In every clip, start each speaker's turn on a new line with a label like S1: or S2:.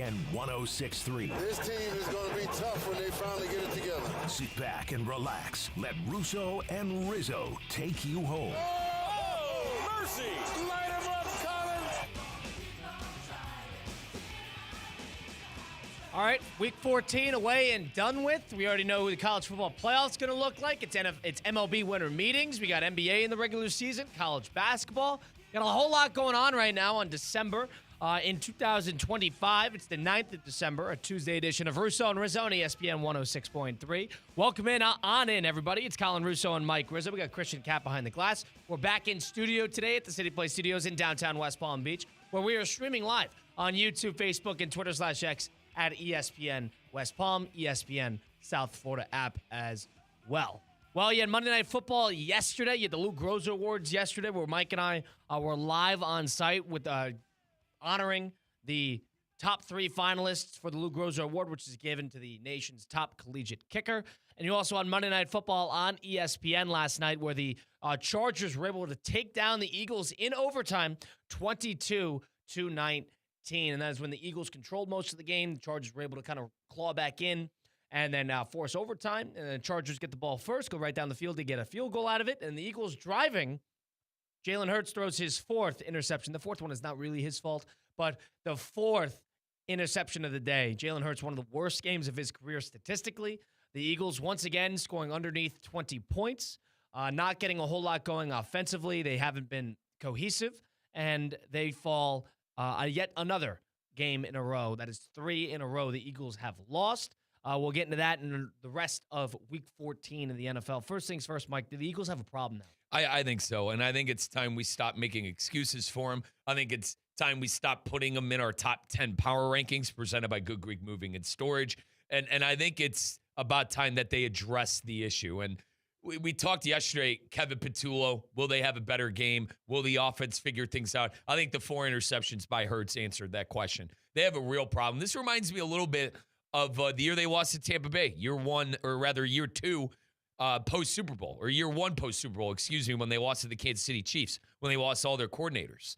S1: ESPN 106.3.
S2: This team is going to be tough when they finally get it together.
S1: Sit back and relax. Let Russo and Rizzo take you home.
S2: Oh, mercy! Light him up, Colin!
S3: All right, week 14 away and done with. We already know who the college football playoff's going to look like. It's MLB winter meetings. We got NBA in the regular season, college basketball. Got a whole lot going on right now on December. In 2025, it's the 9th of December, a Tuesday edition of Russo and Rizzo on ESPN 106.3. Welcome in, everybody. It's Colin Russo and Mike Rizzo. We got Christian Cat behind the glass. We're back in studio today at the City Place Studios in downtown West Palm Beach, where we are streaming live on YouTube, Facebook, and Twitter/X at ESPN West Palm, ESPN South Florida app as well. Well, you had Monday Night Football yesterday. You had the Lou Groza Awards yesterday, where Mike and I were live on site with honoring the top 3 finalists for the Lou Groza Award, which is given to the nation's top collegiate kicker. And you also had Monday Night Football on ESPN last night, where the Chargers were able to take down the Eagles in overtime, 22-19. And that is when the Eagles controlled most of the game. The Chargers were able to kind of claw back in and then force overtime. And the Chargers get the ball first, go right down the field to get a field goal out of it. And the Eagles driving. Jalen Hurts throws his 4th interception. The 4th one is not really his fault, but the 4th interception of the day. Jalen Hurts, one of the worst games of his career statistically. The Eagles, once again, scoring underneath 20 points, not getting a whole lot going offensively. They haven't been cohesive, and they fall yet another game in a row. That is 3 in a row the Eagles have lost. We'll get into that in the rest of Week 14 in the NFL. First things first, Mike, do the Eagles have a problem now?
S4: I think so, and I think it's time we stop making excuses for them. I think it's time we stop putting them in our top 10 power rankings presented by Good Greek Moving and Storage, and I think it's about time that they address the issue. And we talked yesterday, Kevin Patullo, will they have a better game? Will the offense figure things out? I think the 4 interceptions by Hurts answered that question. They have a real problem. This reminds me a little bit of the year they lost to Tampa Bay, year 2 post-Super Bowl, or year 1 post-Super Bowl, when they lost to the Kansas City Chiefs, when they lost all their coordinators.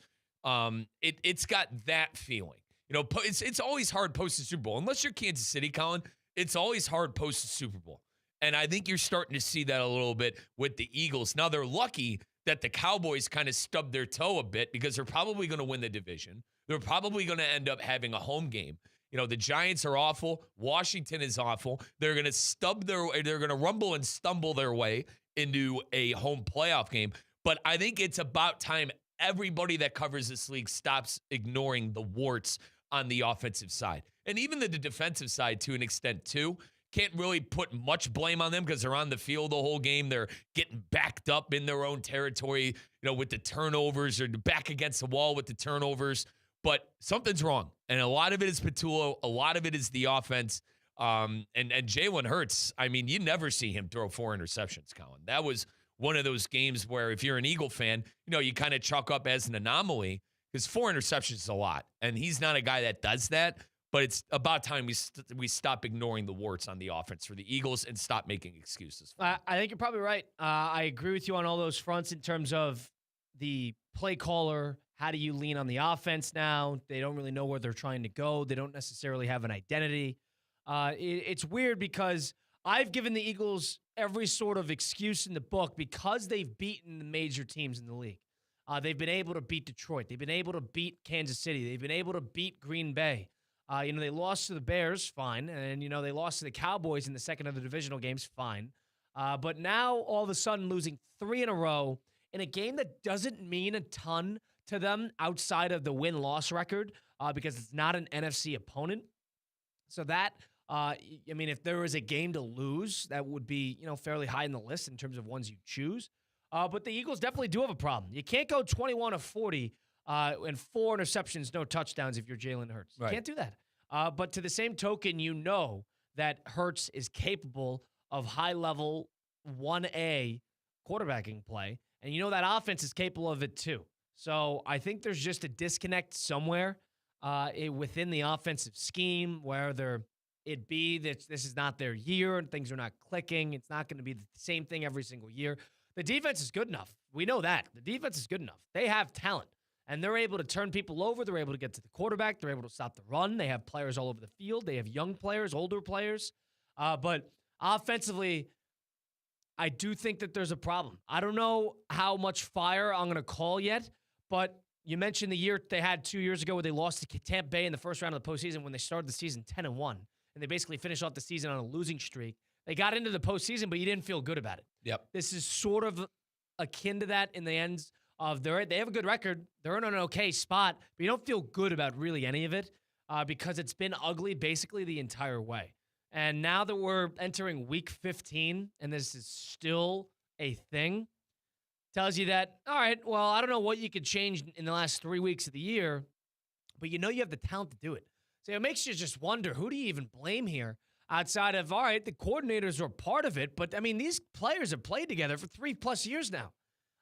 S4: It's got that feeling. You know, it's always hard post-Super Bowl. Unless you're Kansas City, Colin, it's always hard post-Super Bowl. And I think you're starting to see that a little bit with the Eagles. Now, they're lucky that the Cowboys kind of stubbed their toe a bit because they're probably going to win the division. They're probably going to end up having a home game. You know, the Giants are awful. Washington is awful. They're going to rumble and stumble their way into a home playoff game. But I think it's about time everybody that covers this league stops ignoring the warts on the offensive side. And even the defensive side to an extent too. Can't really put much blame on them because they're on the field the whole game. They're getting backed up in their own territory, with the turnovers, or back against the wall with the turnovers. But something's wrong. And a lot of it is Patullo. A lot of it is the offense. And Jalen Hurts, I mean, you never see him throw 4 interceptions, Colin. That was one of those games where if you're an Eagle fan, you kind of chalk up as an anomaly because 4 interceptions is a lot. And he's not a guy that does that. But it's about time we stop ignoring the warts on the offense for the Eagles and stop making excuses.
S3: I think you're probably right. I agree with you on all those fronts in terms of the play caller. How do you lean on the offense now? They don't really know where they're trying to go. They don't necessarily have an identity. It's weird because I've given the Eagles every sort of excuse in the book because they've beaten the major teams in the league. They've been able to beat Detroit. They've been able to beat Kansas City. They've been able to beat Green Bay. They lost to the Bears, fine. And, they lost to the Cowboys in the second of the divisional games, fine. But now, all of a sudden, losing 3 in a row in a game that doesn't mean a ton to them outside of the win-loss record because it's not an NFC opponent. So that, if there was a game to lose, that would be, fairly high in the list in terms of ones you choose. But the Eagles definitely do have a problem. You can't go 21 of 40 and 4 interceptions, no touchdowns if you're Jalen Hurts. You can't do that. But to the same token, that Hurts is capable of high-level 1A quarterbacking play, and that offense is capable of it too. So I think there's just a disconnect somewhere within the offensive scheme where this is not their year and things are not clicking. It's not going to be the same thing every single year. The defense is good enough. We know that. The defense is good enough. They have talent. And they're able to turn people over. They're able to get to the quarterback. They're able to stop the run. They have players all over the field. They have young players, older players. But offensively, I do think that there's a problem. I don't know how much fire I'm going to call yet, but you mentioned the year they had 2 years ago where they lost to Tampa Bay in the first round of the postseason when they started the season 10-1, and they basically finished off the season on a losing streak. They got into the postseason, but you didn't feel good about it.
S4: Yep.
S3: This is sort of akin to that in the ends of they have a good record. They're in an okay spot, but you don't feel good about really any of it because it's been ugly basically the entire way. And now that we're entering week 15 and this is still a thing, tells you that, all right, well, I don't know what you could change in the last 3 weeks of the year, but you know you have the talent to do it. So it makes you just wonder, who do you even blame here outside of, all right, the coordinators are part of it, but, I mean, these players have played together for 3+ years now.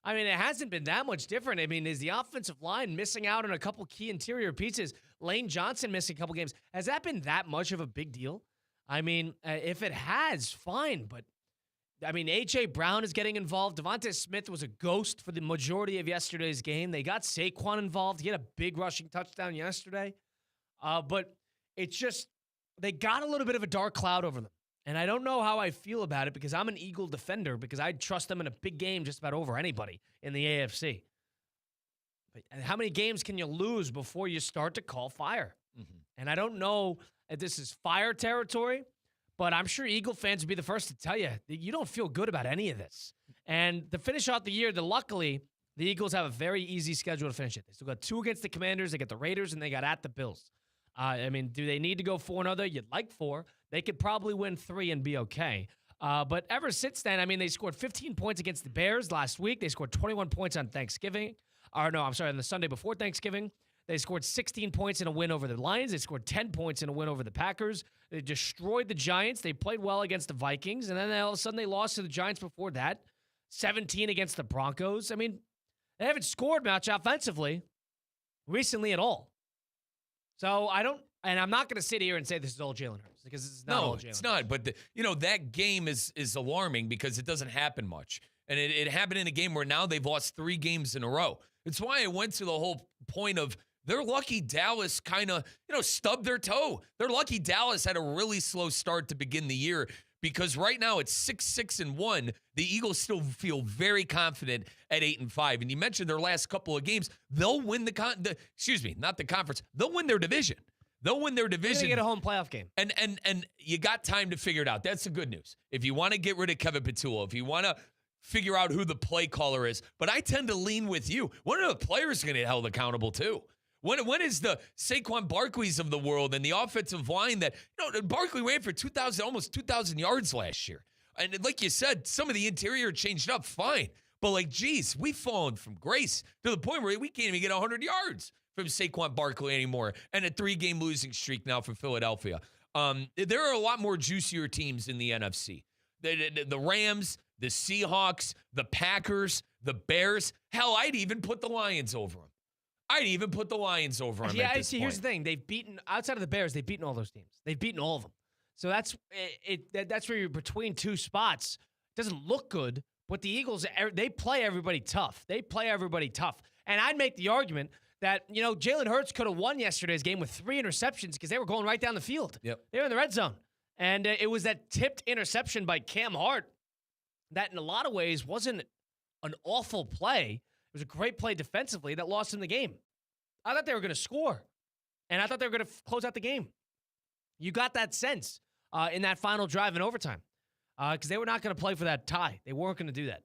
S3: I mean, it hasn't been that much different. I mean, is the offensive line missing out on a couple key interior pieces? Lane Johnson missing a couple games. Has that been that much of a big deal? I mean, if it has, fine. But, I mean, A.J. Brown is getting involved. Devontae Smith was a ghost for the majority of yesterday's game. They got Saquon involved. He had a big rushing touchdown yesterday. But it's just, they got a little bit of a dark cloud over them. And I don't know how I feel about it because I'm an Eagle defender because I trust them in a big game just about over anybody in the AFC. But how many games can you lose before you start to call fire? Mm-hmm. And I don't know if this is fire territory, but I'm sure Eagle fans would be the first to tell you that you don't feel good about any of this. And to finish out the year, luckily, the Eagles have a very easy schedule to finish it. They still got 2 against the Commanders, they got the Raiders, and they got at the Bills. I mean, do they need to go 4-0? You'd like 4. They could probably win 3 and be okay. But ever since then, I mean, they scored 15 points against the Bears last week. They scored 21 points on Thanksgiving. On the Sunday before Thanksgiving. They scored 16 points in a win over the Lions. They scored 10 points in a win over the Packers. They destroyed the Giants. They played well against the Vikings. And then all of a sudden they lost to the Giants before that. 17 against the Broncos. I mean, they haven't scored much offensively recently at all. So I'm not going to sit here and say this is all Jalen Hurts because this is not all Jalen Hurts.
S4: No, it's not. But, that game is alarming because it doesn't happen much. And it happened in a game where now they've lost 3 games in a row. It's why I went to the whole point of they're lucky Dallas kind of, stubbed their toe. They're lucky Dallas had a really slow start to begin the year because right now it's 6-1. The Eagles still feel very confident at 8-5. And you mentioned their last couple of games. They'll win not the conference. They'll win their division. They'll win their division.
S3: They're gonna get a home playoff game.
S4: And you got time to figure it out. That's the good news. If you want to get rid of Kevin Patullo, if you want to figure out who the play caller is, but I tend to lean with you. When are the players going to get held accountable too? When is the Saquon Barkleys of the world and the offensive line that, Barkley ran for almost 2,000 yards last year. And like you said, some of the interior changed up, fine. But geez, we've fallen from grace to the point where we can't even get 100 yards from Saquon Barkley anymore. And a 3-game losing streak now for Philadelphia. There are a lot more juicier teams in the NFC. The Rams, the Seahawks, the Packers, the Bears. Hell, I'd even put the Lions over them.
S3: Yeah, see, here's the thing. They've beaten, outside of the Bears, they've beaten all those teams. They've beaten all of them. So that's where you're between 2 spots. It doesn't look good, but the Eagles, they play everybody tough. And I'd make the argument that, Jalen Hurts could have won yesterday's game with 3 interceptions because they were going right down the field.
S4: Yep.
S3: They were in the red zone. And it was that tipped interception by Cam Hart that in a lot of ways wasn't an awful play. It was a great play defensively that lost him the game. I thought they were going to score, and I thought they were going to close out the game. You got that sense in that final drive in overtime because they were not going to play for that tie. They weren't going to do that.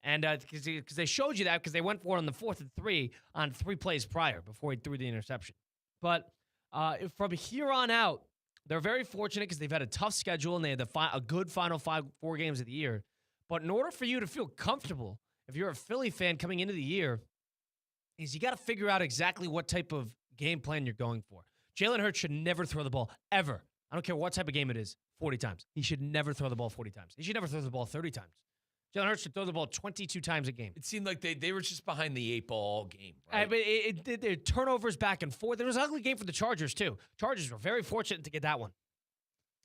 S3: And because they showed you that because they went for it on the 4th and 3 on 3 plays prior before he threw the interception. But from here on out, they're very fortunate because they've had a tough schedule and they had a good final 4 games of the year. But in order for you to feel comfortable, if you're a Philly fan coming into the year, is you got to figure out exactly what type of game plan you're going for. Jalen Hurts should never throw the ball, ever. I don't care what type of game it is, 40 times. He should never throw the ball 40 times. He should never throw the ball 30 times. Jalen Hurts should throw the ball 22 times a game.
S4: It seemed like they were just behind the 8 ball all game, right?
S3: But their turnovers back and forth. There was an ugly game for the Chargers, too. Chargers were very fortunate to get that one.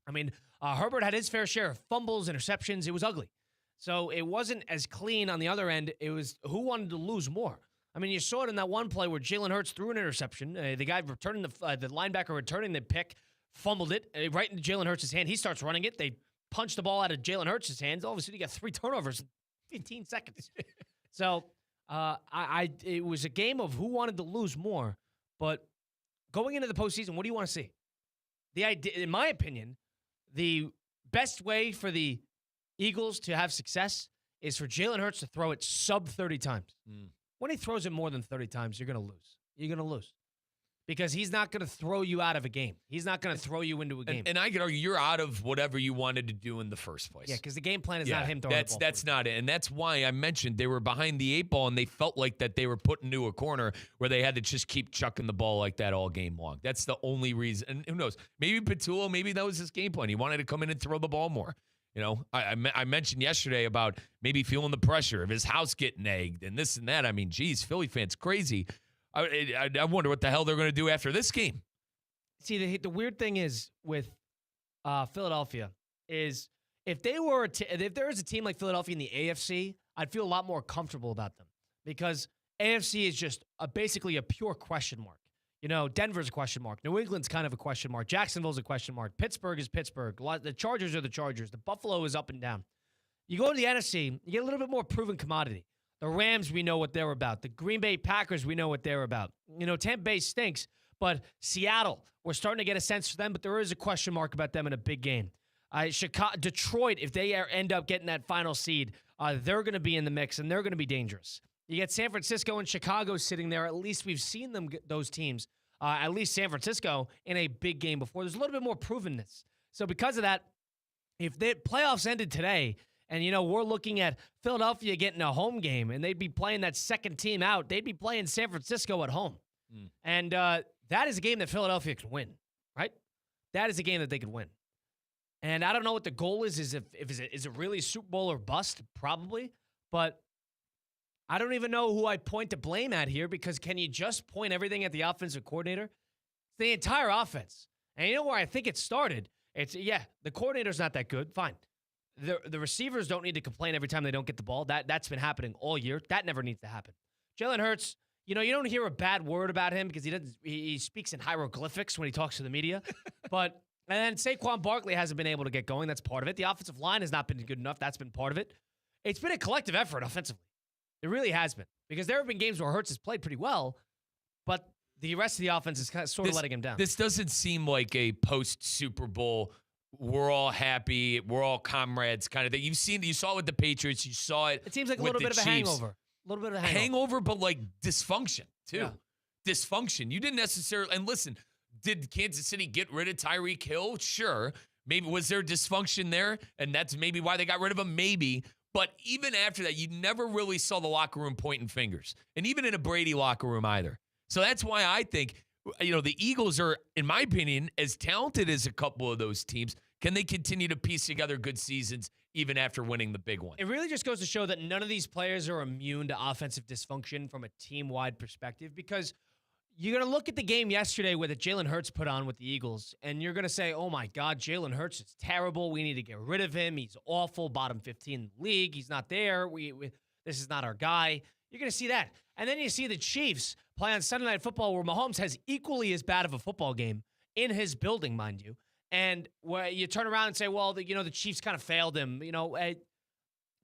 S3: I mean, Herbert had his fair share of fumbles, interceptions. It was ugly. So it wasn't as clean on the other end. It was who wanted to lose more. I mean, you saw it in that one play where Jalen Hurts threw an interception. The guy returning the linebacker returning the pick fumbled it right into Jalen Hurts' hand. He starts running it. They punch the ball out of Jalen Hurts' hands. All of a sudden, you got 3 turnovers in 15 seconds. So it was a game of who wanted to lose more. But going into the postseason, what do you want to see? The idea, in my opinion, the best way for the Eagles to have success is for Jalen Hurts to throw it sub 30 times. When he throws it more than 30 times, you're going to lose. You're going to lose. Because he's not going to throw you out of a game. He's not going to throw you into a game.
S4: And I could argue you're out of whatever you wanted to do in the first place.
S3: Yeah, because the game plan is not him throwing the ball.
S4: That's not it. And that's why I mentioned they were behind the 8 ball, and they felt like that they were put into a corner where they had to just keep chucking the ball like that all game long. That's the only reason. And who knows? Maybe Petulo, maybe that was his game plan. He wanted to come in and throw the ball more. You know, I mentioned yesterday about maybe feeling the pressure of his house getting egged and this and that. I mean, geez, Philly fans crazy. I wonder what the hell they're going to do after this game.
S3: See, the weird thing is with Philadelphia is if there is a team like Philadelphia in the AFC, I'd feel a lot more comfortable about them because AFC is just basically a pure question mark. You know, Denver's a question mark. New England's kind of a question mark. Jacksonville's a question mark. Pittsburgh is Pittsburgh. The Chargers are the Chargers. The Buffalo is up and down. You go to the NFC, you get a little bit more proven commodity. The Rams, we know what they're about. The Green Bay Packers, we know what they're about. You know, Tampa Bay stinks, but Seattle, we're starting to get a sense for them, but there is a question mark about them in a big game. Detroit, if they end up getting that final seed, they're going to be in the mix, and they're going to be dangerous. You get San Francisco and Chicago sitting there. At least we've seen them, those teams, at least San Francisco, in a big game before. There's a little bit more provenness. So because of that, if the playoffs ended today, and, you know, we're looking at Philadelphia getting a home game, and they'd be playing that second team out, they'd be playing San Francisco at home. And that is a game that Philadelphia can win, right? That is a game that they could win. And I don't know what the goal is it really Super Bowl or bust? Probably. But I don't even know who I point to blame at here because can you just point everything at the offensive coordinator? It's the entire offense. And you know where I think it started? The coordinator's not that good. Fine. The receivers don't need to complain every time they don't get the ball. That's been happening all year. That never needs to happen. Jalen Hurts, you know, you don't hear a bad word about him because he speaks in hieroglyphics when he talks to the media. And then Saquon Barkley hasn't been able to get going. That's part of it. The offensive line has not been good enough. That's been part of it. It's been a collective effort offensively. It really has been. Because there have been games where Hurts has played pretty well, but the rest of the offense is kind of sort of letting him down.
S4: This doesn't seem like a post-Super Bowl, we're all happy, we're all comrades kind of thing. You saw it with the Patriots. You saw it.
S3: It seems like a little bit of a hangover. A little bit of a
S4: hangover, but like dysfunction, too. Yeah. Dysfunction. You didn't necessarily, and listen, did Kansas City get rid of Tyreek Hill? Sure. Maybe was there dysfunction there? And that's maybe why they got rid of him? Maybe. But even after that, you never really saw the locker room pointing fingers. And even in a Brady locker room either. So that's why I think, you know, the Eagles are, in my opinion, as talented as a couple of those teams. Can they continue to piece together good seasons even after winning the big one?
S3: It really just goes to show that none of these players are immune to offensive dysfunction from a team-wide perspective because you're going to look at the game yesterday with Jalen Hurts put on with the Eagles, and you're going to say, oh, my God, Jalen Hurts is terrible. We need to get rid of him. He's awful, bottom 15 in the league. He's not there. This is not our guy. You're going to see that. And then you see the Chiefs play on Sunday Night Football where Mahomes has equally as bad of a football game in his building, mind you. And where you turn around and say, well, the Chiefs kind of failed him. You know,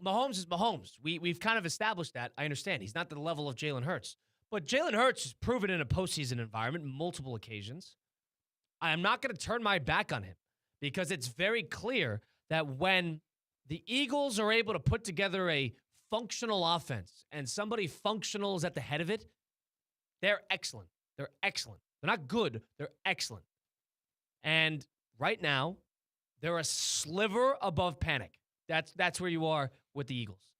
S3: Mahomes is Mahomes. We've kind of established that. I understand. He's not the level of Jalen Hurts. But Jalen Hurts has proven in a postseason environment multiple occasions. I am not going to turn my back on him because it's very clear that when the Eagles are able to put together a functional offense and somebody functional is at the head of it, they're excellent. They're excellent. They're not good. They're excellent. And right now, they're a sliver above panic. That's where you are with the Eagles.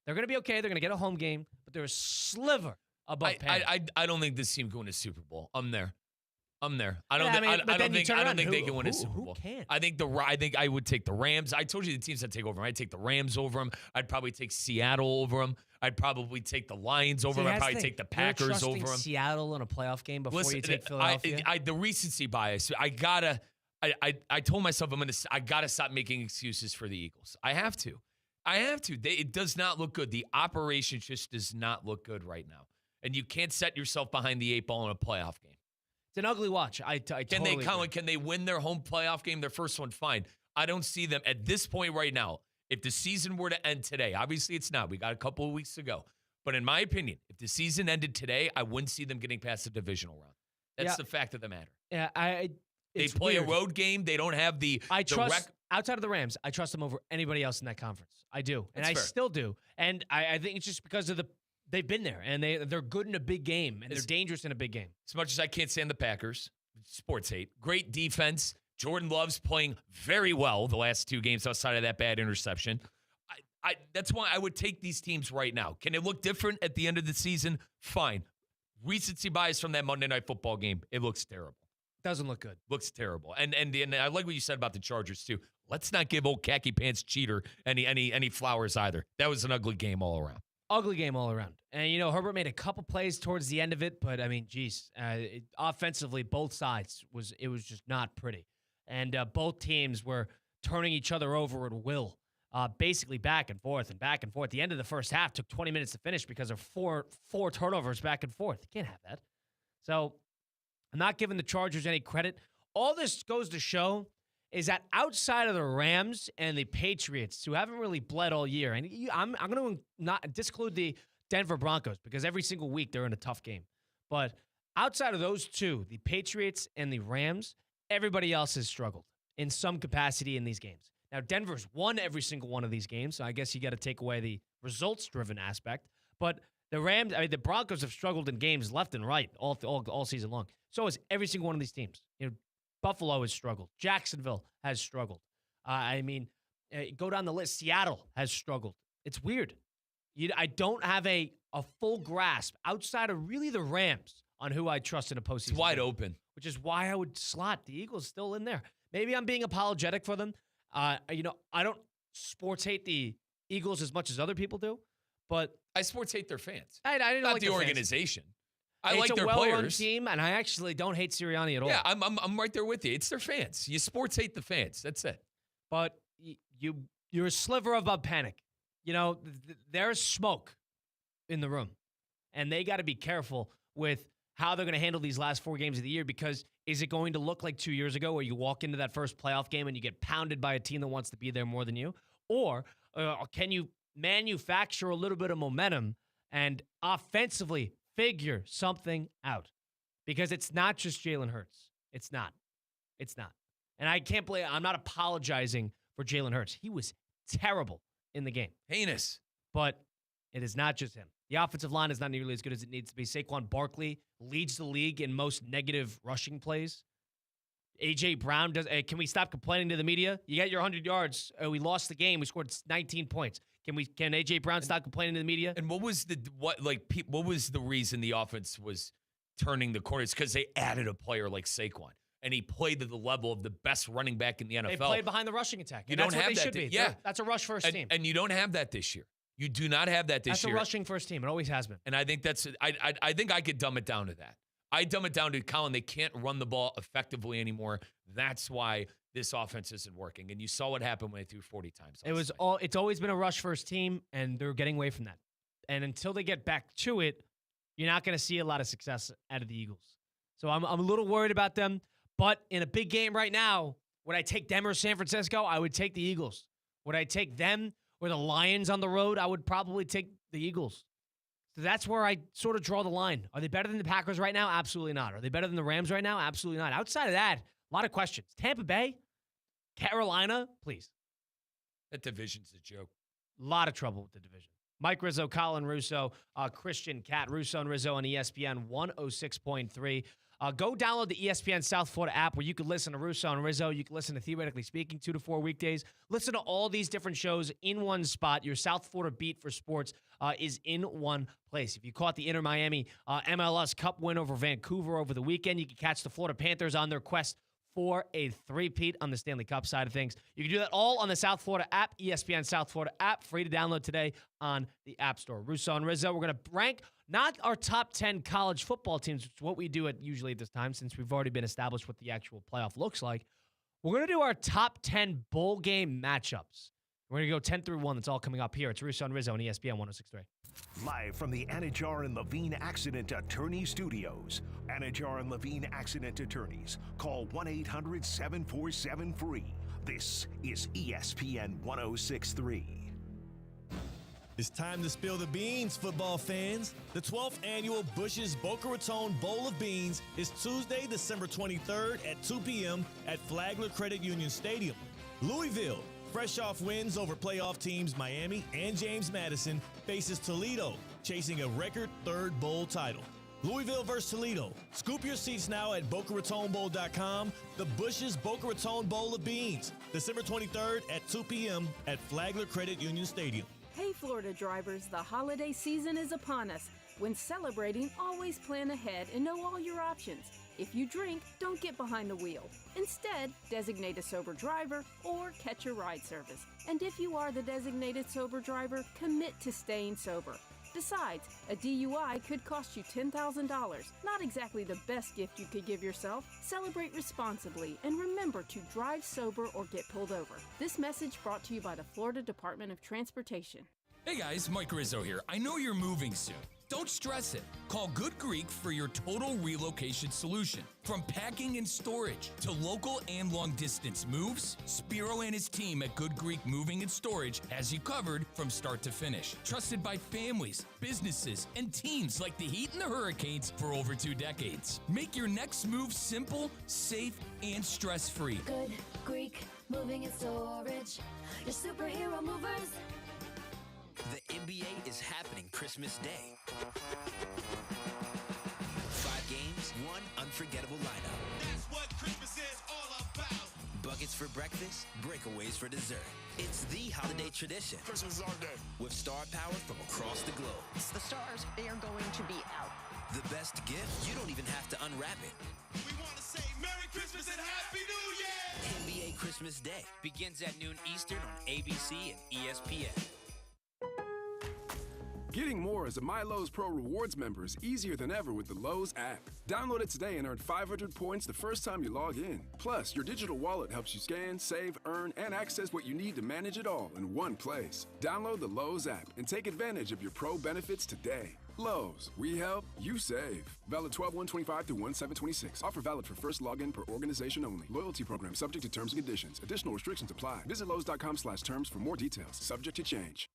S3: They're going to be okay. They're going to get a home game, but they're a sliver above panic.
S4: I don't think this team can win a Super Bowl. I'm there. I don't think they can win a Super Bowl.
S3: Who can?
S4: I think I would take the Rams. I told you the teams I'd take over them. I'd take the Rams over them. I'd probably take Seattle over them. I'd probably take the Lions over them. I'd probably take the Packers over them.
S3: Seattle in a playoff game before you take Philadelphia.
S4: The recency bias. I told myself I gotta stop making excuses for the Eagles. I have to. It does not look good. The operation just does not look good right now. And you can't set yourself behind the 8 ball in a playoff game.
S3: It's an ugly watch. I totally agree.
S4: Can they win their home playoff game, their first one? Fine. I don't see them at this point right now. If the season were to end today, obviously it's not. We got a couple of weeks to go. But in my opinion, if the season ended today, I wouldn't see them getting past the divisional round. That's the fact of the matter.
S3: Yeah,
S4: they play a road game. They don't have the
S3: outside of the Rams, I trust them over anybody else in that conference. I do, and I still do. And I think it's just because of they've been there, and they're good in a big game, and they're dangerous in a big game.
S4: As much as I can't stand the Packers, sports hate. Great defense. Jordan Love's playing very well the last 2 games outside of that bad interception. That's why I would take these teams right now. Can it look different at the end of the season? Fine. Recency bias from that Monday Night Football game, it looks terrible.
S3: Doesn't look good. Looks
S4: terrible. And I like what you said about the Chargers, too. Let's not give old khaki pants cheater any flowers either. That was an ugly game all around.
S3: Ugly game all around. And, Herbert made a couple plays towards the end of it, but, offensively, both sides, it was just not pretty. And both teams were turning each other over at will. Basically back and forth and back and forth. The end of the first half took 20 minutes to finish because of four turnovers back and forth. You can't have that. So I'm not giving the Chargers any credit. All this goes to show is that outside of the Rams and the Patriots, who haven't really bled all year, and I'm going to not disclude the Denver Broncos because every single week they're in a tough game. But outside of those two, the Patriots and the Rams, everybody else has struggled in some capacity in these games. Now, Denver's won every single one of these games, so I guess you got to take away the results-driven aspect. But the Broncos have struggled in games left and right all season long. So has every single one of these teams. Buffalo has struggled. Jacksonville has struggled. Go down the list. Seattle has struggled. It's weird. I don't have a full grasp outside of really the Rams on who I trust in a postseason.
S4: It's wide open.
S3: Which is why I would slot the Eagles still in there. Maybe I'm being apologetic for them. I don't sports hate the Eagles as much as other people do, but
S4: I sports hate their fans.
S3: I didn't
S4: not
S3: like
S4: the organization.
S3: I
S4: like their
S3: well-run
S4: players.
S3: Team, and I actually don't hate Sirianni at all.
S4: Yeah, I'm right there with you. It's their fans. You sports hate the fans. That's it.
S3: But you're a sliver above panic. There's smoke in the room, and they got to be careful with how they're going to handle these last 4 games of the year, because is it going to look like 2 years ago where you walk into that first playoff game and you get pounded by a team that wants to be there more than you? Or can you manufacture a little bit of momentum and offensively figure something out? Because it's not just Jalen Hurts. It's not. And I'm not apologizing for Jalen Hurts. He was terrible in the game.
S4: Heinous.
S3: But it is not just him. The offensive line is not nearly as good as it needs to be. Saquon Barkley leads the league in most negative rushing plays. A.J. Brown does. Can we stop complaining to the media? You got your 100 yards. We lost the game. We scored 19 points. Can A.J. Brown stop complaining to the media?
S4: And what was the reason the offense was turning the corner? It's because they added a player like Saquon, and he played at the level of the best running back in the NFL.
S3: They played behind the rushing attack.
S4: You don't have that.
S3: Yeah, that's a rush first team.
S4: And you don't have that this year. You do not have that this year.
S3: That's a rushing first team. It always has been.
S4: And I think I think I could dumb it down to that. I dumb it down to, Colin, they can't run the ball effectively anymore. That's why this offense isn't working. And you saw what happened when they threw 40 times.
S3: It's always been a rush first team, and they're getting away from that. And until they get back to it, you're not going to see a lot of success out of the Eagles. So I'm a little worried about them. But in a big game right now, would I take them or San Francisco? I would take the Eagles. Would I take them or the Lions on the road? I would probably take the Eagles. So that's where I sort of draw the line. Are they better than the Packers right now? Absolutely not. Are they better than the Rams right now? Absolutely not. Outside of that, a lot of questions. Tampa Bay, Carolina, please.
S4: That division's a joke.
S3: A lot of trouble with the division. Mike Rizzo, Colin Russo, Christian Cat, Russo and Rizzo on ESPN 106.3. Go download the ESPN South Florida app where you can listen to Russo and Rizzo. You can listen to Theoretically Speaking 2 to 4 weekdays. Listen to all these different shows in one spot. Your South Florida beat for sports is in one place. If you caught the Inter Miami MLS Cup win over Vancouver over the weekend, you can catch the Florida Panthers on their quest for a three-peat on the Stanley Cup side of things. You can do that all on the South Florida app, ESPN South Florida app, free to download today on the App Store. Russo and Rizzo, we're going to rank not our top 10 college football teams, which is what we do usually at this time since we've already been established what the actual playoff looks like. We're going to do our top 10 bowl game matchups. We're going to go 10 through 1. That's all coming up here. It's Russo and Rizzo on ESPN 106.3.
S1: Live from the Anajar and Levine Accident Attorney Studios. Anajar and Levine Accident Attorneys. Call 1-800-747-FREE. This is ESPN 1063.
S5: It's time to spill the beans, football fans. The 12th annual Bush's Boca Raton Bowl of Beans is Tuesday, December 23rd at 2 p.m. at Flagler Credit Union Stadium. Louisville, fresh off wins over playoff teams Miami and James Madison, faces Toledo, chasing a record third bowl title. Louisville versus Toledo. Scoop your seats now at BocaRatonBowl.com. The Bush's Boca Raton Bowl of Beans, December 23rd at 2 p.m. at Flagler Credit Union Stadium.
S6: Hey Florida drivers, the holiday season is upon us. When celebrating, always plan ahead and know all your options. If you drink, don't get behind the wheel. Instead, designate a sober driver or catch a ride service. And if you are the designated sober driver, commit to staying sober. Besides, a DUI could cost you $10,000. Not exactly the best gift you could give yourself. Celebrate responsibly and remember to drive sober or get pulled over. This message brought to you by the Florida Department of Transportation.
S7: Hey guys, Mike Rizzo here. I know you're moving soon. Don't stress it. Call Good Greek for your total relocation solution. From packing and storage to local and long distance moves, Spiro and his team at Good Greek Moving and Storage has you covered from start to finish. Trusted by families, businesses, and teams like the Heat and the Hurricanes for over 2 decades. Make your next move simple, safe, and stress-free.
S8: Good Greek Moving and Storage. Your superhero movers.
S9: The NBA is happening Christmas Day. 5 games, 1 unforgettable lineup.
S2: That's what Christmas is all about.
S9: Buckets for breakfast, breakaways for dessert. It's the holiday tradition.
S2: Christmas is our day.
S9: With star power from across the globe.
S10: The stars, they are going to be out.
S9: The best gift, you don't even have to unwrap it.
S2: We want to say Merry Christmas and Happy New Year!
S9: NBA Christmas Day begins at noon Eastern on ABC and ESPN.
S11: Getting more as a MyLowe's Pro Rewards member is easier than ever with the Lowe's app. Download it today and earn 500 points the first time you log in. Plus, your digital wallet helps you scan, save, earn, and access what you need to manage it all in one place. Download the Lowe's app and take advantage of your Pro benefits today. Lowe's, we help, you save. Valid 12/1/25 through 1/7/26. Offer valid for first login per organization only. Loyalty program subject to terms and conditions. Additional restrictions apply. Visit Lowes.com/terms for more details. Subject to change.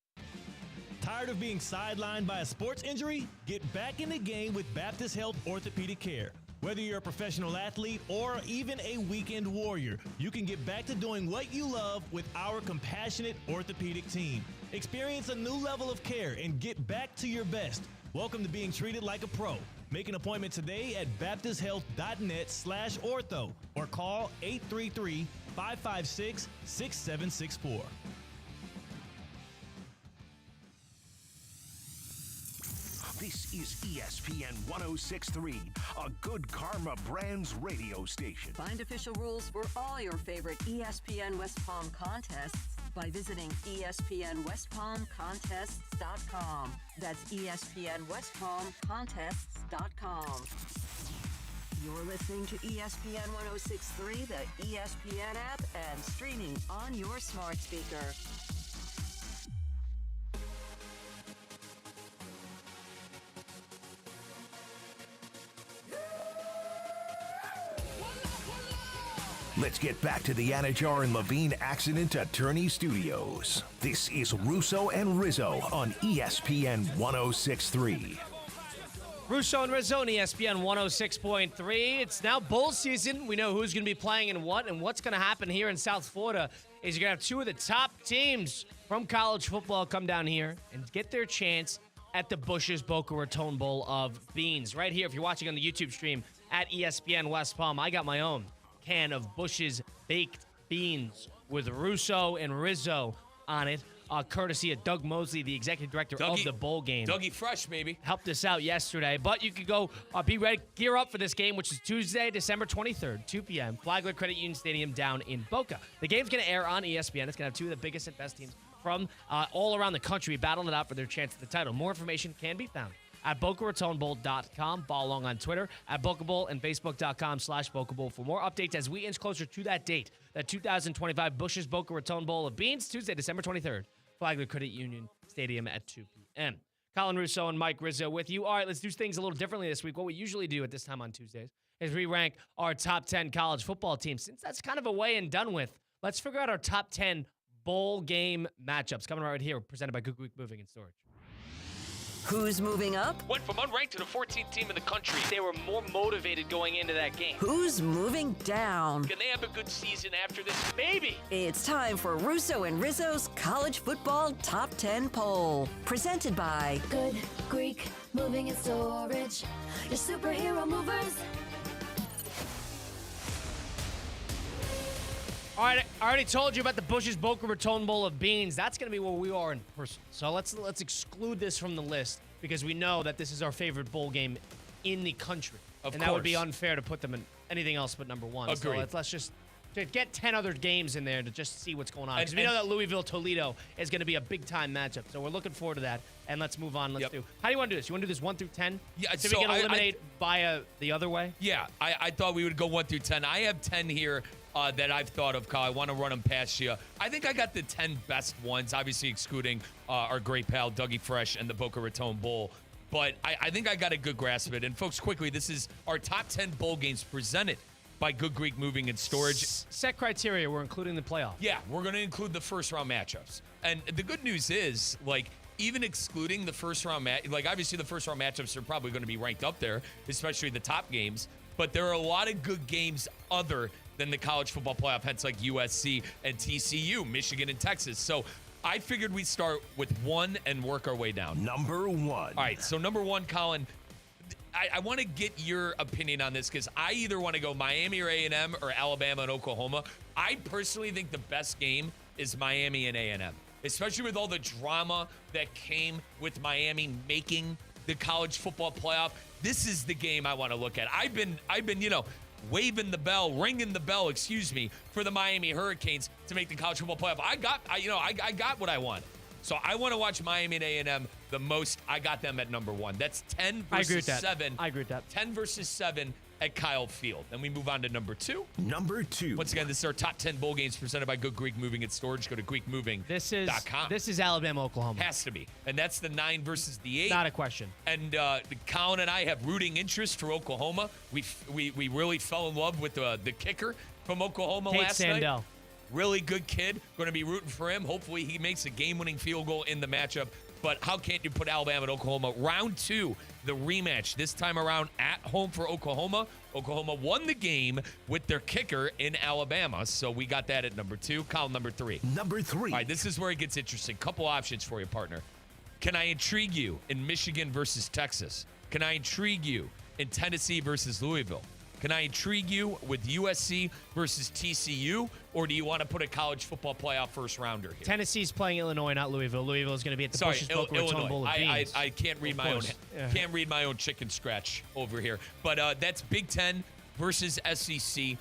S5: Tired of being sidelined by a sports injury? Get back in the game with Baptist Health Orthopedic Care. Whether you're a professional athlete or even a weekend warrior, you can get back to doing what you love with our compassionate orthopedic team. Experience a new level of care and get back to your best. Welcome to being treated like a pro. Make an appointment today at baptisthealth.net/ortho or call 833-556-6764.
S1: This is ESPN 1063, a Good Karma Brands radio station.
S10: Find official rules for all your favorite ESPN West Palm contests by visiting ESPNWestPalmContests.com. That's ESPNWestPalmContests.com. You're listening to ESPN 1063, the ESPN app, and streaming on your smart speaker.
S1: Let's get back to the Anajar and Levine Accident Attorney Studios. This is Russo and Rizzo on ESPN 1063.
S3: Russo and Rizzo on ESPN 106.3. It's now bowl season. We know who's going to be playing in what, and what's going to happen here in South Florida is you're going to have 2 of the top teams from college football come down here and get their chance at the Bush's Boca Raton Bowl of Beans. Right here, if you're watching on the YouTube stream at ESPN West Palm, I got my own can of Bush's baked beans with Russo and Rizzo on it, courtesy of Doug Mosley, the executive director of the bowl game.
S4: Dougie Fresh, baby.
S3: Helped us out yesterday. But you could go be ready, gear up for this game, which is Tuesday, December 23rd, 2 p.m., Flagler Credit Union Stadium down in Boca. The game's going to air on ESPN. It's going to have 2 of the biggest and best teams from all around the country battling it out for their chance at the title. More information can be found at BocaRatonBowl.com. Follow along on Twitter at Boca Bowl and Facebook.com/Boca Bowl for more updates as we inch closer to that date, that 2025 Bush's Boca Raton Bowl of Beans, Tuesday, December 23rd, Flagler Credit Union Stadium at 2 p.m. Colin Russo and Mike Rizzo with you. All right, let's do things a little differently this week. What we usually do at this time on Tuesdays is we rank our top 10 college football teams. Since that's kind of a way and done with, let's figure out our top 10 bowl game matchups. Coming right here, presented by Good Greek Moving and Storage.
S10: Who's moving up?
S3: Went from unranked to the 14th team in the country. They were more motivated going into that game.
S10: Who's moving down?
S3: Can they have a good season after this? Maybe.
S10: It's time for Russo and Rizzo's College Football Top 10 Poll. Presented by
S8: Good Greek Moving and Storage. Your superhero movers.
S3: All right, I already told you about the Bush's Boca Raton Bowl of Beans. That's going to be where we are in person. So let's exclude this from the list because we know that this is our favorite bowl game in the country.
S4: Of
S3: and
S4: course.
S3: that would be unfair to put them in anything else but number one.
S4: Agreed.
S3: So let's just get 10 other games in there to just see what's going on. Because we know that Louisville-Toledo is going to be a big-time matchup. So we're looking forward to that. And let's move on. Let's do. How do you want to do this? You want to do this 1 through 10?
S4: Yeah,
S3: so
S4: so
S3: we can eliminate via the other way?
S4: Yeah, I thought we would go 1 through 10. I have 10 here that I've thought of, Kyle. I want to run them past you. I think I got the 10 best ones, obviously excluding our great pal, Dougie Fresh, and the Boca Raton Bowl. But I think I got a good grasp of it. And folks, quickly, this is our top 10 bowl games presented by Good Greek Moving and Storage.
S3: Set criteria. We're including the playoff.
S4: Yeah, we're going to include the first-round matchups. And the good news is, like, even excluding the first-round obviously the first-round matchups are probably going to be ranked up there, especially the top games. But there are a lot of good games other than the college football playoff, hence like USC and TCU, Michigan and Texas. So I figured we'd start with 1 and work our way down.
S1: Number 1.
S4: All right, so number 1, Colin, I want to get your opinion on this because I either want to go Miami or A&M or Alabama and Oklahoma. I personally think the best game is Miami and A&M, especially with all the drama that came with Miami making the college football playoff. This is the game I want to look at. I've been, waving the bell, ringing the bell, for the Miami Hurricanes to make the college football playoff. I got what I wanted. So I want to watch Miami and A&M the most. I got them at number 1. That's 10 versus 7.
S3: I agree with that.
S4: 10 versus 7 at Kyle Field. Then we move on to number 2.
S1: Number 2.
S4: Once again, this is our top 10 bowl games presented by Good Greek Moving and Storage. Go to GreekMoving.com.
S3: This is Alabama, Oklahoma.
S4: Has to be. And that's the 9 versus the 8.
S3: Not a question.
S4: And Colin and I have rooting interest for Oklahoma. We really fell in love with the kicker from Oklahoma last
S3: Sandell.
S4: night. Really good kid. Going to be rooting for him. Hopefully he makes a game-winning field goal in the matchup. But how can't you put Alabama and Oklahoma? Round 2, the rematch. This time around at home for Oklahoma. Oklahoma won the game with their kicker in Alabama. So we got that at number 2. Colin, number 3.
S1: Number 3.
S4: All right, this is where it gets interesting. Couple options for you, partner. Can I intrigue you in Michigan versus Texas? Can I intrigue you in Tennessee versus Louisville? Can I intrigue you with USC versus TCU, or do you want to put a college football playoff first rounder here?
S3: Tennessee's playing Illinois, not Louisville. Louisville is going to be at the Bush's Boca Raton Bowl of Beans.
S4: I can't read my own. Can't read my own chicken scratch over here. But that's Big Ten versus SEC.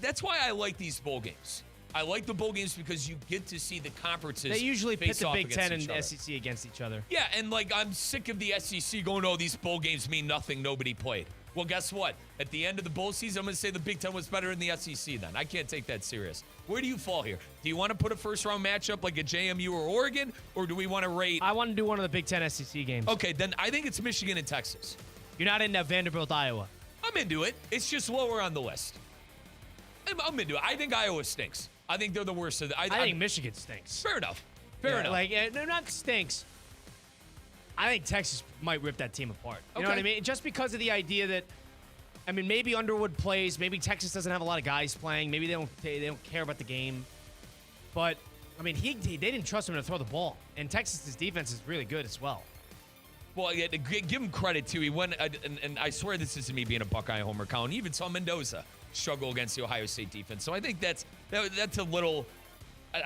S4: That's why I like these bowl games. I like the bowl games because you get to see the conferences.
S3: They usually pit
S4: face
S3: the
S4: off
S3: Big Ten and
S4: against each other.
S3: SEC against each other.
S4: Yeah, and I'm sick of the SEC going, oh, these bowl games mean nothing. Nobody played. Well, guess what? At the end of the bowl season, I'm going to say the Big Ten was better than the SEC then. I can't take that serious. Where do you fall here? Do you want to put a first-round matchup like a JMU or Oregon, or do we want to rate?
S3: I want to do one of the Big Ten SEC games.
S4: Okay, then I think it's Michigan and Texas.
S3: You're not into Vanderbilt, Iowa.
S4: I'm into it. It's just lower on the list. I'm into it. I think Iowa stinks. I think they're the worst of the.
S3: I think Michigan stinks.
S4: Fair enough. Fair enough.
S3: No, not stinks. I think Texas might rip that team apart. You know what I mean? Just because of the idea that, maybe Underwood plays. Maybe Texas doesn't have a lot of guys playing. Maybe they don't care about the game. But they didn't trust him to throw the ball, and Texas's defense is really good as well.
S4: Well, yeah, to give him credit too. He went, and I swear this isn't me being a Buckeye homer, Colin. He even saw Mendoza struggle against the Ohio State defense. So I think that's a little.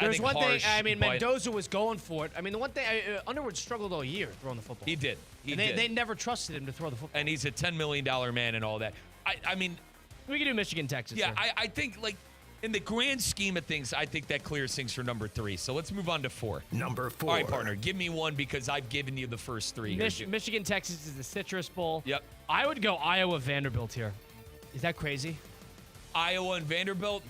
S3: There's one
S4: harsh,
S3: thing. Mendoza was going for it. The one thing, Underwood struggled all year throwing the football.
S4: He did.
S3: They never trusted him to throw the football.
S4: And he's a $10 million man and all that.
S3: we can do Michigan, Texas.
S4: Yeah, I think in the grand scheme of things, I think that clears things for number 3. So let's move on to 4.
S1: Number 4.
S4: All right, partner, give me one because I've given you the first 3.
S3: Michigan, Texas is the Citrus Bowl.
S4: Yep.
S3: I would go Iowa, Vanderbilt here. Is that crazy?
S4: Iowa and Vanderbilt.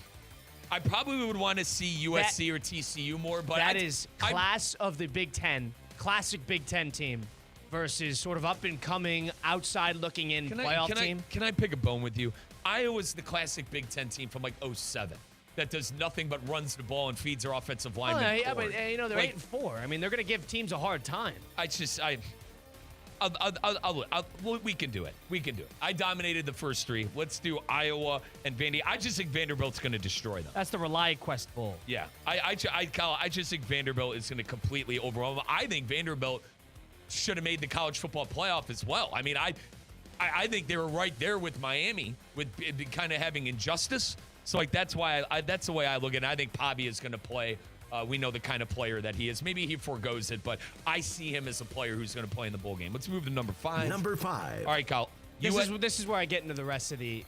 S4: I probably would want to see USC or TCU more, but
S3: that is class of the Big Ten, classic Big Ten team. versus sort of up-and-coming, outside-looking-in playoff team.
S4: Can I pick a bone with you? Iowa's the classic Big Ten team from like 07 that does nothing but runs the ball and feeds their offensive linemen.
S3: Yeah, but they're 8-4. I mean, they're going to give teams a hard time.
S4: We can do it. We can do it. I dominated the first three. Let's do Iowa and Vandy. I just think Vanderbilt's going to destroy them.
S3: That's the Rely Quest Bowl.
S4: Yeah. I just think Vanderbilt is going to completely overwhelm them. I think Vanderbilt should have made the college football playoff as well. I mean, I think they were right there with Miami with kind of having injustice. So, like, that's why that's the way I look at it. I think Pavia is going to play. We know the kind of player that he is. Maybe he forgoes it, but I see him as a player who's going to play in the bowl game. Let's move to number 5.
S1: Number 5.
S4: All right, Kyle.
S3: This is where I get into the rest of the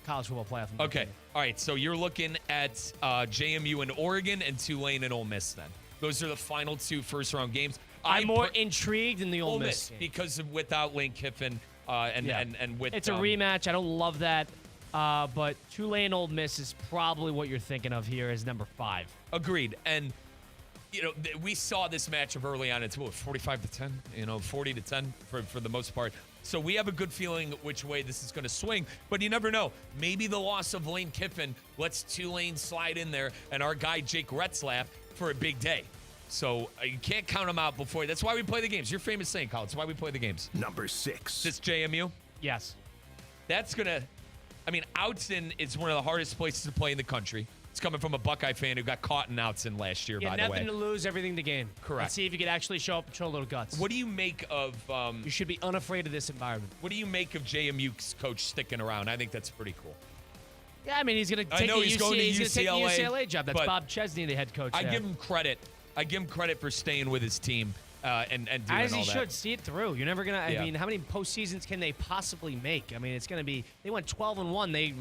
S3: college football playoff.
S4: Okay. All right, so you're looking at JMU and Oregon and Tulane and Ole Miss then. Those are the final 2 first-round games.
S3: I'm more intrigued in the Ole Miss game.
S4: Because without Lane Kiffin and with
S3: it's a rematch. I don't love that. But Tulane Ole Miss is probably what you're thinking of here as number 5.
S4: Agreed. And, we saw this matchup early on. It's 45-10, 40-10 for the most part. So we have a good feeling which way this is going to swing. But you never know. Maybe the loss of Lane Kiffin lets Tulane slide in there and our guy Jake Retzlaff for a big day. So you can't count them out before. That's why we play the games. Your famous saying, Colin. That's why we play the games.
S1: Number 6.
S4: This JMU?
S3: Yes.
S4: That's going to... Outson is one of the hardest places to play in the country. It's coming from a Buckeye fan who got caught in Outson last year, by the way.
S3: Nothing to lose, everything to gain.
S4: Correct.
S3: Let's see if you can actually show up and show a little guts.
S4: What do you make of...
S3: you should be unafraid of this environment.
S4: What do you make of JMU's coach sticking around? I think that's pretty cool.
S3: Yeah, he's going to take the UCLA job. That's Bob Chesney, the head coach.
S4: I give him credit. For staying with his team and doing all that.
S3: As he should. See it through. You're never going to... how many postseasons can they possibly make? It's going to be... They went 12-1.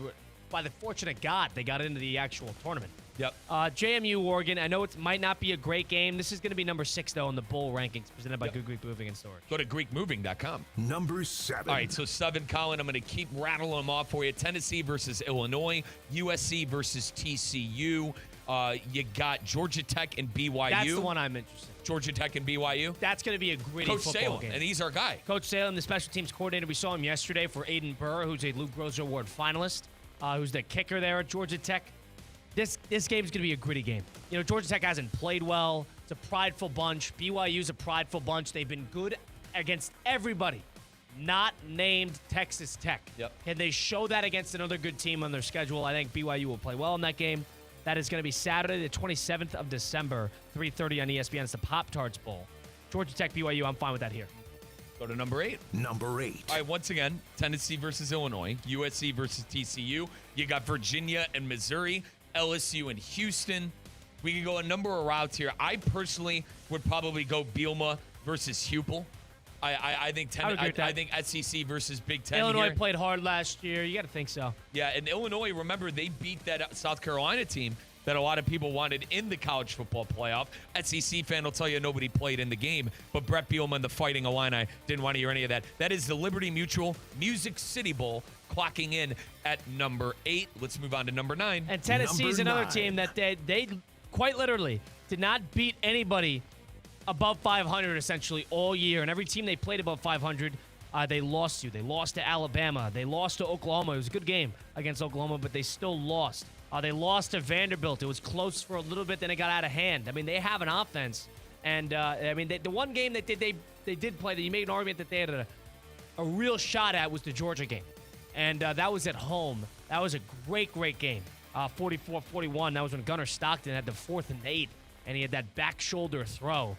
S3: By the fortune of God, they got into the actual tournament.
S4: Yep.
S3: JMU, Oregon. I know it might not be a great game. This is going to be number 6, though, in the bowl rankings presented by Good Greek Moving and Storage.
S4: Go to GreekMoving.com.
S1: Number 7.
S4: All right, so 7, Colin. I'm going to keep rattling them off for you. Tennessee versus Illinois. USC versus TCU. You got Georgia Tech and BYU.
S3: That's the one I'm interested in.
S4: Georgia Tech and BYU.
S3: That's going to be a gritty football game.
S4: And he's our guy.
S3: Coach Salem, the special teams coordinator. We saw him yesterday for Aiden Burr, who's a Luke Groza Award finalist, who's the kicker there at Georgia Tech. This game is going to be a gritty game. Georgia Tech hasn't played well. It's a prideful bunch. BYU's a prideful bunch. They've been good against everybody, not named Texas Tech.
S4: Yep.
S3: And they show that against another good team on their schedule. I think BYU will play well in that game. That is going to be Saturday, the 27th of December, 3:30 on ESPN. It's the Pop-Tarts Bowl. Georgia Tech, BYU, I'm fine with that here.
S4: Go to number 8.
S1: Number 8.
S4: All right, once again, Tennessee versus Illinois, USC versus TCU. You got Virginia and Missouri, LSU and Houston. We can go a number of routes here. I personally would probably go Bielema versus Hupel. I think I think SEC versus Big Ten.
S3: Illinois
S4: here.
S3: played hard last year. You got to think so.
S4: Yeah, and Illinois, remember, they beat that South Carolina team that a lot of people wanted in the college football playoff. SEC fan will tell you nobody played in the game, but Brett Bielema and the Fighting Illini didn't want to hear any of that. That is the Liberty Mutual Music City Bowl clocking in at number 8. Let's move on to number 9.
S3: And Tennessee is another team that they quite literally did not beat anybody above 500 essentially all year. And every team they played above 500, they lost to. They lost to Alabama. They lost to Oklahoma. It was a good game against Oklahoma, but they still lost. They lost to Vanderbilt. It was close for a little bit, then it got out of hand. They have an offense. And, the one game that they did play that you made an argument that they had a real shot at was the Georgia game. And that was at home. That was a great, great game. 44-41. That was when Gunnar Stockton had the 4th and 8, and he had that back shoulder throw.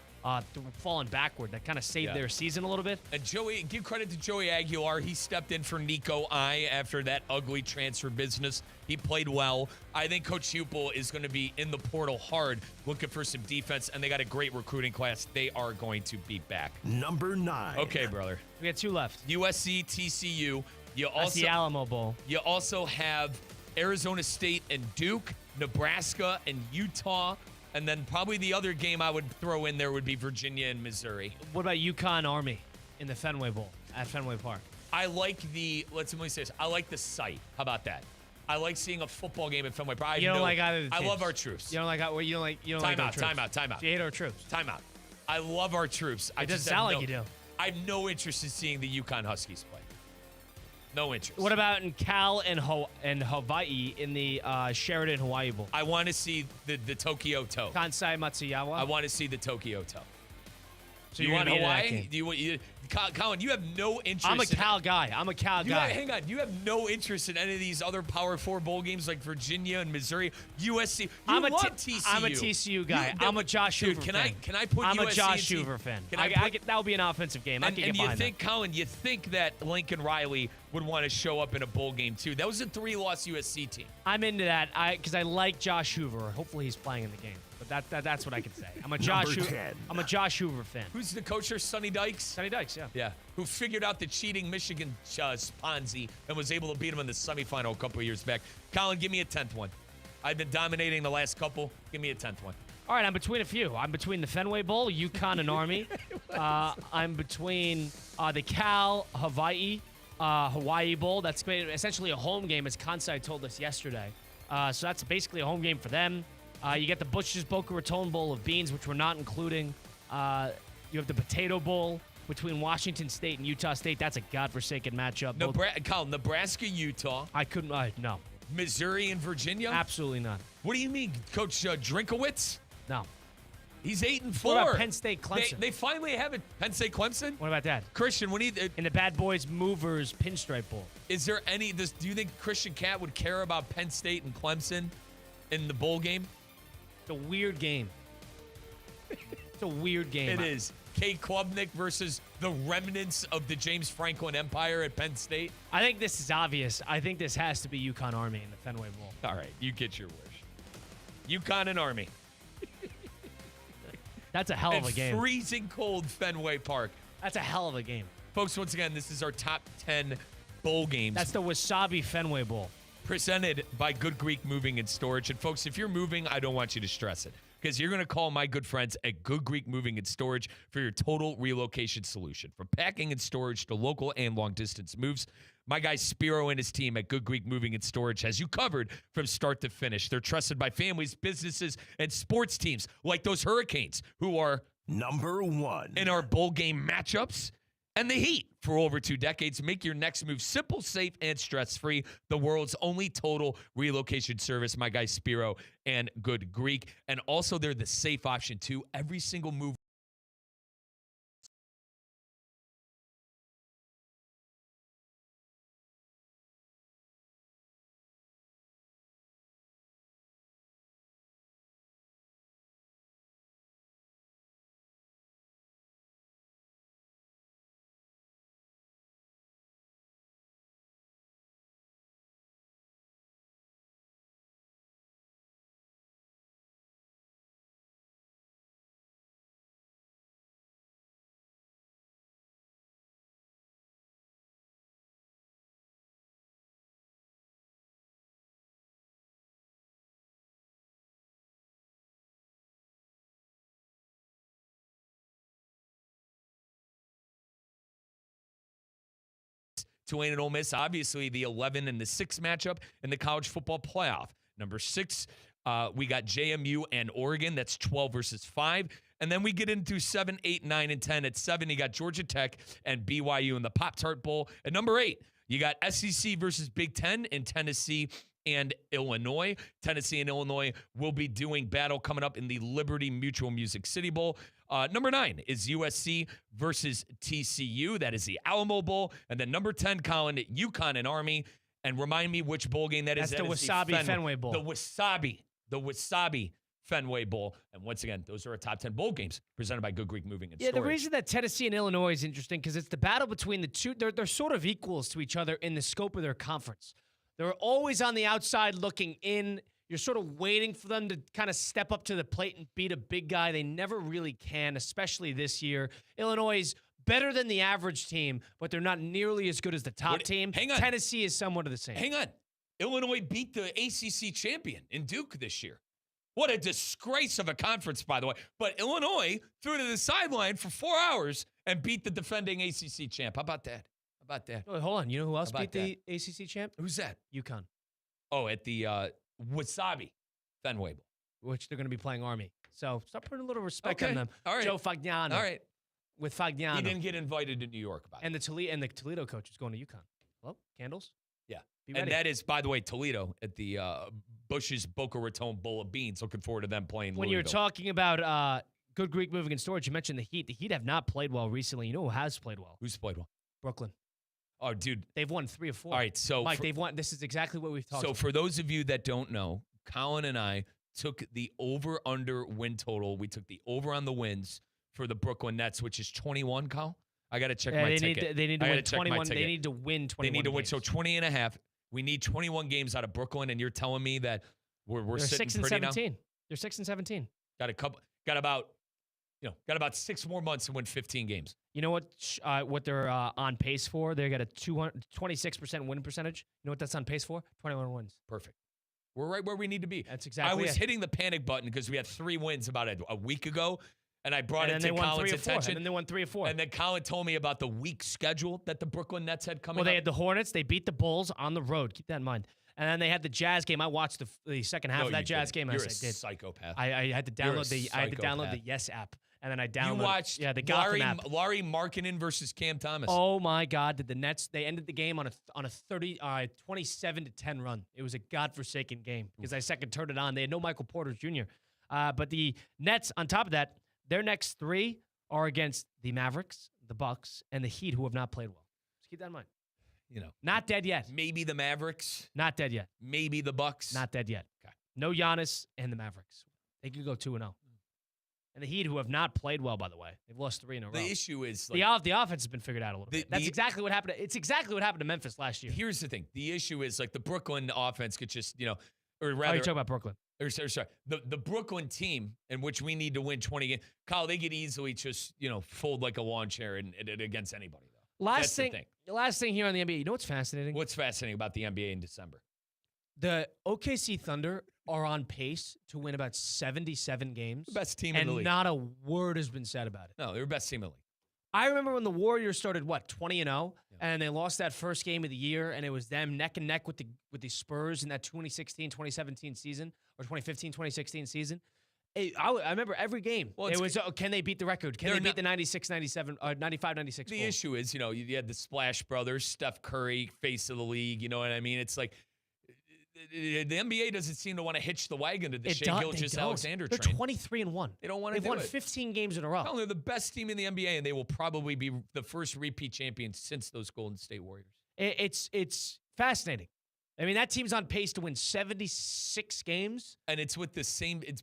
S3: Falling backward. That kind of saved their season a little bit.
S4: And give credit to Joey Aguilar. He stepped in for Nico I after that ugly transfer business. He played well. I think Coach Hupel is going to be in the portal hard, looking for some defense, and they got a great recruiting class. They are going to be back.
S1: Number 9.
S4: Okay, brother.
S3: We got 2 left.
S4: USC, TCU.
S3: That's the Alamo Bowl.
S4: You also have Arizona State and Duke, Nebraska and Utah. And then probably the other game I would throw in there would be Virginia and Missouri.
S3: What about UConn Army in the Fenway Bowl at Fenway Park?
S4: I like let me say this. I like the site. How about that? I like seeing a football game at Fenway Park.
S3: You don't like either of the teams.
S4: I love our troops.
S3: You don't like our troops.
S4: Time out.
S3: You hate our troops.
S4: Time out. I love our troops.
S3: It doesn't sound like you do.
S4: I have no interest in seeing the UConn Huskies play. No interest.
S3: What about in Cal and Hawaii in the Sheridan Hawaii Bowl?
S4: I want to see the Tokyo Toe.
S3: Kansai Matsuyawa?
S4: I want to see the Tokyo Toe.
S3: So
S4: you
S3: you're
S4: want
S3: gonna be in that
S4: Hawaii?
S3: game.
S4: Do you want Colin? You have no interest.
S3: I'm a Cal guy.
S4: Hang on. You have no interest in any of these other Power 4 bowl games like Virginia and Missouri, USC.
S3: I'm a
S4: TCU.
S3: I'm a TCU guy. I'm a Josh Hoover fan.
S4: Can I put
S3: I'm
S4: USC
S3: a Josh
S4: and
S3: Hoover fan.
S4: Can I put,
S3: that would be an offensive game. I can get
S4: and you
S3: behind
S4: think, Colin, you think that Lincoln Riley would want to show up in a bowl game too? That was a 3-loss USC team.
S3: I'm into that because I like Josh Hoover. Hopefully he's playing in the game. But that's what I can say. I'm a Josh Hoover fan.
S4: Who's the coach there? Sonny Dykes?
S3: Sonny Dykes, yeah.
S4: Yeah. Who figured out the cheating Michigan Ponzi and was able to beat him in the semifinal a couple of years back. Colin, give me a 10th one. I've been dominating the last couple. Give me a 10th one.
S3: All right, I'm between a few. I'm between the Fenway Bowl, UConn, and Army. I'm between the Cal, Hawaii Bowl. That's essentially a home game, as Kansai told us yesterday. So that's basically a home game for them. You get the Bush's Boca Raton Bowl of Beans, which we're not including. You have the Potato Bowl between Washington State and Utah State. That's a godforsaken matchup.
S4: Colin, Nebraska, Utah.
S3: I couldn't. No.
S4: Missouri and Virginia?
S3: Absolutely not.
S4: What do you mean, Coach Drinkowitz?
S3: No.
S4: He's 8-4.
S3: What about Penn State, Clemson?
S4: They finally have it. Penn State, Clemson?
S3: What about that?
S4: Christian,
S3: in the Bad Boys Movers Pinstripe Bowl.
S4: Is there any? Do you think Christian Cat would care about Penn State and Clemson in the bowl game?
S3: It's a weird game. It's a weird game.
S4: It is. Kay Klubnik versus the remnants of the James Franklin Empire at Penn State.
S3: I think this is obvious. I think this has to be UConn Army in the Fenway Bowl.
S4: All right, you get your wish. UConn and Army.
S3: That's a hell of a game.
S4: Freezing cold Fenway Park.
S3: That's a hell of a game.
S4: Folks, once again, this is our top 10 bowl games.
S3: That's the Wasabi Fenway Bowl.
S4: Presented by Good Greek Moving and Storage. And folks, if you're moving, I don't want you to stress it, because you're going to call my good friends at Good Greek Moving and Storage for your total relocation solution. From packing and storage to local and long-distance moves, my guy Spiro and his team at Good Greek Moving and Storage has you covered from start to finish. They're trusted by families, businesses, and sports teams like those Hurricanes, who are
S1: number one
S4: in our bowl game matchups. And the Heat, for over 2 decades, make your next move simple, safe, and stress-free. The world's only total relocation service, my guy Spiro and Good Greek. And also, they're the safe option, too. Every single move. Tulane and Ole Miss, obviously the 11 and the 6 matchup in the college football playoff. Number 6, we got JMU and Oregon. That's 12 versus 5. And then we get into 7, 8, 9, and 10. At 7, you got Georgia Tech and BYU in the Pop-Tart Bowl. At number 8, you got SEC versus Big Ten in Tennessee and Illinois. Tennessee and Illinois will be doing battle coming up in the Liberty Mutual Music City Bowl. Number 9 is USC versus TCU. That is the Alamo Bowl. And then number 10, Colin, UConn and Army. And remind me which bowl game that is.
S3: That's the Wasabi Fenway Bowl.
S4: The Wasabi Fenway Bowl. And once again, those are our top 10 bowl games presented by Good Greek Moving and Storage.
S3: Yeah, the reason that Tennessee and Illinois is interesting because it's the battle between the two. They're sort of equals to each other in the scope of their conference. They're always on the outside looking in. You're sort of waiting for them to kind of step up to the plate and beat a big guy. They never really can, especially this year. Illinois is better than the average team, but they're not nearly as good as the top team.
S4: Hang on.
S3: Tennessee is somewhat of the same.
S4: Hang on. Illinois beat the ACC champion in Duke this year. What a disgrace of a conference, by the way. But Illinois threw to the sideline for 4 hours and beat the defending ACC champ. How about that? How about that?
S3: Oh, hold on. You know who else beat the ACC champ?
S4: Who's that?
S3: UConn.
S4: Oh, at the Wasabi Fenway Bowl.
S3: Which they're going to be playing Army. So start putting a little respect on them.
S4: All right.
S3: Joe Fagnano.
S4: All right.
S3: with Fagnano.
S4: He didn't get invited to New York about it.
S3: And the Toledo coach is going to UConn. Hello? Candles?
S4: Yeah.
S3: Be
S4: And
S3: ready.
S4: that is, by the way, Toledo at the Bush's Boca Raton Bowl of Beans. Looking forward to them playing
S3: When
S4: Louisville.
S3: you're talking about Good Greek Moving and Storage, you mentioned the Heat. The Heat have not played well recently. You know who has played well?
S4: Who's played well?
S3: Brooklyn.
S4: Oh, dude.
S3: They've won 3 of 4.
S4: All right, so
S3: Mike, they've won. This is exactly what we've talked
S4: So
S3: about.
S4: for those of you that don't know, Colin and I took the over-under win total. We took the over on the wins for the Brooklyn Nets, which is 21, Kyle. I got to check my ticket.
S3: They need to
S4: I
S3: win
S4: gotta check my
S3: 21. They
S4: ticket.
S3: need to win 21
S4: They need to win.
S3: games.
S4: So 20 and a half. We need 21 games out of Brooklyn, and you're telling me that we're
S3: They're
S4: sitting
S3: 6 and
S4: pretty
S3: 17.
S4: now?
S3: They're 6 and 17.
S4: Got about 6 more months to win 15 games.
S3: You know what they're on pace for? They got a 26% win percentage. You know what that's on pace for? 21 wins.
S4: Perfect. We're right where we need to be.
S3: That's exactly
S4: I was
S3: it.
S4: hitting the panic button because we had 3 wins about a week ago, and I brought
S3: And
S4: it
S3: then
S4: to
S3: they won
S4: Colin's
S3: 3 or 4.
S4: attention.
S3: And then they won 3 or 4.
S4: And then Colin told me about the weak schedule that the Brooklyn Nets had coming
S3: Well, they
S4: up.
S3: had the Hornets. They beat the Bulls on the road. Keep that in mind. And then they had the Jazz game. I watched the second half
S4: No,
S3: of that
S4: you
S3: Jazz
S4: didn't.
S3: game.
S4: You're
S3: Yes,
S4: a
S3: I did.
S4: psychopath.
S3: I had to
S4: You're a
S3: download the
S4: psychopath.
S3: Yes app, and then I downloaded.
S4: You watched
S3: the Gotham app.
S4: Larry Markkinen versus Cam Thomas.
S3: Oh my God! Did the Nets? They ended the game on a 27-10 run. It was a godforsaken game because I second turned it on. They had no Michael Porter Jr. But the Nets, on top of that, their next 3 are against the Mavericks, the Bucks, and the Heat, who have not played well. Just keep that in mind. Not dead yet.
S4: Maybe the Mavericks.
S3: Not dead yet.
S4: Maybe the Bucks.
S3: Not dead yet.
S4: Okay.
S3: No Giannis and the Mavericks. They could go 2-0. And the Heat, who have not played well, by the way, they've lost 3 in a row.
S4: The issue is
S3: the offense has been figured out a little bit. That's exactly what happened. It's exactly what happened to Memphis last year.
S4: Here's the thing. The issue is the Brooklyn offense could just, or
S3: Oh,
S4: rather.
S3: you're talking about Brooklyn.
S4: Sorry. The Brooklyn team in which we need to win 20 games. Kyle, they could easily just, fold like a lawn chair and against anybody, though.
S3: Last
S4: That's
S3: thing here on the NBA. You know what's fascinating?
S4: What's fascinating about the NBA in December?
S3: The OKC Thunder are on pace to win about 77 games.
S4: The best team in the league.
S3: And not a word has been said about it.
S4: No, they're the best team in the league.
S3: I remember when the Warriors started 20-0, and they lost that first game of the year, and it was them neck and neck with the Spurs in that 2016-2017 season or 2015-2016 season. I remember every game.
S4: Well,
S3: it was can they beat the record? Can they beat the 96-97 or 95-96?
S4: The issue is, you had the Splash Brothers, Steph Curry, face of the league. You know what I mean? It's like the NBA doesn't seem to want to hitch the wagon to the Shea Gilgeous-Alexander train.
S3: They're 23-1.
S4: They don't want to do it.
S3: They've won 15 games in a row.
S4: No, they're the best team in the NBA, and they will probably be the first repeat champions since those Golden State Warriors.
S3: It's fascinating. I mean, that team's on pace to win 76 games.
S4: And it's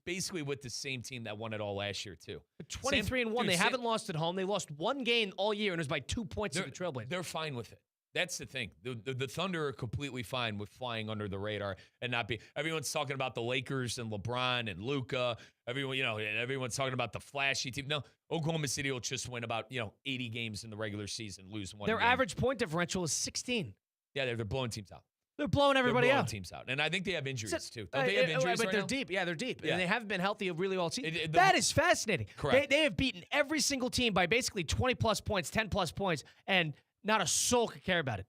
S4: basically with the same team that won it all last year, too.
S3: 23-1. They haven't lost at home. They lost 1 game all year, and it was by 2 points to the Trailblazers.
S4: They're fine with it. That's the thing. The Thunder are completely fine with flying under the radar and not be. Everyone's talking about the Lakers and LeBron and Luka. Everyone's talking about the flashy team. No, Oklahoma City will just win about 80 games in the regular season, lose 1
S3: Their
S4: game.
S3: average point differential is 16.
S4: Yeah, they're blowing teams out.
S3: They're blowing everybody
S4: they're blowing
S3: out.
S4: teams out. And I think they have injuries, too. Don't they have injuries
S3: but
S4: right
S3: they're
S4: now?
S3: deep. Yeah, they're deep.
S4: Yeah.
S3: And they haven't been healthy really all season.
S4: It-
S3: That is fascinating.
S4: Correct.
S3: They have beaten every single team by basically 20-plus points, 10-plus points, and not a soul could care about it.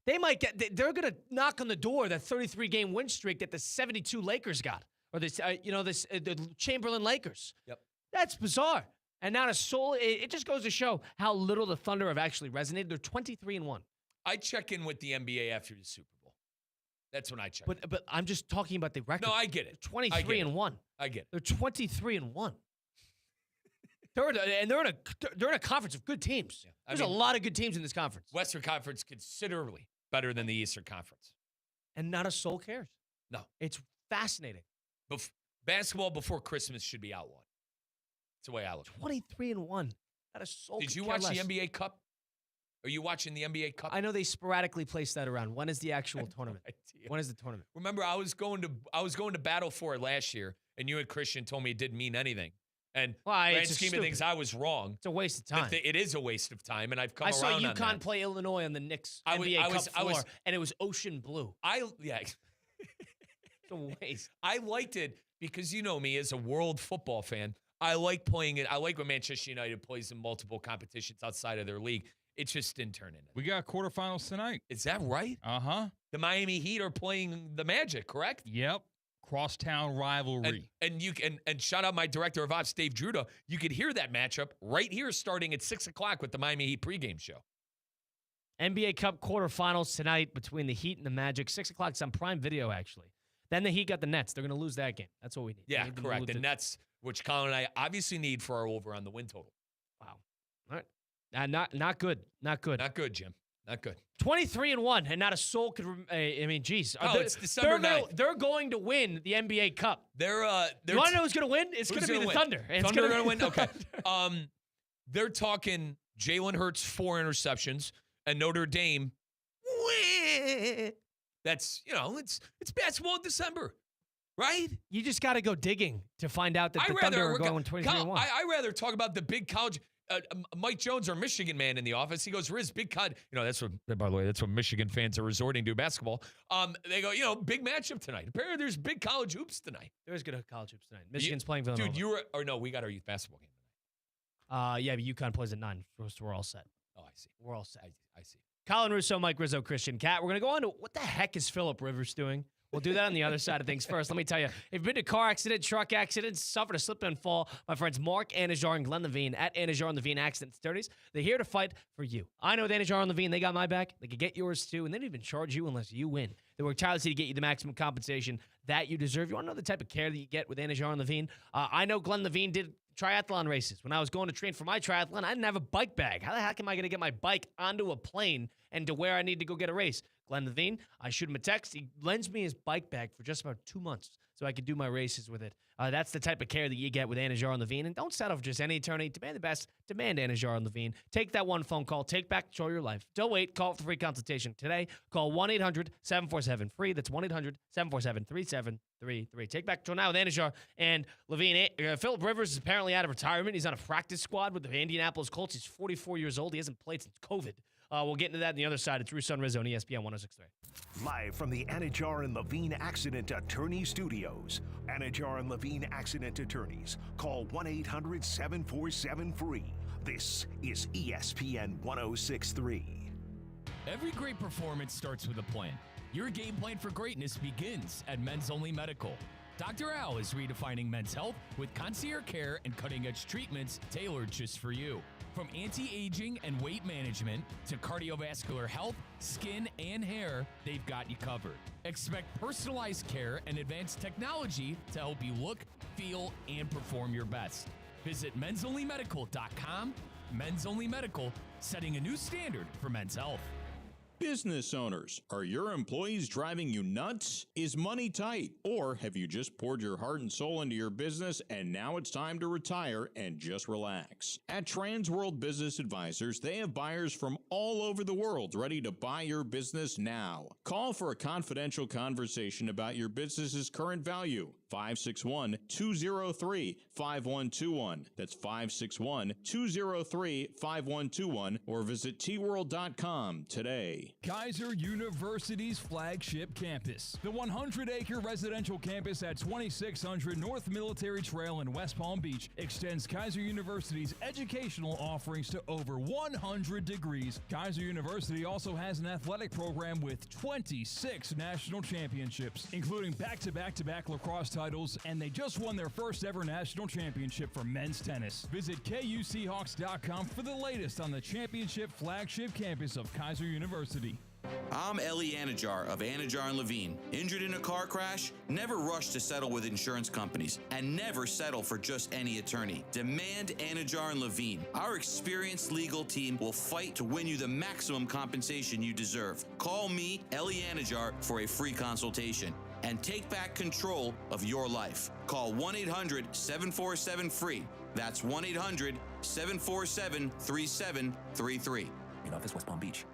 S3: They're going to knock on the door that 33-game win streak that the 72 Lakers got, or the Chamberlain Lakers.
S4: Yep.
S3: That's bizarre. And not a soul. It just goes to show how little the Thunder have actually resonated. They're 23-1.
S4: I check in with the NBA after the Super Bowl. That's when I check.
S3: But I'm just talking about the record.
S4: No, I get it.
S3: 23-1.
S4: I get it.
S3: They're 23-1. They're in a conference of good teams.
S4: Yeah.
S3: There's a lot of good teams in this conference,
S4: Western Conference considerably better than the Eastern Conference.
S3: and not a soul cares.
S4: No.
S3: It's fascinating.
S4: Basketball before Christmas should be outlawed. That's the way I look.
S3: 23-1. Not a soul.
S4: Did you
S3: could care
S4: watch
S3: less.
S4: the NBA Cup? Are you watching the NBA Cup?
S3: I know they sporadically place that around. When is the actual tournament? When is the tournament?
S4: Remember, I was going to battle for it last year, and you and Christian told me it didn't mean anything. And
S3: Well,
S4: grand
S3: it's
S4: scheme of things, I was wrong.
S3: It's a waste of time.
S4: It is a waste of time, and I've come
S3: I
S4: around
S3: saw
S4: on
S3: UConn
S4: that.
S3: play Illinois on the Knicks
S4: I was-
S3: NBA
S4: I
S3: Cup
S4: was- I
S3: floor,
S4: was-
S3: and it was ocean blue.
S4: It's
S3: It's a waste.
S4: I liked it because you know me as a world football fan. I like playing it. I like when Manchester United plays in multiple competitions outside of their league. It just didn't turn into.
S12: We got quarterfinals tonight.
S4: Is that right?
S12: Uh-huh.
S4: The Miami Heat are playing the Magic, correct?
S12: Yep. crosstown rivalry.
S4: And you can and shout out my director of ops, Dave Druda. You could hear that matchup right here starting at 6 o'clock with the Miami Heat pregame show.
S3: NBA Cup quarterfinals tonight between the Heat and the Magic. 6 o'clock. It's on Prime Video, actually. Then the Heat got the Nets. They're going to lose that game. That's what we need.
S4: Yeah, correct. The Nets, which Colin and I obviously need for our over on the win total.
S3: Wow. All right. Not good. Not good.
S4: Not good, Jim. Not good.
S3: 23-1, and not a soul could. I mean, geez.
S4: It's December 9th.
S3: They're going to win the NBA Cup. You want to know who's going to win? It's going to be the Thunder.
S4: Thunder going to win? Okay. They're talking Jalen Hurts 4 interceptions and Notre Dame. That's, it's basketball in December, right?
S3: You just got to go digging to find out that the Thunder are going 23-1.
S4: I rather talk about the big college. Mike Jones, our Michigan man in the office, he goes, Riz, big cut. That's what, by the way, that's what Michigan fans are resorting to basketball. They go, big matchup tonight. Apparently there's big college hoops tonight.
S3: There is good college hoops tonight. Michigan's playing Villanova.
S4: Dude, we got our youth basketball game tonight.
S3: Yeah, but UConn plays at 9, so we're all set.
S4: Oh, I see.
S3: We're all set.
S4: I see.
S3: Colin Russo, Mike Rizzo, Christian Cat. We're going to go on to what the heck is Phillip Rivers doing? We'll do that on the other side of things. First, let me tell you, if you've been to car accident, truck accidents, suffered a slip and fall, my friends Mark Anajar and Glenn Levine at Anajar and Levine Accident Attorneys, they're here to fight for you. I know with Anajar and Levine, they got my back. They could get yours too, and they don't even charge you unless you win. They work tirelessly to get you the maximum compensation that you deserve. You want to know the type of care that you get with Anajar and Levine? I know Glenn Levine did triathlon races. When I was going to train for my triathlon, I didn't have a bike bag. How the heck am I going to get my bike onto a plane and to where I need to go get a race? Glenn Levine, I shoot him a text. He lends me his bike bag for just about 2 months so I could do my races with it. That's the type of care that you get with Anajar and Levine. And don't settle for just any attorney. Demand the best. Demand Anajar and Levine. Take that one phone call. Take back control of your life. Don't wait. Call for free consultation today. Call 1-800-747-FREE. That's 1-800-747-3733. Take back control now with Anajar and Levine. Phillip Rivers is apparently out of retirement. He's on a practice squad with the Indianapolis Colts. He's 44 years old. He hasn't played since COVID. We'll get into that on the other side. It's Russo and Rizzo on ESPN 106.3.
S1: Live from the Anajar and Levine Accident Attorney Studios. Anajar and Levine Accident Attorneys. Call 1-800-747-FREE. This is ESPN 106.3.
S7: Every great performance starts with a plan. Your game plan for greatness begins at Men's Only Medical. Dr. Al is redefining men's health with concierge care and cutting-edge treatments tailored just for you. From anti-aging and weight management to cardiovascular health, skin, and hair, they've got you covered. Expect personalized care and advanced technology to help you look, feel, and perform your best. Visit mensonlymedical.com. Men's Only Medical, setting a new standard for men's health.
S13: Business owners, are your employees driving you nuts? Is money tight? Or have you just poured your heart and soul into your business and now it's time to retire and just relax? At Transworld Business Advisors, they have buyers from all over the world ready to buy your business now. Call for a confidential conversation about your business's current value. 561-203-5121. That's 561-203-5121 or visit tworld.com today.
S12: Kaiser University's flagship campus. The 100-acre residential campus at 2600 North Military Trail in West Palm Beach extends Kaiser University's educational offerings to over 100 degrees. Kaiser University also has an athletic program with 26 national championships, including back-to-back-to-back lacrosse titles, and they just won their first ever national championship for men's tennis. Visit KUSeahawks.com for the latest on the championship flagship campus of Kaiser University.
S14: I'm Ellie Anajar of Anajar and Levine. Injured in a car crash? Never rush to settle with insurance companies and never settle for just any attorney. Demand Anajar and Levine. Our experienced legal team will fight to win you the maximum compensation you deserve. Call me, Ellie Anajar, for a free consultation and take back control of your life. Call 1-800-747-FREE. That's 1-800-747-3733.
S15: In office, West Palm Beach.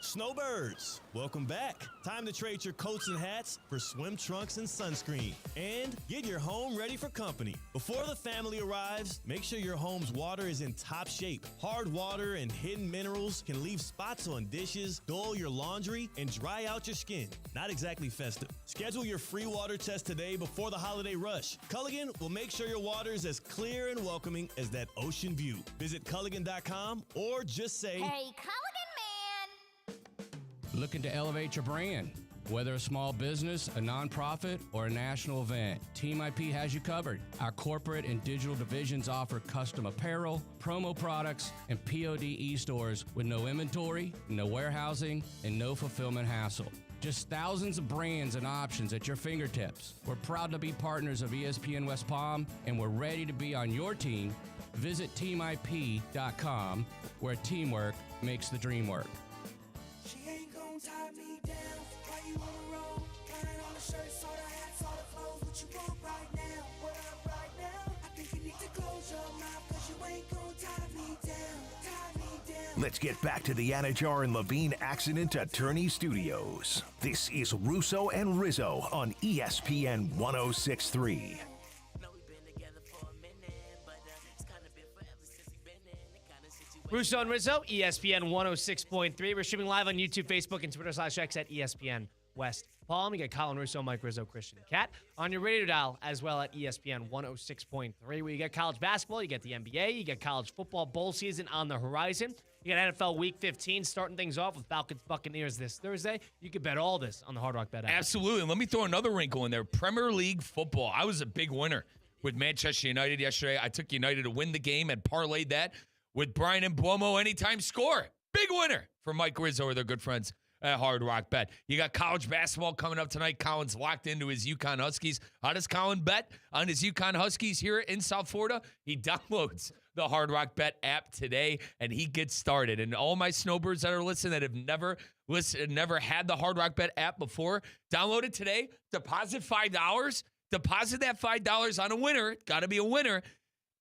S5: Snowbirds, welcome back. Time to trade your coats and hats for swim trunks and sunscreen. And get your home ready for company. Before the family arrives, make sure your home's water is in top shape. Hard water and hidden minerals can leave spots on dishes, dull your laundry, and dry out your skin. Not exactly festive. Schedule your free water test today before the holiday rush. Culligan will make sure your water is as clear and welcoming as that ocean view. Visit Culligan.com or just say,
S8: Hey, Culligan man!
S16: Looking to elevate your brand?
S15: Whether a small business, a nonprofit, or a national event, Team IP has you covered. Our corporate and digital divisions offer custom apparel, promo products, and POD stores with no inventory, no warehousing, and no fulfillment hassle. Just thousands of brands and options at your fingertips. We're proud to be partners of ESPN West Palm, and we're ready to be on your team. Visit teamip.com, where teamwork makes the dream work.
S16: She ain't gon' tie me down. Why you on the road? Got it on the shirt, saw the hats, saw the clothes. What you want right now? What up right now? I think you need to close your mouth, cause you ain't gon' tie me down. Tie me down.
S1: Let's get back to the Anajar and Levine Accident Attorney Studios. This is Russo and Rizzo on ESPN 106.3.
S3: Russo and Rizzo, ESPN 106.3. We're streaming live on YouTube, Facebook, and Twitter/X at ESPN West Palm. You got Colin Russo, Mike Rizzo, Christian Cat on your radio dial as well at ESPN 106.3, where you get college basketball, you get the NBA, you get college football bowl season on the horizon. You got NFL Week 15 starting things off with Falcons Buccaneers this Thursday. You can bet all this on the Hard Rock Bet app.
S4: Absolutely. And let me throw another wrinkle in there. Premier League football. I was a big winner with Manchester United yesterday. I took United to win the game and parlayed that with Brian and Buomo anytime score. Big winner for Mike Rizzo or their good friends at Hard Rock Bet. You got college basketball coming up tonight. Colin's locked into his UConn Huskies. How does Colin bet on his UConn Huskies here in South Florida? He downloads the Hard Rock Bet app today, and he gets started. And all my snowbirds that are listening that have never had the Hard Rock Bet app before, download it today. Deposit $5. Deposit that $5 on a winner. Got to be a winner.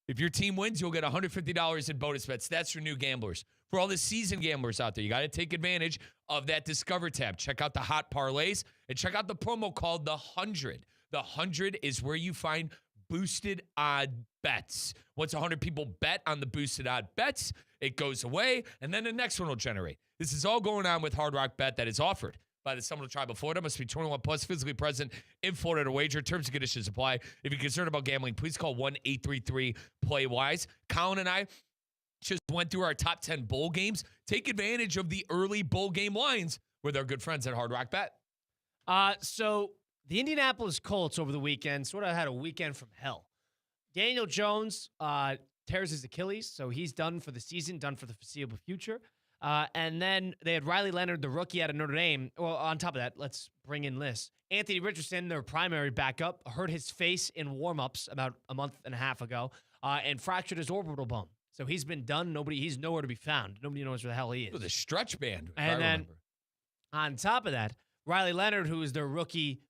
S4: If your team wins, you'll get $150 in bonus bets. That's for new gamblers. For all the seasoned gamblers out there, you got to take advantage of that Discover tab. Check out the hot parlays and check out the promo called The 100. The 100 is where you find boosted odd bets. Once 100 people bet on the boosted odd bets, it goes away, and then the next one will generate. This is all going on with Hard Rock Bet that is offered by the Seminole Tribe of Florida. Must be 21 plus, physically present in Florida to wager. Terms and conditions apply. If you're concerned about gambling, please call 1-833-PLAY-WISE. Colin and I just went through our top 10 bowl games. Take advantage of the early bowl game lines with our good friends at Hard Rock Bet.
S3: So the Indianapolis Colts over the weekend sort of had a weekend from hell. Daniel Jones tears his Achilles, so he's done for the season, done for the foreseeable future. And then they had Riley Leonard, the rookie out of Notre Dame. Well, on top of that, let's bring in this. Anthony Richardson, their primary backup, hurt his face in warm-ups about a month and a half ago and fractured his orbital bone. So he's been done. He's nowhere to be found. Nobody knows where the hell he is.
S4: With a stretch band,
S3: and then on top of that, Riley Leonard, who is their rookie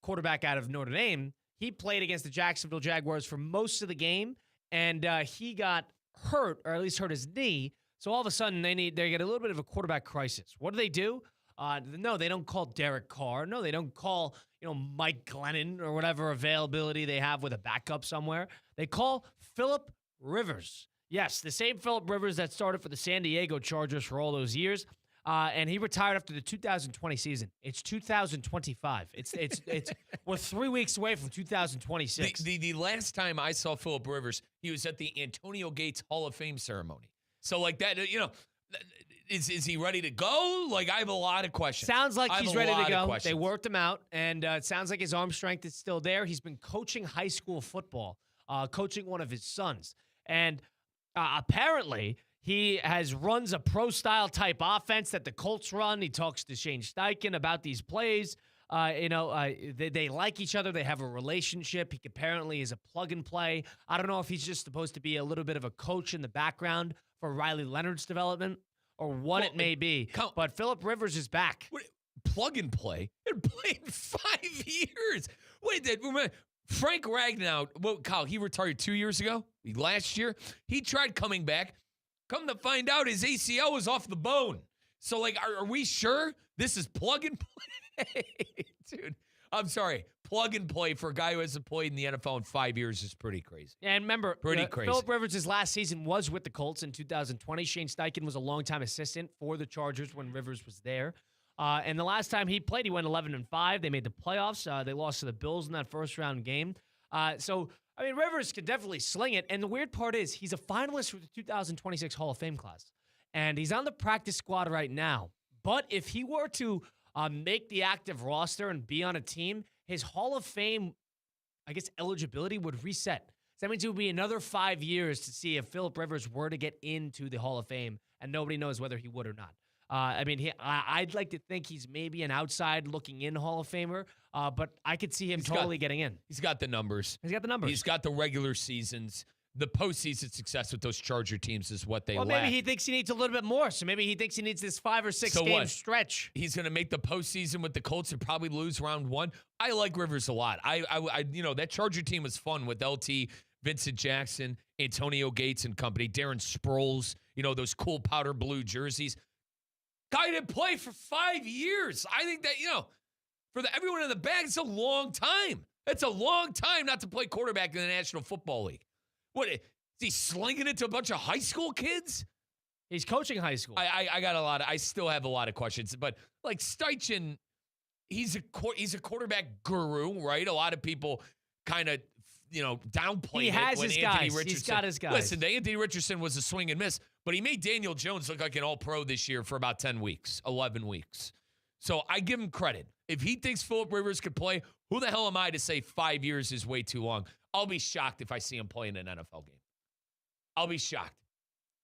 S3: quarterback out of Notre Dame, he played against the Jacksonville Jaguars for most of the game, and he got hurt, or at least hurt his knee. So all of a sudden, they get a little bit of a quarterback crisis. What do? No, they don't call Derek Carr. No, they don't call Mike Glennon or whatever availability they have with a backup somewhere. They call Phillip Rivers. Yes, the same Phillip Rivers that started for the San Diego Chargers for all those years. And he retired after the 2020 season. It's 2025. It's we're 3 weeks away from 2026.
S4: The last time I saw Phillip Rivers, he was at the Antonio Gates Hall of Fame ceremony. So like that, is he ready to go? Like, I have a lot of questions.
S3: Sounds like he's ready to go. They worked him out, and it sounds like his arm strength is still there. He's been coaching high school football, coaching one of his sons, and apparently he runs a pro-style type offense that the Colts run. He talks to Shane Steichen about these plays. They like each other. They have a relationship. He apparently is a plug and play. I don't know if he's just supposed to be a little bit of a coach in the background for Riley Leonard's development or what it may be. But Phillip Rivers is back.
S4: Plug and play? He played 5 years. Frank Ragnow, Kyle, he retired 2 years ago, last year. He tried coming back. Come to find out, his ACL was off the bone. So, are we sure this is plug and play? Dude, I'm sorry. Plug and play for a guy who hasn't played in the NFL in 5 years is pretty crazy.
S3: And remember,
S4: crazy.
S3: Phillip Rivers' last season was with the Colts in 2020. Shane Steichen was a longtime assistant for the Chargers when Rivers was there. And the last time he played, he went 11-5. They made the playoffs. They lost to the Bills in that first-round game. Rivers could definitely sling it. And the weird part is he's a finalist for the 2026 Hall of Fame class. And he's on the practice squad right now. But if he were to make the active roster and be on a team, his Hall of Fame, I guess, eligibility would reset. So that means it would be another 5 years to see if Phillip Rivers were to get into the Hall of Fame, and nobody knows whether he would or not. I'd like to think he's maybe an outside looking in Hall of Famer, but I could see him getting in.
S4: He's got the numbers.
S3: He's got the numbers.
S4: He's got the regular seasons. The postseason success with those Charger teams is what they lack.
S3: Well, maybe he thinks he needs a little bit more, so maybe he thinks he needs this 5 or 6 game stretch.
S4: He's going to make the postseason with the Colts and probably lose round 1. I like Rivers a lot. That Charger team was fun with LT, Vincent Jackson, Antonio Gates and company, Darren Sproles, those cool powder blue jerseys. Guy didn't play for 5 years. I think that, for everyone in the bag, it's a long time. It's a long time not to play quarterback in the National Football League. What, is he slinging it to a bunch of high school kids?
S3: He's coaching high school.
S4: I still have a lot of questions, but like Steichen, he's a quarterback guru, right? A lot of people kind of, downplay
S3: he
S4: it
S3: has
S4: when
S3: his
S4: Anthony
S3: guys.
S4: Richardson.
S3: He's got his guys.
S4: Listen, Anthony Richardson was a swing and miss, but he made Daniel Jones look like an all-pro this year for about 10 weeks, 11 weeks. So I give him credit. If he thinks Phillip Rivers could play, who the hell am I to say 5 years is way too long? I'll be shocked if I see him play in an NFL game. I'll be shocked.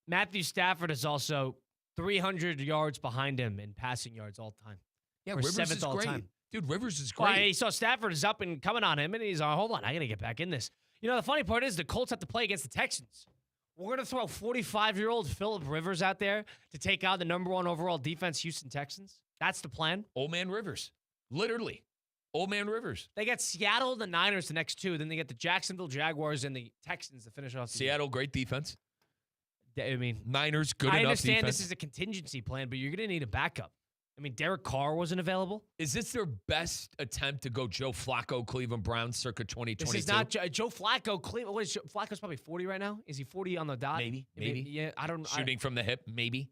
S3: Matthew Stafford is also 300 yards behind him in passing yards all time.
S4: Yeah,
S3: Or
S4: Rivers
S3: seventh
S4: is
S3: all
S4: great.
S3: time.
S4: Dude, Rivers is great.
S3: Well, he saw Stafford is up and coming on him, and he's hold on, I got to get back in this. The funny part is the Colts have to play against the Texans. We're going to throw 45-year-old Phillip Rivers out there to take out the number 1 overall defense, Houston Texans. That's the plan.
S4: Old man Rivers. Literally. Old man Rivers.
S3: They got Seattle and the Niners the next 2. Then they get the Jacksonville Jaguars and the Texans to finish off the
S4: Seattle, great defense.
S3: I mean,
S4: Niners, good enough
S3: I understand
S4: defense.
S3: this is a contingency plan, but you're going to need a backup. I mean, Derek Carr wasn't available.
S4: Is this their best attempt to go Joe Flacco, Cleveland Browns, circa 2022?
S3: This is not Joe Flacco. Cleveland. What is Flacco's probably 40 right now? Is he 40 on the dot?
S4: Maybe.
S3: Yeah, I don't know.
S4: Shooting from the hip, maybe.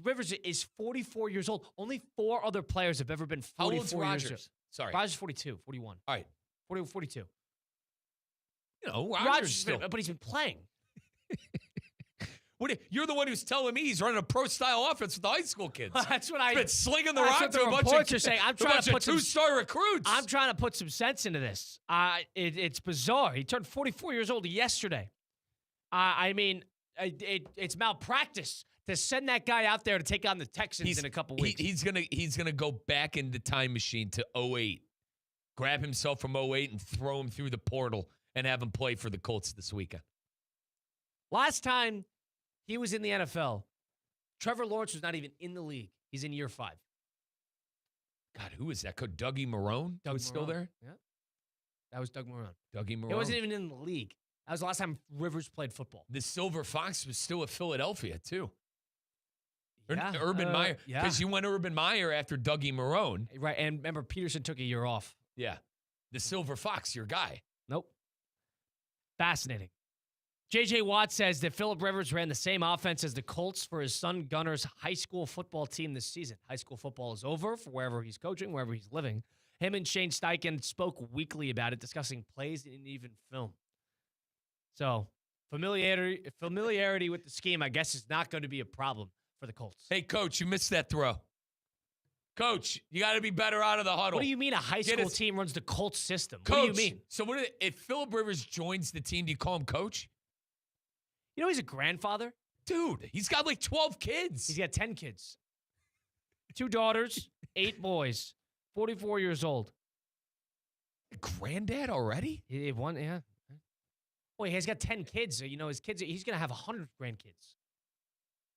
S3: Rivers is 44 years old. Only 4 other players have ever been 44
S4: How old's
S3: years
S4: Rodgers?
S3: old.
S4: Sorry.
S3: Rodgers 42, 41.
S4: All right.
S3: 40, 42.
S4: Rodgers still.
S3: But he's been playing.
S4: You're the one who's telling me he's running a pro-style offense with the high school kids.
S3: That's what
S4: He's been slinging the
S3: that's
S4: rock
S3: what
S4: to
S3: the
S4: a bunch
S3: reports
S4: of
S3: are saying. I'm
S4: a
S3: trying
S4: bunch
S3: to
S4: of
S3: put some
S4: two-star recruits.
S3: I'm trying to put some sense into this. It's bizarre. He turned 44 years old yesterday. It's malpractice to send that guy out there to take on the Texans in a couple weeks.
S4: He's gonna go back in the time machine to 08, grab himself from 08 and throw him through the portal and have him play for the Colts this weekend.
S3: Last time he was in the NFL, Trevor Lawrence was not even in the league. He's in year 5.
S4: God, who is that? Could Dougie Marrone was still there?
S3: Yeah. That was Doug Marrone.
S4: Dougie Marrone.
S3: He wasn't even in the league. That was the last time Rivers played football.
S4: The Silver Fox was still at Philadelphia, too.
S3: Yeah.
S4: Urban Meyer.
S3: Yeah.
S4: Because you went Urban Meyer after Dougie Marrone.
S3: Right, and remember, Peterson took a year off.
S4: Yeah. The Silver Fox, your guy.
S3: Nope. Fascinating. J.J. Watt says that Phillip Rivers ran the same offense as the Colts for his son Gunner's high school football team this season. High school football is over for wherever he's coaching, wherever he's living. Him and Shane Steichen spoke weekly about it, discussing plays and even film. So familiarity with the scheme, I guess, is not going to be a problem for the Colts.
S4: Hey, Coach, you missed that throw. Coach, you got to be better out of the huddle.
S3: What do you mean a high school team runs the Colts system?
S4: Coach,
S3: what do you mean?
S4: So if Phillip Rivers joins the team, do you call him Coach?
S3: You know he's a grandfather?
S4: Dude, he's got like 12 kids.
S3: He's got 10 kids. 2 daughters, 8 boys, 44 years old.
S4: Granddad already?
S3: One, yeah. Well, he's got 10 kids. So, his kids, he's going to have 100 grandkids.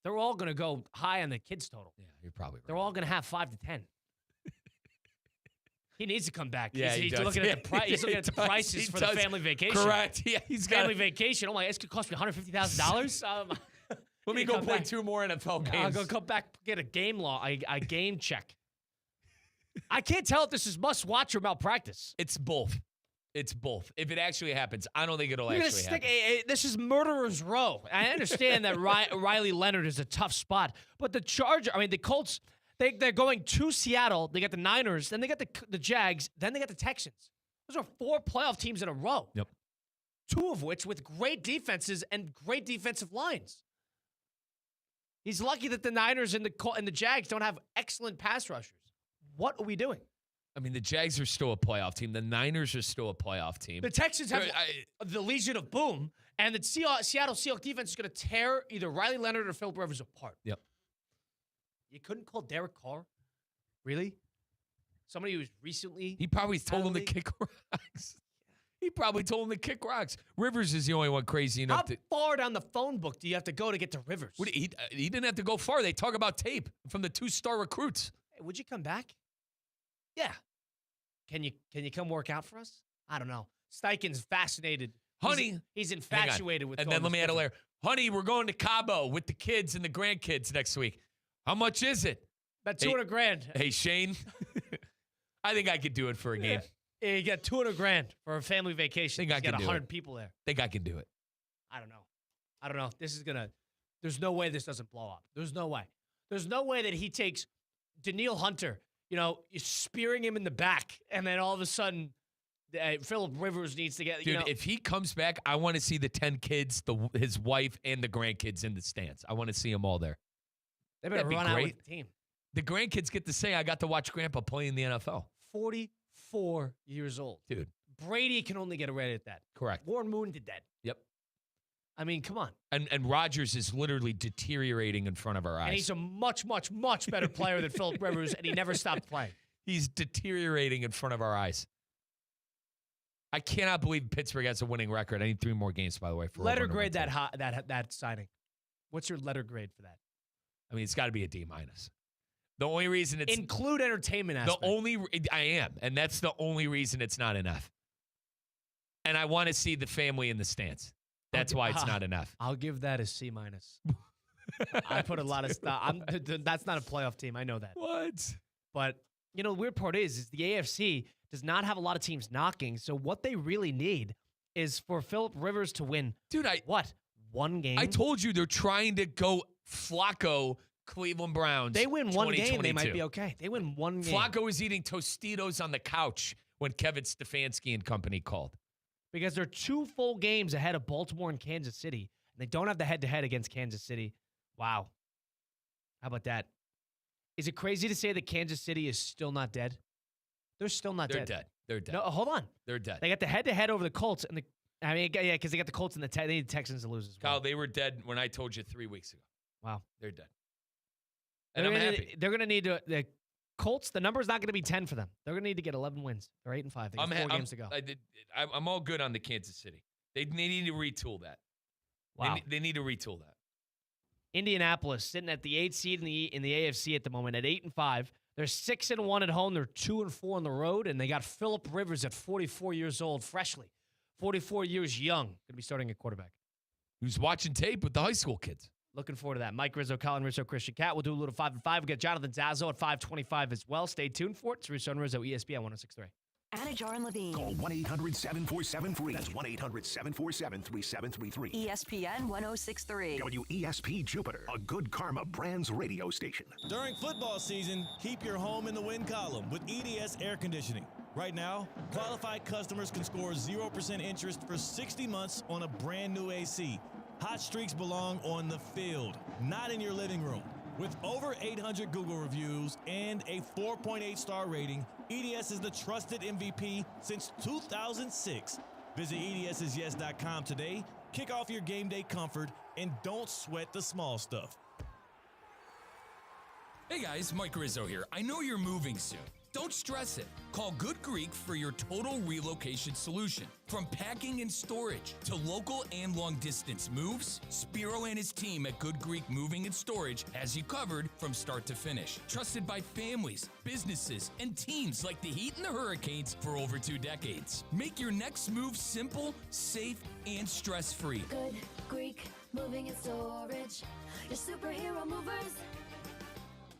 S3: They're all going to go high on the kids total.
S4: Yeah, you're probably right.
S3: They're all going to have 5 to 10. He needs to come back.
S4: Yeah,
S3: he's
S4: does.
S3: looking at the prices for the family vacation.
S4: Correct. Yeah, he's got
S3: family vacation. Oh my, it's going to cost me $150,000.
S4: Let me go play 2 more NFL games.
S3: I'll go come back, get a game game check. I can't tell if this is must watch or malpractice.
S4: It's both. It's both. If it actually happens, I don't think it'll actually happen.
S3: This is murderer's row. I understand that Riley Leonard is a tough spot, but the Colts, they're going to Seattle. They got the Niners, then they got the Jags, then they got the Texans. Those are 4 playoff teams in a row.
S4: Yep.
S3: 2 of which with great defenses and great defensive lines. He's lucky that the Niners and the Jags don't have excellent pass rushers. What are we doing?
S4: I mean, the Jags are still a playoff team. The Niners are still a playoff team.
S3: The Texans have the Legion of Boom, and the Seattle Seahawks defense is going to tear either Riley Leonard or Philip Rivers apart.
S4: Yep.
S3: You couldn't call Derek Carr? Really? Somebody who's recently...
S4: He probably told him to kick rocks. He probably told him to kick rocks. Rivers is the only one crazy enough
S3: How far down the phone book do you have to go to get to Rivers?
S4: He didn't have to go far. They talk about tape from the 2-star recruits.
S3: Hey, would you come back? Yeah. Can you come work out for us? I don't know. Steichen's fascinated.
S4: Honey.
S3: He's infatuated with
S4: And then let me add a layer. Honey, we're going to Cabo with the kids and the grandkids next week. How much is it?
S3: About $200,000.
S4: Hey, Shane. I think I could do it for a game.
S3: Yeah, you got $200,000 for a family vacation.
S4: I think
S3: you
S4: I can
S3: got
S4: do
S3: 100
S4: it.
S3: people there.
S4: Think I can do it.
S3: I don't know. This is gonna. There's no way this doesn't blow up. There's no way. There's no way that he takes Daniil Hunter, spearing him in the back, and then all of a sudden, Philip Rivers needs to get.
S4: Dude, if he comes back, I want to see the 10 kids, his wife, and the grandkids in the stands. I want to see them all there.
S3: They better run out with the team.
S4: The grandkids get to say, I got to watch Grandpa play in the NFL.
S3: 44 years old.
S4: Dude.
S3: Brady can only get away with that.
S4: Correct.
S3: Warren Moon did that.
S4: Yep.
S3: I mean, come on.
S4: And Rodgers is literally deteriorating in front of our eyes.
S3: And he's a much, much, much better player than Philip Rivers, and he never stopped playing.
S4: He's deteriorating in front of our eyes. I cannot believe Pittsburgh has a winning record. I need 3 more games, by the way. For
S3: letter grade that signing. What's your letter grade for that?
S4: I mean, it's got to be a D-. The only reason it's...
S3: Include entertainment aspect.
S4: I am, and that's the only reason it's not enough. And I want to see the family in the stands. That's why it's not enough.
S3: I'll give that a C-. I put a lot of stuff. That's not a playoff team. I know that.
S4: What?
S3: But, the weird part is the AFC does not have a lot of teams knocking, so what they really need is for Philip Rivers to win.
S4: Dude,
S3: one game?
S4: I told you they're trying to go Flacco, Cleveland Browns.
S3: They win one game, they might be okay. They win one game.
S4: Flacco was eating Tostitos on the couch when Kevin Stefanski and company called.
S3: Because they're 2 full games ahead of Baltimore and Kansas City. And they don't have the head-to-head against Kansas City. Wow. How about that? Is it crazy to say that Kansas City is still not dead? They're still not dead.
S4: They're dead.
S3: No, hold on.
S4: They're dead.
S3: They got the head-to-head over the Colts. Because they got the Colts and they need the Texans to lose as well.
S4: Kyle, they were dead when I told you 3 weeks ago.
S3: Wow.
S4: They're dead. And I'm happy.
S3: They're going to need to... The Colts, the number's not going to be 10 for them. They're going to need to get 11 wins. They're 8-5. They got 4 games to go.
S4: I'm all good on the Kansas City. They need to retool that.
S3: Wow.
S4: They need to retool that.
S3: Indianapolis sitting at the 8th seed in the AFC at the moment at 8-5. They're 6-1 at home. They're 2-4 on the road, and they got Philip Rivers at 44 years old, freshly, 44 years young, going to be starting at quarterback.
S4: Who's watching tape with the high school kids?
S3: Looking forward to that. Mike Rizzo, Colin Rizzo, Christian Cat. We'll do a little 5 and 5. We got Jonathan Zazzo at 5:25 as well. Stay tuned for it. It's Russo and Rizzo, ESPN 106.3.
S10: Anajar and Levine.
S1: Call 1-800-747-FREE. That's 1-800-747-3733.
S10: ESPN 106.3.
S1: WESP Jupiter, a Good Karma Brands radio station.
S5: During football season, keep your home in the win column with EDS Air Conditioning. Right now, qualified customers can score 0% interest for 60 months on a brand new AC. Hot streaks belong on the field, not in your living room. With over 800 Google reviews and a 4.8 star rating, EDS is the trusted MVP since 2006. Visit EDSIsYes.com today, kick off your game day comfort, and don't sweat the small stuff.
S7: Hey guys, Mike Rizzo here. I know you're moving soon. Don't stress it. Call Good Greek for your total relocation solution. From packing and storage to local and long distance moves, Spiro and his team at Good Greek Moving and Storage has you covered from start to finish. Trusted by families, businesses, and teams like the Heat and the Hurricanes for over 2 decades. Make your next move simple, safe, and stress-free.
S8: Good Greek Moving and Storage. Your superhero movers.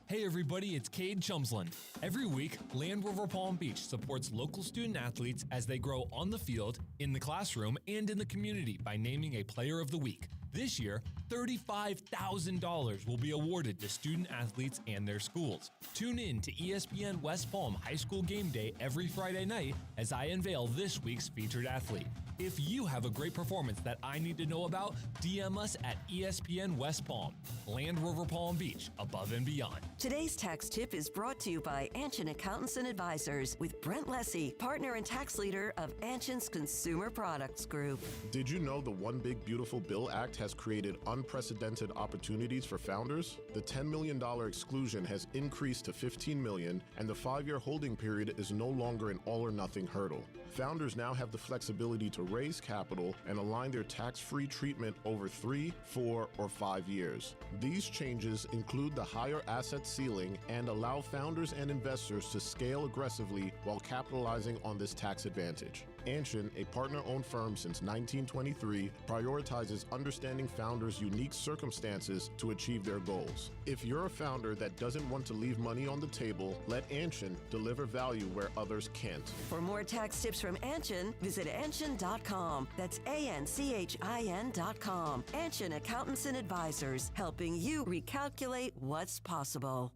S17: Hey everybody, it's Cade Chumsland. Every week, Land Rover Palm Beach supports local student athletes as they grow on the field, in the classroom, and in the community by naming a Player of the Week. This year, $35,000 will be awarded to student athletes and their schools. Tune in to ESPN West Palm High School Game Day every Friday night as I unveil this week's featured athlete. If you have a great performance that I need to know about, DM us at ESPN West Palm, Land Rover Palm Beach, above and beyond.
S10: Today's tax tip is brought to you by Anshin Accountants and Advisors with Brent Lessie, partner and tax leader of Anshin's Consumer Products Group.
S18: Did you know the One Big Beautiful Bill Act has created unprecedented opportunities for founders? The $10 million exclusion has increased to $15 million, and the 5-year holding period is no longer an all-or-nothing hurdle. Founders now have the flexibility to raise capital and align their tax-free treatment over 3, 4, or 5 years. These changes include the higher asset ceiling and allow founders and investors to scale aggressively while capitalizing on this tax advantage. Anshin, a partner-owned firm since 1923, prioritizes understanding founders' unique circumstances to achieve their goals. If you're a founder that doesn't want to leave money on the table, let Anshin deliver value where others can't.
S10: For more tax tips from Anshin, visit Anshin.com. That's ANCHIN.com. Anshin Accountants and Advisors, helping you recalculate what's possible.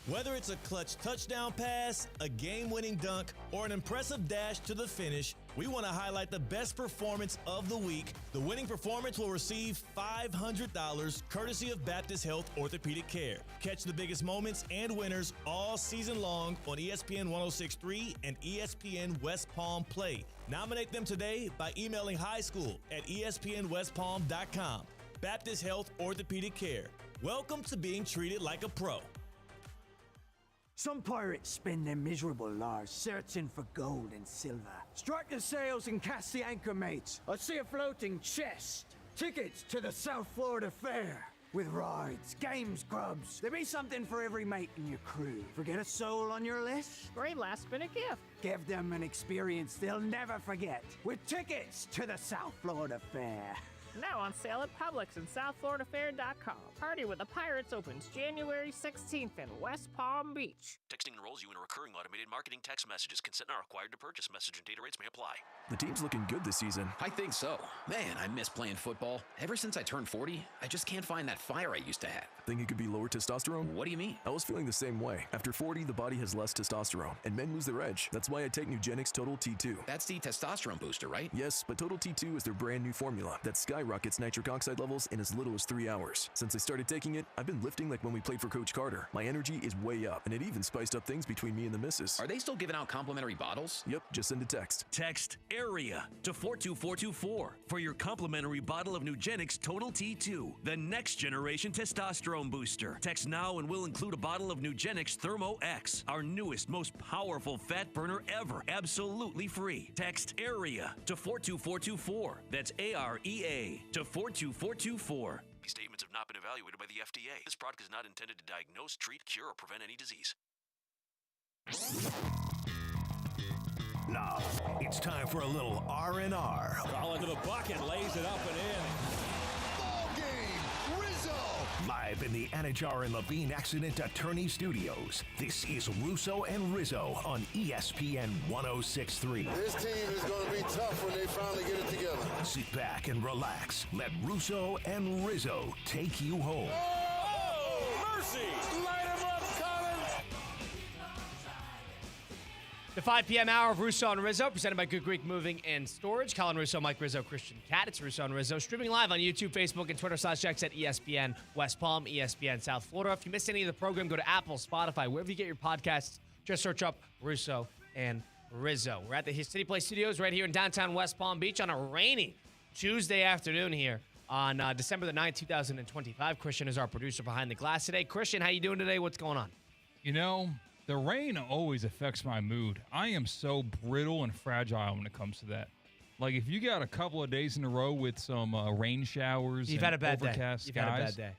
S5: Whether it's a clutch touchdown pass, a game-winning dunk, or an impressive dash to the finish, we want to highlight the best performance of the week. The winning performance will receive $500 courtesy of Baptist Health Orthopedic Care. Catch the biggest moments and winners all season long on ESPN 106.3 and ESPN West Palm Play. Nominate them today by emailing highschool@espnwestpalm.com. Baptist Health Orthopedic Care. Welcome to being treated like a pro.
S19: Some pirates spend their miserable lives searching for gold and silver. Strike the sails and cast the anchor, mates. I see a floating chest. Tickets to the South Florida Fair. With rides, games, grubs. There'll be something for every mate in your crew. Forget a soul on your list?
S20: Great last-minute gift.
S19: Give them an experience they'll never forget. With tickets to the South Florida Fair.
S20: Now on sale at Publix and SouthFloridaFair.com. Party with the Pirates opens January 16th in West Palm Beach.
S21: Texting enrolls you in a recurring automated marketing text messages. Consent not required to purchase. Message and data rates may apply.
S22: The team's looking good this season.
S23: I think so. Man, I miss playing football. Ever since I turned 40, I just can't find that fire I used to have.
S22: Think it could be lower testosterone?
S23: What do you mean?
S22: I was feeling the same way. After 40, the body has less testosterone, and men lose their edge. That's why I take Nugenix Total T2.
S23: That's the testosterone booster, right?
S22: Yes, but Total T2 is their brand new formula that skyrockets nitric oxide levels in as little as 3 hours. Since I started taking it, I've been lifting like when we played for Coach Carter. My energy is way up, and it even spiced up things between me and the missus.
S23: Are they still giving out complimentary bottles?
S22: Yep, just send a text.
S24: Text AREA to 42424 for your complimentary bottle of Nugenix Total T2, the next generation testosterone booster. Text now and we'll include a bottle of Nugenix Thermo X, our newest, most powerful fat burner ever, absolutely free. Text AREA to 42424. That's AREA to 42424.
S21: These statements have not been evaluated by the FDA. This product is not intended to diagnose, treat, cure, or prevent any disease.
S1: Now, it's time for a little R&R.
S2: Ball into the bucket, lays it up and in.
S1: Ball game, Rizzo! Live in the Anajar and Levine Accident Attorney Studios, this is Russo and Rizzo on ESPN 106.3.
S25: This team is going to be tough when they finally get it together.
S1: Sit back and relax. Let Russo and Rizzo take you home.
S2: Oh, mercy! Light him up, Colin!
S3: The 5 p.m. hour of Russo and Rizzo, presented by Good Greek Moving and Storage. Colin Russo, Mike Rizzo, Christian Cat. It's Russo and Rizzo. Streaming live on YouTube, Facebook, and Twitter /X at ESPN West Palm, ESPN South Florida. If you missed any of the program, go to Apple, Spotify, wherever you get your podcasts. Just search up Russo and Rizzo. We're at the City Play Studios right here in downtown West Palm Beach on a rainy Tuesday afternoon here on December the 9th, 2025. Christian is our producer behind the glass today. Christian, how you doing today? What's going on?
S12: You know, the rain always affects my mood. I am so brittle and fragile when it comes to that. Like, if you got a couple of days in a row with some rain showers
S3: You've
S12: and
S3: had a bad
S12: overcast
S3: day.
S12: skies,
S3: You've had a bad day.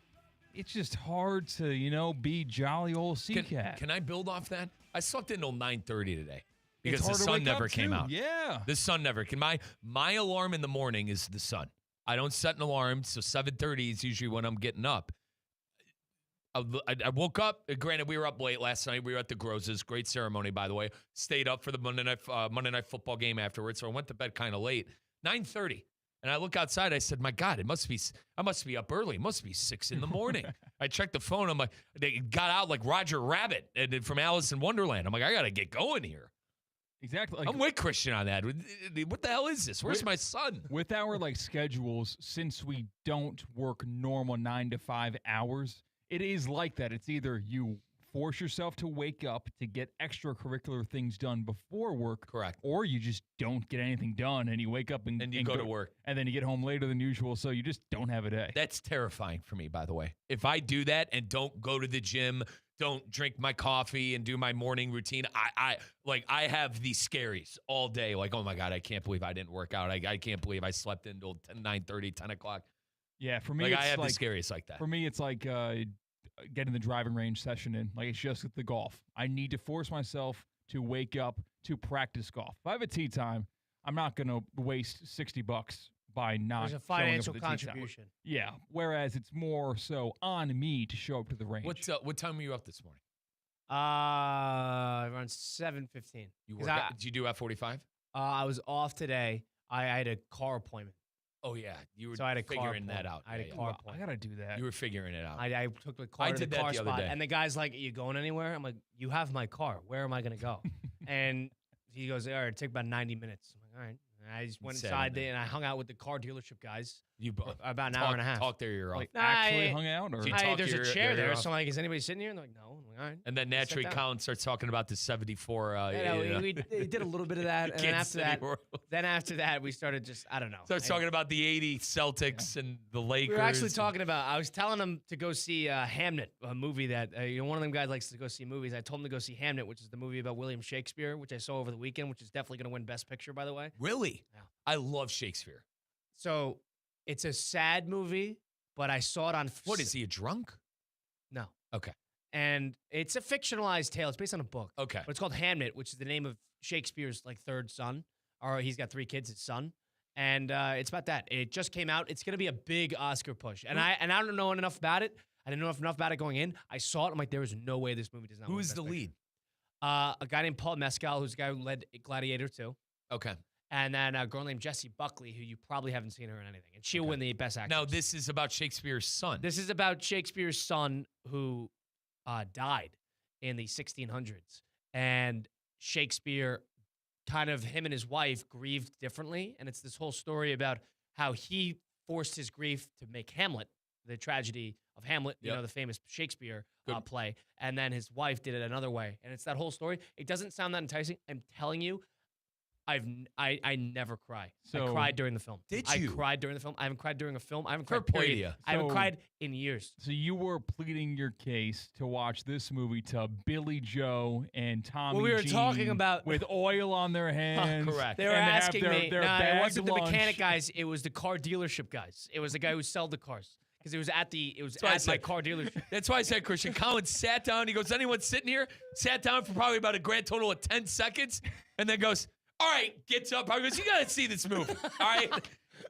S12: It's just hard to, be jolly old sea cat.
S4: Can I build off that? I slept until 9:30 today because
S12: It's hard
S4: the
S12: to
S4: sun
S12: wake
S4: never
S12: up,
S4: came
S12: too.
S4: out.
S12: Yeah.
S4: The sun never came. My alarm in the morning is the sun. I don't set an alarm, so 7:30 is usually when I'm getting up. I woke up. Granted, we were up late last night. We were at the Grosses. Great ceremony, by the way. Stayed up for the Monday night football game afterwards, so I went to bed kind of late. 9:30. And I look outside. I said, my God, I must be up early. It must be 6 in the morning. I checked the phone. I'm like, they got out like Roger Rabbit and from Alice in Wonderland. I'm like, I got to get going here.
S12: Exactly. Like,
S4: I'm with Christian on that. What the hell is this? Where's my son?
S12: With our schedules, since we don't work normal 9 to 5 hours, it is like that. It's either you force yourself to wake up to get extracurricular things done before work.
S4: Correct.
S12: Or you just don't get anything done and you wake up and
S4: you go to work.
S12: And then you get home later than usual, so you just don't have a day.
S4: That's terrifying for me, by the way. If I do that and don't go to the gym, don't drink my coffee and do my morning routine, I have these scaries all day. Like, oh my God, I can't believe I didn't work out. I can't believe I slept until 9:30, 10 o'clock.
S12: Yeah, for me,
S4: like,
S12: it's
S4: I have the scaries like that.
S12: For me, it's like getting the driving range session in. Like, it's just the golf. I need to force myself to wake up to practice golf. If I have a tee time, I'm not going to waste $60 by not.
S3: There's a financial contribution.
S12: Yeah. Whereas it's more so on me to show up to the range.
S4: What time were you up this morning?
S3: Around 7:15.
S4: Did you do F45?
S3: I was off today. I had a car appointment.
S4: Oh, yeah. You were
S3: So I had a
S4: figuring that out.
S3: I had a car appointment.
S12: I got to do that.
S4: You were figuring it out.
S3: I took the car
S4: I
S3: to
S4: did
S3: the
S4: that
S3: car
S4: the other
S3: spot,
S4: day.
S3: and the guy's like, "Are you going anywhere?" I'm like, "You have my car. Where am I going to go?" And he goes, "All right, it took about 90 minutes." I'm like, "All right." And I just went inside there, and I hung out with the car dealership guys. About an hour and a half.
S4: Talk their ear off.
S12: Like, actually hung out? Or?
S3: There's a chair there, so I'm like, is anybody sitting here? And they're like, no. I'm like, all right.
S4: And then naturally, Colin starts talking about the 74.
S3: We did a little bit of that, and then after that, we started just, I don't know.
S4: Starts talking about the 80 Celtics and the Lakers.
S3: We were actually talking about, I was telling him to go see Hamnet, a movie that, one of them guys likes to go see movies. I told him to go see Hamnet, which is the movie about William Shakespeare, which I saw over the weekend, which is definitely going to win Best Picture, by the way.
S4: Really?
S3: Yeah.
S4: I love Shakespeare.
S3: So it's a sad movie, but I saw it on.
S4: What is he, a drunk?
S3: No.
S4: Okay.
S3: And it's a fictionalized tale. It's based on a book.
S4: Okay.
S3: But it's called Hamnet, which is the name of Shakespeare's third son, or he's got 3 kids, his son. And it's about that. It just came out. It's going to be a big Oscar push. And I don't know enough about it. I didn't know enough about it going in. I saw it. I'm like, there is no way this movie does not.
S4: Who
S3: win
S4: is
S3: Best
S4: the
S3: Picture.
S4: lead?
S3: A guy named Paul Mescal, who's the guy who led Gladiator 2.
S4: Okay.
S3: And then a girl named Jessie Buckley, who you probably haven't seen her in anything. And she'll win the Best Actress.
S4: Now, this is about Shakespeare's son.
S3: This is about Shakespeare's son who died in the 1600s. And Shakespeare, kind of him and his wife, grieved differently. And it's this whole story about how he forced his grief to make Hamlet, the tragedy of Hamlet, you know, the famous Shakespeare play. And then his wife did it another way. And it's that whole story. It doesn't sound that enticing. I'm telling you, I never cry.
S12: So,
S3: I cried during the film.
S4: Did
S3: I
S4: you?
S3: cried during the film. I haven't cried during a film. I haven't cried,
S4: Fair play to
S3: period.
S4: you.
S3: I haven't
S12: So-
S3: cried in years.
S12: So you were pleading your case to watch this movie to Billy Joe and Tommy
S3: Well, we were
S12: Jean
S3: talking about-
S12: with oil on their hands.
S4: Correct.
S3: They were
S12: and have
S3: asking
S12: their,
S3: me.
S12: Their
S3: No, it
S12: bagged
S3: wasn't the
S12: lunch.
S3: mechanic guys. It was the car dealership guys. It was the guy who sold the cars. Because it was at
S4: why I
S3: my
S4: said-
S3: car dealership.
S4: That's why I said, Christian, Colin sat down. He goes, anyone sitting here? Sat down for probably about a grand total of 10 seconds. And then goes, all right, gets up. I goes, you got to see this movie. All right?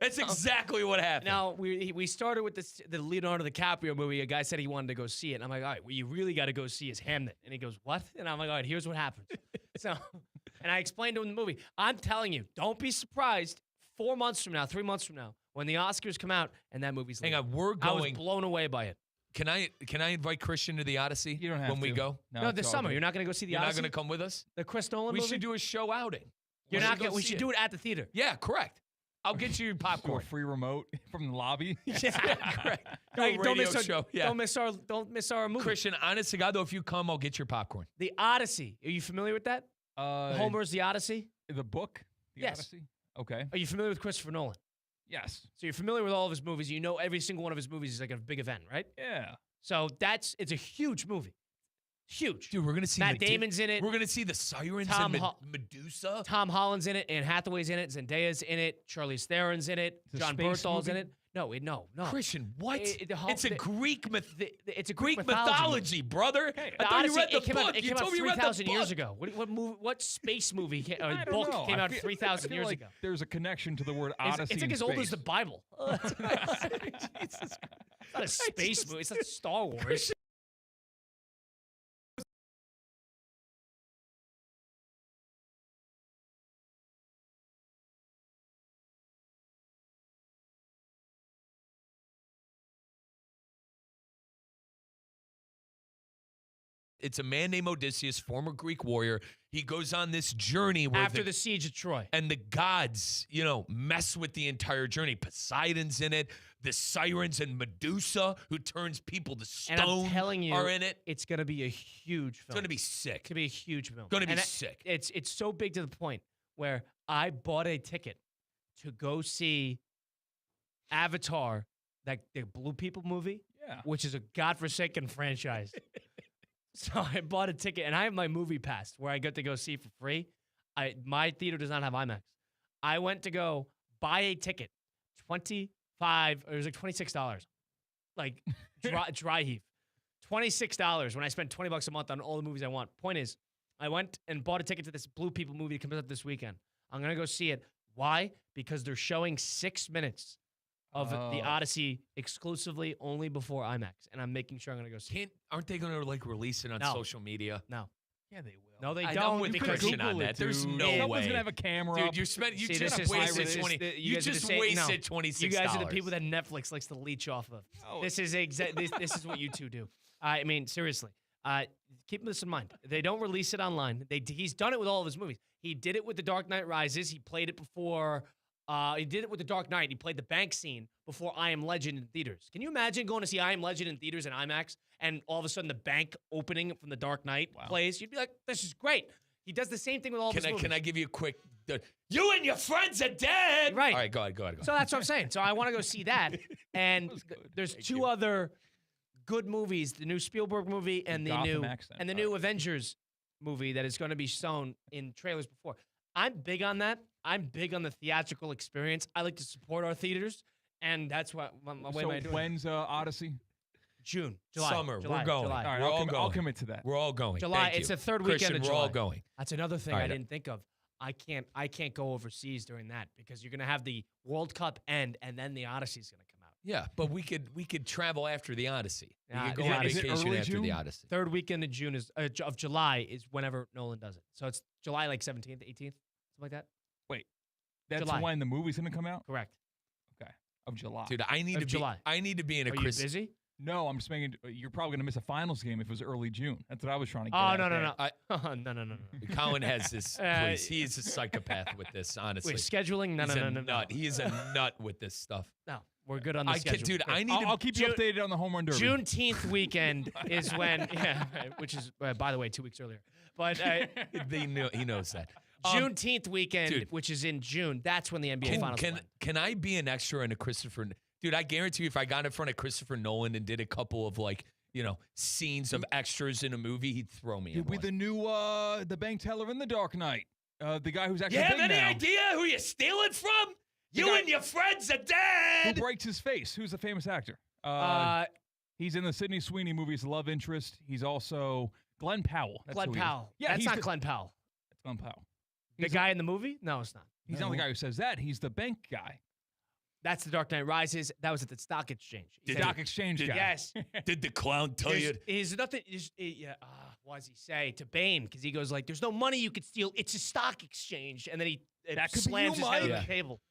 S4: That's exactly what happened.
S3: Now, we started with the Leonardo DiCaprio movie. A guy said he wanted to go see it. And I'm like, all right, what you really got to go see is Hamnet. And he goes, what? And I'm like, all right, here's what happens. And I explained to him the movie. I'm telling you, don't be surprised 4 months from now, 3 months from now, when the Oscars come out and that movie's
S4: Hang
S3: leaving.
S4: on, we're
S3: I was
S4: going.
S3: blown away by it.
S4: Can I invite Christian to the Odyssey?
S12: You don't have
S4: when we
S12: to.
S4: go.
S3: No,
S12: it's
S3: this
S12: all
S3: summer.
S12: good.
S3: You're not going to go see the
S4: You're not
S3: Odyssey?
S4: going to come with us?
S3: The Chris Nolan
S4: We
S3: movie?
S4: should do a show outing.
S3: You're not going. We should do it at the theater.
S4: Yeah, correct. I'll get you
S12: Or
S4: popcorn.
S12: free remote from the lobby.
S3: Yeah, correct.
S4: Hey,
S3: don't miss
S4: radio show. Yeah.
S3: Don't miss our movie.
S4: Christian, honest to God, though, if you come, I'll get your popcorn.
S3: The Odyssey. Are you familiar with that? Homer's The Odyssey.
S12: The book? The
S3: Yes.
S12: Odyssey? Okay.
S3: Are you familiar with Christopher Nolan?
S12: Yes.
S3: So you're familiar with all of his movies. You know every single one of his movies is like a big event, right?
S12: Yeah.
S3: So it's a huge movie. Huge.
S4: Dude, we're going to see
S3: Matt Damon's in it.
S4: We're going to see the Sirens
S3: Tom
S4: and
S3: Ho-
S4: Medusa.
S3: Tom Holland's in it. Anne Hathaway's in it. Zendaya's in it. Charlize Theron's in it.
S12: It's a
S3: John
S12: space
S3: Berthol's in
S12: movie?
S3: it. No.
S4: Christian, what?
S3: The whole-
S4: it's a
S3: the-
S4: Greek
S3: It's a
S4: Greek
S3: Greek
S4: mythology, brother.
S3: The
S4: I thought
S3: Odyssey,
S4: you read the
S3: it came
S4: book.
S3: out, it
S4: You
S3: came
S4: told
S3: out
S4: me you read the
S3: 3,000 years
S4: book.
S3: ago. What space movie
S12: I don't
S3: book
S12: know.
S3: came
S12: I
S3: out
S12: feel-
S3: 3,000
S12: I feel
S3: years
S12: like
S3: ago?
S12: There's a connection to the word
S3: It's
S12: Odyssey.
S3: like
S12: in
S3: as old as
S12: space.
S3: the Bible. It's not a space movie. It's not Star Wars.
S4: it's a man named Odysseus, former Greek warrior. He goes on this journey where
S3: After the siege of Troy.
S4: and the gods, mess with the entire journey. Poseidon's in it. The sirens and Medusa, who turns people to stone,
S3: And I'm telling you,
S4: are in it.
S3: It's going to be a huge film.
S4: It's going to be sick.
S3: It's going to be a huge film.
S4: Going to be
S3: And
S4: sick.
S3: It's so big to the point where I bought a ticket to go see Avatar, the Blue People movie, which is a godforsaken franchise. So I bought a ticket, and I have my movie pass where I get to go see for free. My theater does not have IMAX. I went to go buy a ticket, $26, like dry heave. $26 when I spend $20 a month on all the movies I want. Point is, I went and bought a ticket to this Blue People movie that comes up this weekend. I'm going to go see it. Why? Because they're showing 6 minutes of the Odyssey exclusively only before IMAX, and I'm making sure I'm going to go see it.
S4: Aren't they going to release it on social media?
S3: No.
S12: Yeah, they will.
S3: No, they
S4: I'm
S3: don't.
S4: with
S3: because
S4: Christian on that. There's no way.
S12: Someone's gonna have a camera.
S4: Dude,
S12: up.
S4: you just wasted $26.
S3: You guys are the people that Netflix likes to leech off of.
S12: Oh.
S3: This is this is what you two do. I mean, seriously. Keep this in mind. They don't release it online. He's done it with all of his movies. He did it with The Dark Knight Rises. He played it before. He did it with The Dark Knight. He played the bank scene before I Am Legend in theaters. Can you imagine going to see I Am Legend in theaters and IMAX, and all of a sudden the bank opening from The Dark Knight plays? You'd be like, this is great. He does the same thing with all of his movies.
S4: Can I give you a quick... You and your friends are dead!
S3: Right.
S4: All right, go ahead.
S3: So that's what I'm saying. So I want to go see that. And there's two other good movies, the new Spielberg movie and the new Avengers movie that is going to be shown in trailers before. I'm big on that. I'm big on the theatrical experience. I like to support our theaters, and that's what my way I do it.
S12: When's Odyssey?
S3: July.
S4: Summer. We're going.
S3: July.
S12: All right,
S4: We're all
S12: I'll
S4: going.
S12: commit to that.
S4: We're all going.
S3: July.
S4: Thank
S3: It's
S4: you.
S3: the third
S4: Christian,
S3: weekend of
S4: we're
S3: July.
S4: all going.
S3: That's another thing
S4: All
S3: I
S4: right.
S3: didn't think of. I can't go overseas during that because you're going to have the World Cup end, and then the Odyssey's going to come out.
S4: Yeah, but we could travel after the Odyssey. We could go
S3: Yeah,
S4: on
S3: is it
S4: vacation
S12: early
S4: after
S12: June?
S4: the Odyssey.
S3: Third weekend of June of July is whenever Nolan does it. So it's July like 17th, 18th, something like that.
S12: Wait, that's
S3: July.
S12: when the movie's gonna come out?
S3: Correct.
S12: Okay, of July.
S4: Dude, I need to be in a
S3: Are you busy?
S12: No, I'm just making. You're probably gonna miss a finals game if it was early June. That's what I was trying to get.
S3: Oh
S12: at
S3: no
S12: there.
S3: no.
S4: Colin has this. Please, he is a psychopath with this. Honestly,
S3: Wait, scheduling?
S4: He's a
S3: No.
S4: nut. He is a nut with this stuff.
S3: No, we're good on the schedule.
S4: Dude, I need.
S12: I'll keep you updated on the home run derby.
S3: Juneteenth weekend is when, which is by the way 2 weeks earlier. But
S4: he knows that.
S3: Juneteenth weekend,
S4: dude,
S3: which is in June, that's when the NBA finals.
S4: Can I be an extra in a Christopher? Dude, I guarantee you, if I got in front of Christopher Nolan and did a couple of scenes of extras in a movie, he'd throw me.
S12: You'd be the new the bank teller in The Dark Knight. The guy who's actually
S4: You have
S12: big
S4: any
S12: now.
S4: idea who you're stealing from? You
S12: guy-
S4: and your friends are
S12: Who
S4: dead.
S12: breaks his face? Who's the famous actor? He's in the Sidney Sweeney movies Love Interest. He's also Glenn Powell. That's
S3: Glenn
S12: who he is.
S3: Powell.
S12: Yeah,
S3: that's
S12: he's
S3: not
S12: the-
S3: Glenn Powell.
S12: It's Glenn Powell.
S3: The guy in the movie? No, it's not.
S12: He's not the guy who says that. He's the bank guy.
S3: That's The Dark Knight Rises. That was at the stock exchange.
S12: The stock exchange guy.
S3: Yes.
S4: Did the clown tell you?
S3: There's nothing. What does he say to Bane? Because he goes like, "There's no money you could steal. It's a stock exchange." And then he
S12: That could be
S3: slams
S12: you,
S3: his head on
S12: Mike.
S3: the table.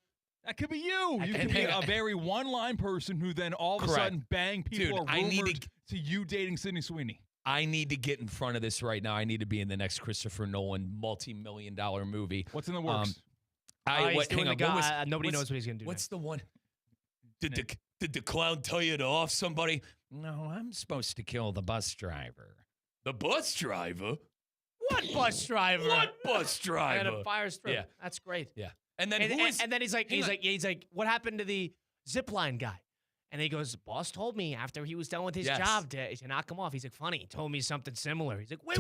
S12: That could be you. You could be a very one-line person who then all of a
S4: Correct.
S12: sudden, bang, people
S4: Dude,
S12: are
S4: I need
S12: rumored to you dating Sidney Sweeney.
S4: I need to get in front of this right now. I need to be in the next Christopher Nolan multi-million-dollar movie.
S12: What's in the works?
S3: He's doing the guy. Nobody knows what he's gonna do.
S4: What's the one? Did the clown tell you to off somebody? No, I'm supposed to kill the bus driver. The bus driver?
S3: What bus driver?
S4: What bus driver?
S3: And it fires through.
S4: Yeah.
S3: That's great.
S4: Yeah. And then
S3: and then he's like, what happened to the zipline guy? And he goes, boss told me after he was done with his job to knock him off. He's like, funny. Told me something similar. He's like, wait.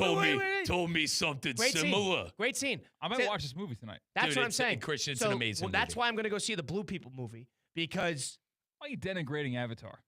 S4: Told me something
S3: Great
S4: similar.
S3: Scene. Great scene.
S12: I might watch this movie tonight.
S3: That's
S4: Dude,
S3: what I'm saying.
S4: Christian, it's
S3: So,
S4: an amazing
S3: That's
S4: movie.
S3: why I'm going to go see the Blue People movie because
S12: Why are you denigrating Avatar?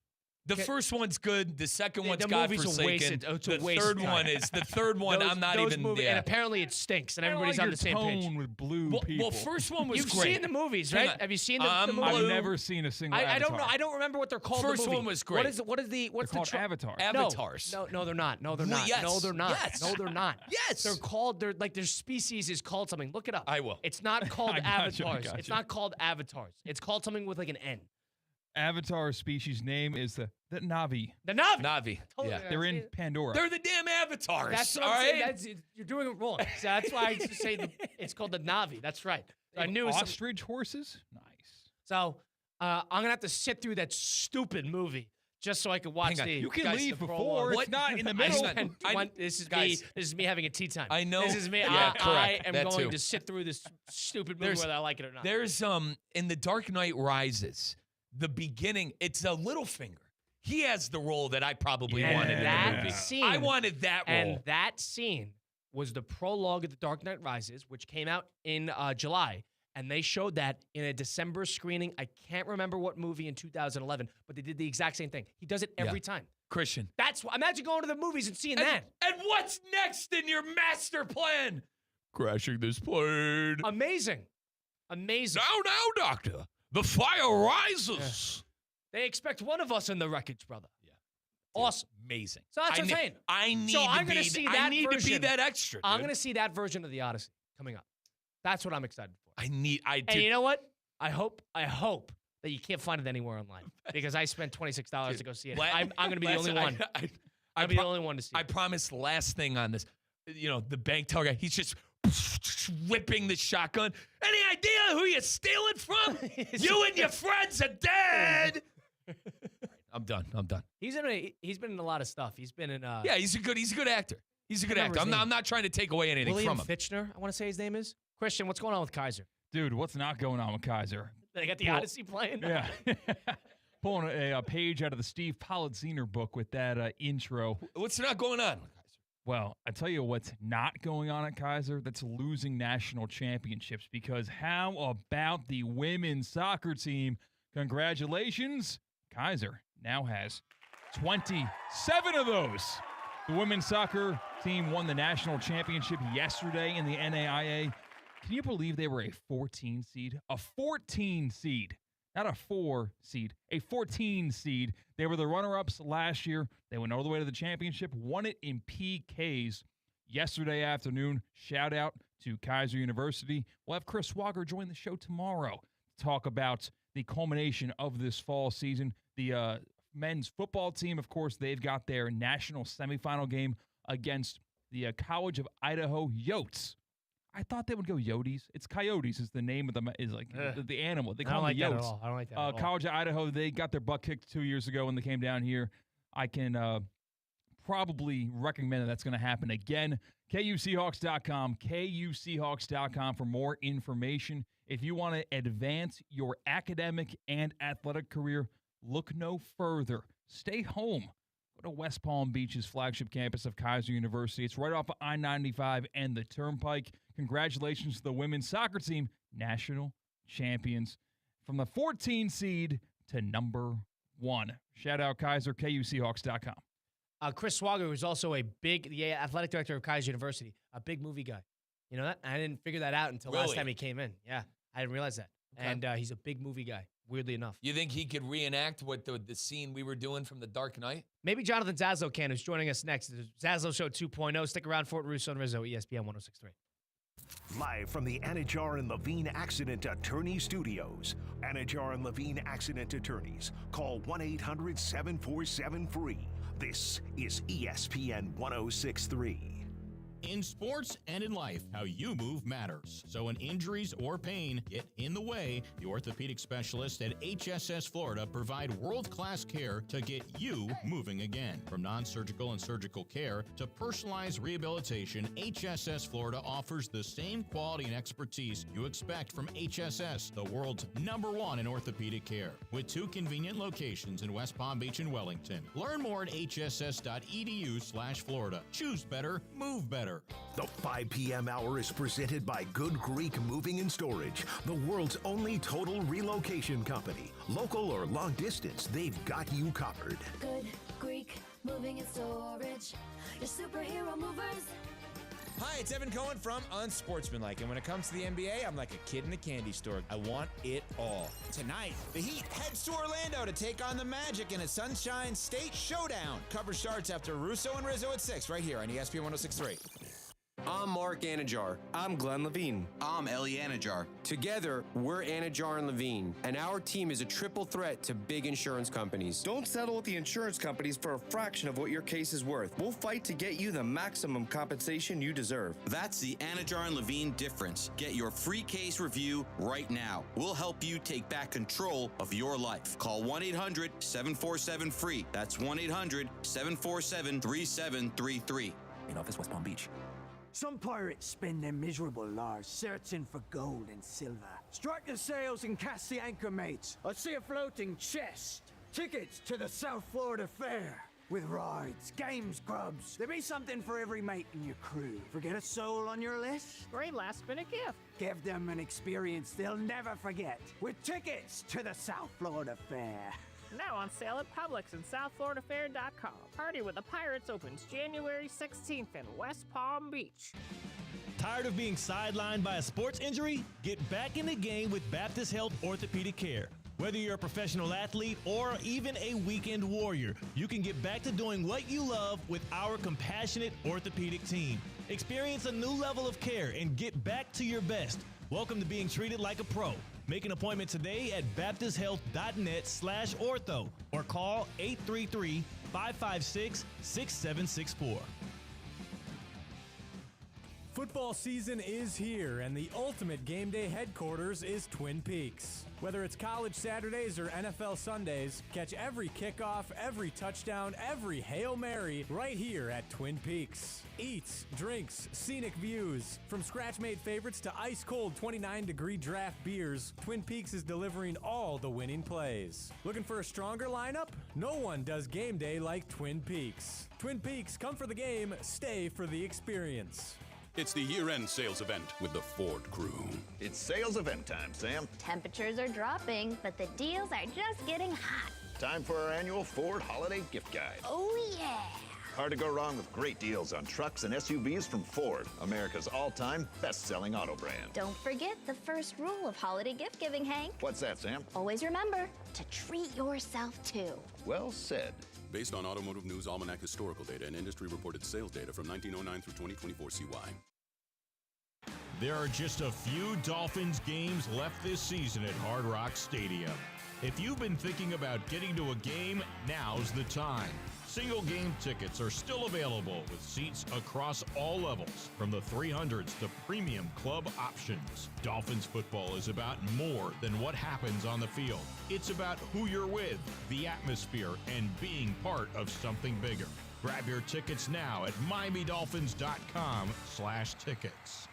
S4: The first one's good. The second one's
S3: the movie's a
S4: godforsaken.
S3: wasted. It's a
S4: The
S3: waste
S4: third
S3: of time.
S4: one is the third one. I'm not even.
S3: And apparently it stinks, and
S12: I don't
S3: everybody's
S12: like
S3: on
S12: your
S3: the same
S12: tone
S3: page.
S12: with blue
S4: Well,
S12: people.
S4: first one was
S3: You've
S4: great.
S3: seen the movies,
S4: Hang
S3: right?
S4: on.
S3: Have you seen the
S4: I'm
S3: movie?
S12: I've never seen a single
S3: I
S12: Avatar.
S3: don't know. I don't remember what they're called.
S4: First
S3: the movie.
S4: one was great.
S3: What is the what's
S12: They're
S3: the
S12: called Avatars.
S4: Avatars.
S3: No, they're not. No, they're
S4: Well,
S3: not.
S4: yes.
S3: No, they're not.
S4: Yes.
S3: No, they're not.
S4: Yes.
S3: They're called. They're like their species is called something. Look it up.
S4: I will.
S3: It's not called
S12: I got you, I
S3: avatars.
S12: got
S3: It's
S12: you.
S3: not called avatars. It's called something with like an N.
S12: Avatar species name is the Na'vi.
S3: The Na'vi.
S4: Na'vi.
S3: Totally.
S4: Yeah.
S12: They're in Pandora.
S4: They're the damn avatars.
S3: That's what
S4: all
S3: I'm saying.
S4: right?
S3: You're doing it wrong. So that's why I used to say it's called the Na'vi. That's right. So I knew it was
S12: ostrich horses. Nice.
S3: So I'm gonna have to sit through that stupid movie just so I can watch
S4: Hang on.
S3: the.
S12: You can
S3: guys,
S12: leave
S3: the
S12: before.
S3: prologue.
S12: It's not in the
S3: I
S12: middle.
S3: spent this is
S4: guys,
S3: me. This is me having a tea time.
S4: I know.
S3: This is me.
S4: Yeah,
S3: I
S4: correct.
S3: am
S4: That
S3: going
S4: too.
S3: to sit through this stupid movie whether I like it or not.
S4: There's in The Dark Knight Rises, the beginning, it's a Littlefinger. He has the role that I probably wanted in the movie.
S3: Scene,
S4: I wanted that role.
S3: And that scene was the prologue of The Dark Knight Rises, which came out in July. And they showed that in a December screening. I can't remember what movie in 2011, but they did the exact same thing. He does it every time.
S4: Christian.
S3: That's why. Imagine going to the movies and seeing that.
S4: And what's next in your master plan? Crashing this plane.
S3: Amazing. Amazing.
S4: Now, Doctor. The fire rises.
S3: They expect one of us in the wreckage, brother. Yeah. Awesome.
S4: Amazing.
S3: So that's what I'm saying.
S4: I need
S3: so
S4: to
S3: I'm gonna
S4: be,
S3: see
S4: I
S3: that
S4: need
S3: version.
S4: to be that extra, dude.
S3: I'm going to see that version of the Odyssey coming up. That's what I'm excited for.
S4: And
S3: you know what? I hope that you can't find it anywhere online because I spent $26 to go see it. I'm going to be the only one. I'll be the only one to see it.
S4: I promise, last thing on this, the bank teller guy, he's just whipping the shotgun. Any idea who you steal it from? You and your friends are dead. I'm done.
S3: He's been in a lot of stuff. He's been in
S4: yeah, he's a good actor. He's a good actor. I'm not trying to take away anything
S3: William
S4: from him.
S3: Fichtner, I want to say his name is. Christian, what's going on with Kaiser?
S12: Dude, what's not going on with Kaiser?
S3: They got the Odyssey playing?
S12: Yeah. Pulling a page out of the Steve Politziner book with that intro.
S4: What's not going on?
S12: Well, I tell you what's not going on at Kaiser, that's losing national championships, because how about the women's soccer team? Congratulations. Kaiser now has 27 of those. The women's soccer team won the national championship yesterday in the NAIA. Can you believe they were a 14 seed? A 14 seed. Not a 4 seed, a 14 seed. They were the runner-ups last year. They went all the way to the championship, won it in PKs yesterday afternoon. Shout out to Kaiser University. We'll have Chris Swagger join the show tomorrow to talk about the culmination of this fall season. The men's football team, of course, they've got their national semifinal game against the College of Idaho Yotes. I thought they would go Yotes. It's Coyotes is the name of them, is like the animal. They call them the Yotes.
S3: I don't like that at all.
S12: College of Idaho, they got their butt kicked 2 years ago when they came down here. I can probably recommend that that's going to happen again. KUSeahawks.com, KUSeahawks.com for more information. If you want to advance your academic and athletic career, look no further. Stay home. Go to West Palm Beach's flagship campus of Kaiser University. It's right off of I-95 and the Turnpike. Congratulations to the women's soccer team, national champions. From the 14 seed to number 1. Shout out Kaiser, KUSeahawks.com.
S3: Chris Swagger was also the athletic director of Kaiser University, a big movie guy. You know that? I didn't figure that out until last time he came in. Yeah, I didn't realize that. Okay. And he's a big movie guy, weirdly enough.
S4: You think he could reenact what the scene we were doing from The Dark Knight?
S3: Maybe Jonathan Zaslow can, who's joining us next. Zaslow Show 2.0. Stick around for it. Russo and Rizzo, ESPN 106.3.
S1: Live from the Anajar and Levine Accident Attorney Studios. Anajar and Levine Accident Attorneys. Call 1-800-747-FREE. This is ESPN 106.3.
S6: In sports and in life, how you move matters. So when injuries or pain get in the way, the orthopedic specialists at HSS Florida provide world-class care to get you moving again. From non-surgical and surgical care to personalized rehabilitation, HSS Florida offers the same quality and expertise you expect from HSS, the world's #1 in orthopedic care. With 2 convenient locations in West Palm Beach and Wellington. Learn more at hss.edu/Florida. Choose better, move better.
S1: The 5 p.m. hour is presented by Good Greek Moving and Storage, the world's only total relocation company. Local or long distance, they've got you covered.
S8: Good Greek Moving and Storage. Your superhero movers.
S9: Hi, it's Evan Cohen from Unsportsmanlike, and when it comes to the NBA, I'm like a kid in a candy store. I want it all. Tonight, the Heat heads to Orlando to take on the Magic in a Sunshine State showdown. Coverage starts after Russo and Rizzo at 6 right here on ESPN 106.3.
S11: I'm Mark Anajar. I'm Glenn Levine.
S13: I'm Ellie Anajar.
S11: Together, we're Anajar and Levine, and our team is a triple threat to big insurance companies.
S14: Don't settle with the insurance companies for a fraction of what your case is worth. We'll fight to get you the maximum compensation you deserve.
S13: That's the Anajar and Levine difference. Get your free case review right now. We'll help you take back control of your life. Call 1-800-747-FREE. That's 1-800-747-3733.
S22: In office, West Palm Beach.
S19: Some pirates spend their miserable lives searching for gold and silver. Strike the sails and cast the anchor, mates. I see a floating chest. Tickets to the South Florida Fair. With rides, games, grubs. There'll be something for every mate in your crew. Forget a soul on your list?
S20: Great last-minute gift.
S19: Give them an experience they'll never forget. With tickets to the South Florida Fair.
S20: Now on sale at Publix and SouthFloridaFair.com. Party with the Pirates opens January 16th in West Palm Beach.
S5: Tired of being sidelined by a sports injury? Get back in the game with Baptist Health Orthopedic Care. Whether you're a professional athlete or even a weekend warrior, you can get back to doing what you love with our compassionate orthopedic team. Experience a new level of care and get back to your best. Welcome to being treated like a pro. Make an appointment today at baptisthealth.net/ortho or call 833-556-6764.
S15: Football season is here, and the ultimate game day headquarters is Twin Peaks. Whether it's college Saturdays or NFL Sundays, catch every kickoff, every touchdown, every Hail Mary right here at Twin Peaks. Eats, drinks, scenic views. From scratch-made favorites to ice-cold 29-degree draft beers, Twin Peaks is delivering all the winning plays. Looking for a stronger lineup? No one does game day like Twin Peaks. Twin Peaks, come for the game, stay for the experience.
S16: It's the year-end sales event with the Ford crew.
S26: It's sales event time, Sam.
S27: Temperatures are dropping, but the deals are just getting hot.
S26: Time for our annual Ford Holiday Gift Guide.
S27: Oh, yeah.
S26: Hard to go wrong with great deals on trucks and SUVs from Ford, America's all-time best-selling auto brand.
S27: Don't forget the first rule of holiday gift giving, Hank.
S26: What's that, Sam?
S27: Always remember to treat yourself, too.
S26: Well said.
S16: Based on Automotive News Almanac historical data and industry-reported sales data from 1909 through 2024 CY.
S6: There are just a few Dolphins games left this season at Hard Rock Stadium. If you've been thinking about getting to a game, now's the time. Single game tickets are still available with seats across all levels, from the 300s to premium club options. Dolphins football is about more than what happens on the field. It's about who you're with, the atmosphere, and being part of something bigger. Grab your tickets now at MiamiDolphins.com/tickets.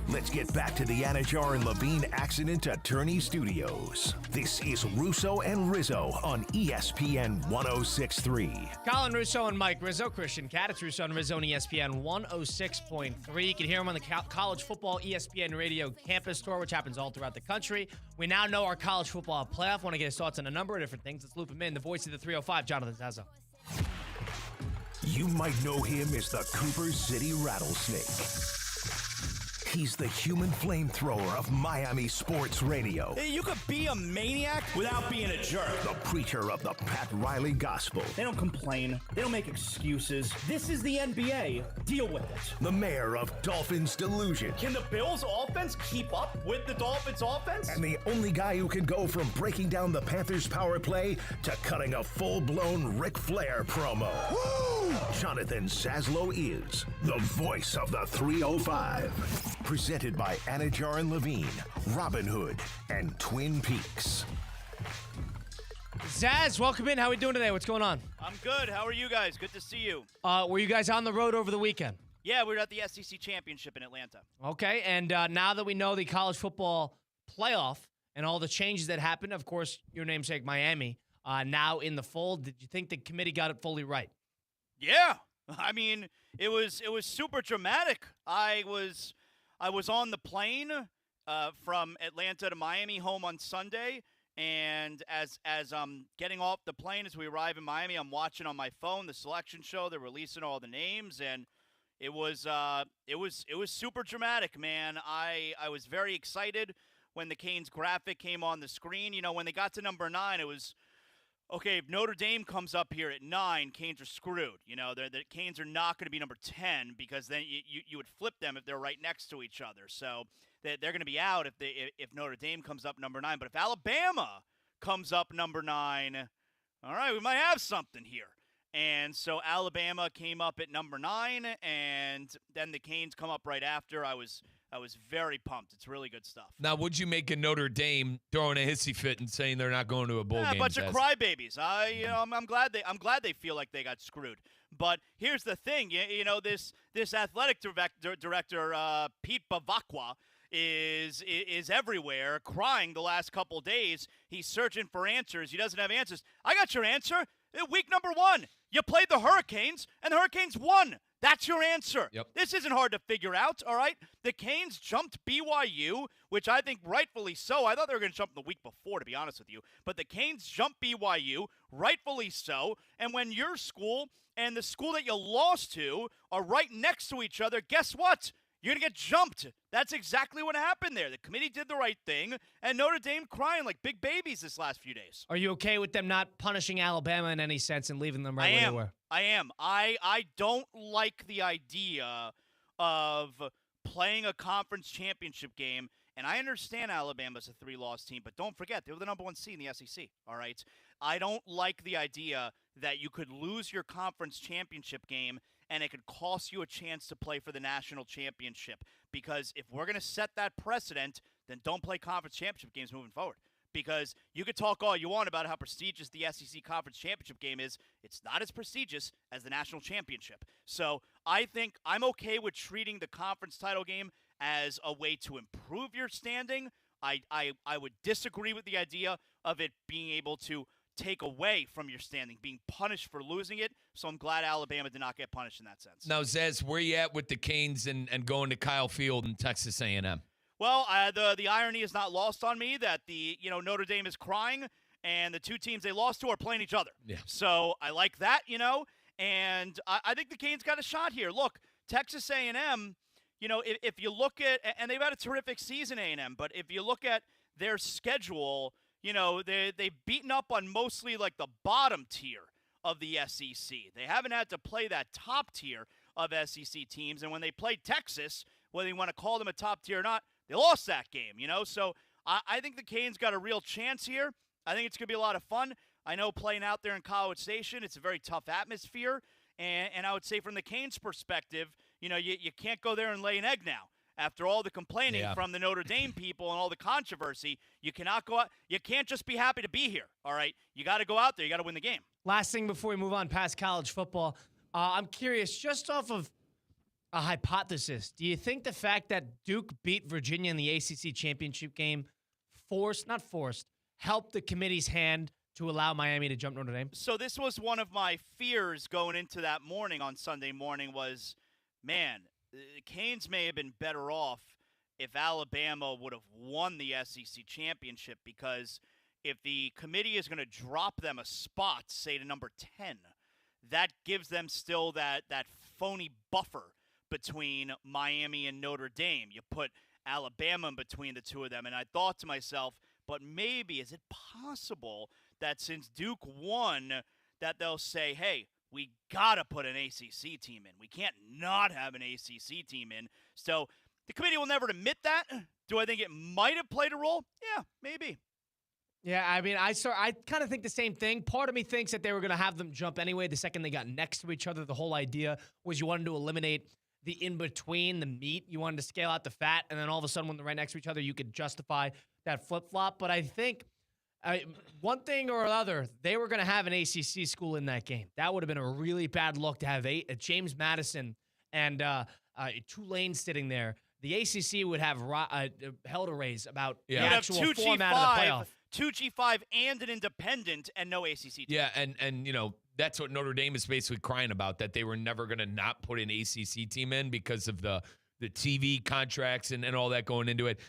S1: Let's get back to the Anajar and Levine Accident Attorney Studios. This is Russo and Rizzo on ESPN 106.3.
S3: Colin Russo and Mike Rizzo, Christian Cat. It's Russo and Rizzo on ESPN 106.3. You can hear them on the college football ESPN radio campus tour, which happens all throughout the country. We now know our college football playoff. Want to get his thoughts on a number of different things. Let's loop him in. The voice of the 305, Jonathan Zazo.
S1: You might know him as the Cooper City Rattlesnake. He's the human flamethrower of Miami sports radio.
S28: Hey, you could be a maniac without being a jerk.
S1: The preacher of the Pat Riley gospel.
S28: They don't complain. They don't make excuses. This is the NBA. Deal with it.
S1: The mayor of Dolphins Delusion.
S28: Can the Bills offense keep up with the Dolphins offense?
S1: And the only guy who can go from breaking down the Panthers power play to cutting a full-blown Ric Flair promo. Woo! Jonathan Zaslow is the voice of the 305. Presented by Anajar and Levine, Robin Hood, and Twin Peaks.
S3: Zaz, welcome in. How are we doing today? What's going on?
S29: I'm good. How are you guys? Good to see you.
S3: Were you guys on the road over the weekend?
S29: Yeah, we were at the SEC Championship in Atlanta.
S3: Okay, and now that we know the college football playoff and all the changes that happened, of course, your namesake Miami, now in the fold, did you think the committee got it fully right?
S29: Yeah. I mean, it was super dramatic. I was on the plane from Atlanta to Miami home on Sunday, and as I'm getting off the plane as we arrive in Miami, I'm watching on my phone the selection show. They're releasing all the names, and It was super dramatic, man. I was very excited when the Canes graphic came on the screen. You know, when they got to number 9, it was okay. If Notre Dame comes up here at 9, Canes are screwed. You know, the Canes are not going to be number 10 because then you would flip them if they're right next to each other. So they're going to be out if Notre Dame comes up number 9. But if Alabama comes up number 9, all right, we might have something here. And so Alabama came up at number 9, and then the Canes come up right after. I was very pumped. It's really good stuff.
S4: Now, would you make a Notre Dame throwing a hissy fit and saying they're not going to a bowl game?
S29: A bunch of crybabies. I'm glad they feel like they got screwed. But here's the thing, this athletic director Pete Bavacqua is everywhere, crying the last couple days. He's searching for answers. He doesn't have answers. I got your answer. Week number 1, you played the Hurricanes, and the Hurricanes won. That's your answer.
S4: Yep.
S29: This isn't hard to figure out, all right? The Canes jumped BYU, which I think rightfully so. I thought they were going to jump the week before, to be honest with you. But the Canes jumped BYU, rightfully so. And when your school and the school that you lost to are right next to each other, guess what? You're going to get jumped. That's exactly what happened there. The committee did the right thing, and Notre Dame crying like big babies this last few days.
S3: Are you okay with them not punishing Alabama in any sense and leaving them right where they were?
S29: I am. I don't like the idea of playing a conference championship game, and I understand Alabama's a 3-loss team, but don't forget, they were the number 1 seed in the SEC, all right? I don't like the idea that you could lose your conference championship game and it could cost you a chance to play for the national championship. Because if we're going to set that precedent, then don't play conference championship games moving forward. Because you could talk all you want about how prestigious the SEC conference championship game is. It's not as prestigious as the national championship. So I think I'm okay with treating the conference title game as a way to improve your standing. I would disagree with the idea of it being able to take away from your standing, being punished for losing it. So I'm glad Alabama did not get punished in that sense.
S4: Now, Zez, where you at with the Canes and going to Kyle Field and Texas A&M?
S29: Well, the irony is not lost on me that Notre Dame is crying and the two teams they lost to are playing each other.
S4: Yeah.
S29: So I like that, and I think the Canes got a shot here. Look, Texas A&M, if you look at, and they've had a terrific season, A&M, but if you look at their schedule, they've beaten up on mostly like the bottom tier of the SEC. They haven't had to play that top tier of SEC teams. And when they played Texas, whether you want to call them a top tier or not, they lost that game, So I think the Canes got a real chance here. I think it's going to be a lot of fun. I know playing out there in College Station, it's a very tough atmosphere. And I would say from the Canes' perspective, you can't go there and lay an egg now. After all the complaining from the Notre Dame people and all the controversy, you cannot go out. You can't just be happy to be here, all right? You got to go out there. You got to win the game.
S3: Last thing before we move on past college football, I'm curious, just off of a hypothesis, do you think the fact that Duke beat Virginia in the ACC championship game helped the committee's hand to allow Miami to jump Notre Dame?
S29: So this was one of my fears going into that morning on Sunday morning was, man, the Canes may have been better off if Alabama would have won the SEC championship, because if the committee is going to drop them a spot, say to number 10, that gives them still that phony buffer between Miami and Notre Dame. You put Alabama in between the two of them, and I thought to myself, but maybe is it possible that since Duke won, that they'll say, hey, we got to put an ACC team in. We can't not have an ACC team in. So the committee will never admit that. Do I think it might have played a role? Yeah, maybe.
S3: Yeah, I mean, I kind of think the same thing. Part of me thinks that they were going to have them jump anyway the second they got next to each other. The whole idea was you wanted to eliminate the in-between, the meat. You wanted to scale out the fat, and then all of a sudden when they're right next to each other, you could justify that flip-flop. But I think one thing or another, they were going to have an ACC school in that game. That would have been a really bad look to have James Madison and Tulane sitting there. The ACC would have hell to raise about the actual format of the playoff.
S29: 2G5 and an independent and no ACC team.
S4: Yeah, and that's what Notre Dame is basically crying about, that they were never going to not put an ACC team in because of the TV contracts and all that going into it.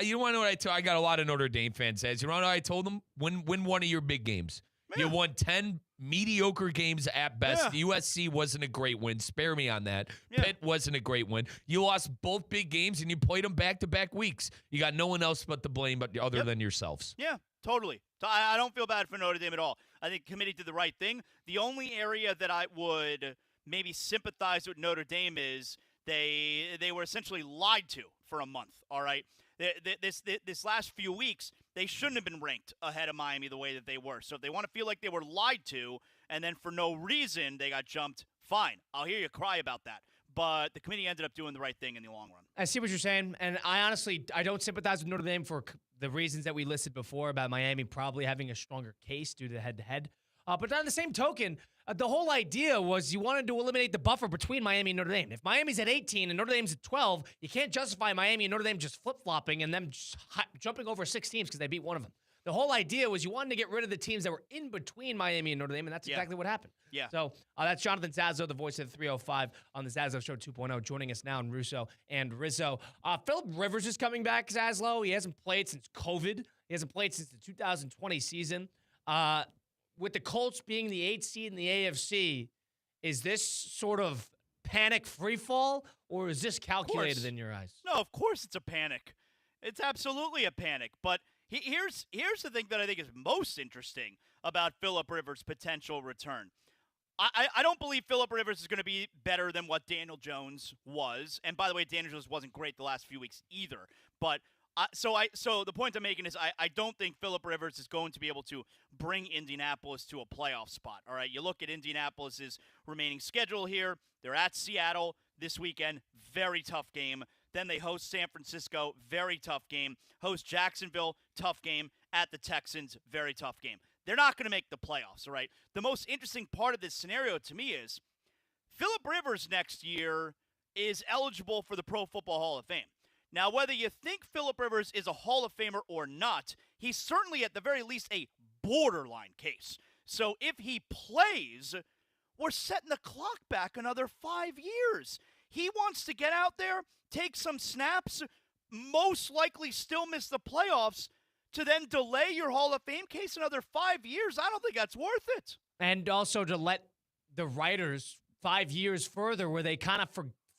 S4: You want to know what I got a lot of Notre Dame fans says. You want to know what I told them? Win one of your big games. You won 10 mediocre games at best. USC wasn't a great win. Spare me on that. Pitt wasn't a great win. You lost both big games, and you played them back-to-back weeks. You got no one else but to blame other than yourselves.
S29: Yeah, totally. So I don't feel bad for Notre Dame at all. I think the committee did the right thing. The only area that I would maybe sympathize with Notre Dame is they were essentially lied to for a month, all right? This last few weeks, they shouldn't have been ranked ahead of Miami the way that they were. So if they want to feel like they were lied to and then for no reason they got jumped, fine. I'll hear you cry about that. But the committee ended up doing the right thing in the long run.
S3: I see what you're saying, and I don't sympathize with Notre Dame for the reasons that we listed before about Miami probably having a stronger case due to head-to-head. But on the same token, the whole idea was you wanted to eliminate the buffer between Miami and Notre Dame. If Miami's at 18 and Notre Dame's at 12, you can't justify Miami and Notre Dame just flip-flopping and them just jumping over 6 teams because they beat one of them. The whole idea was you wanted to get rid of the teams that were in between Miami and Notre Dame, and that's exactly what happened.
S29: Yeah.
S3: So that's Jonathan Zazzo, the voice of the 305 on the Zazzo Show 2.0, joining us now in Russo and Rizzo. Philip Rivers is coming back, Zazlo. He hasn't played since COVID. He hasn't played since the 2020 season. With the Colts being the 8th seed in the AFC, is this sort of panic freefall, or is this calculated in your eyes?
S29: No, of course it's a panic. It's absolutely a panic. But here's the thing that I think is most interesting about Philip Rivers' potential return. I don't believe Philip Rivers is going to be better than what Daniel Jones was. And by the way, Daniel Jones wasn't great the last few weeks either. But so the point I'm making is I don't think Philip Rivers is going to be able to bring Indianapolis to a playoff spot. All right, you look at Indianapolis's remaining schedule here. They're at Seattle this weekend, very tough game. Then they host San Francisco, very tough game. Host Jacksonville, tough game. At the Texans, very tough game. They're not going to make the playoffs, all right? The most interesting part of this scenario to me is Philip Rivers next year is eligible for the Pro Football Hall of Fame. Now, whether you think Philip Rivers is a Hall of Famer or not, he's certainly at the very least a borderline case. So if he plays, we're setting the clock back another 5 years. He wants to get out there, take some snaps, most likely still miss the playoffs, to then delay your Hall of Fame case another 5 years. I don't think that's worth it.
S3: And also to let the writers 5 years further where they kind of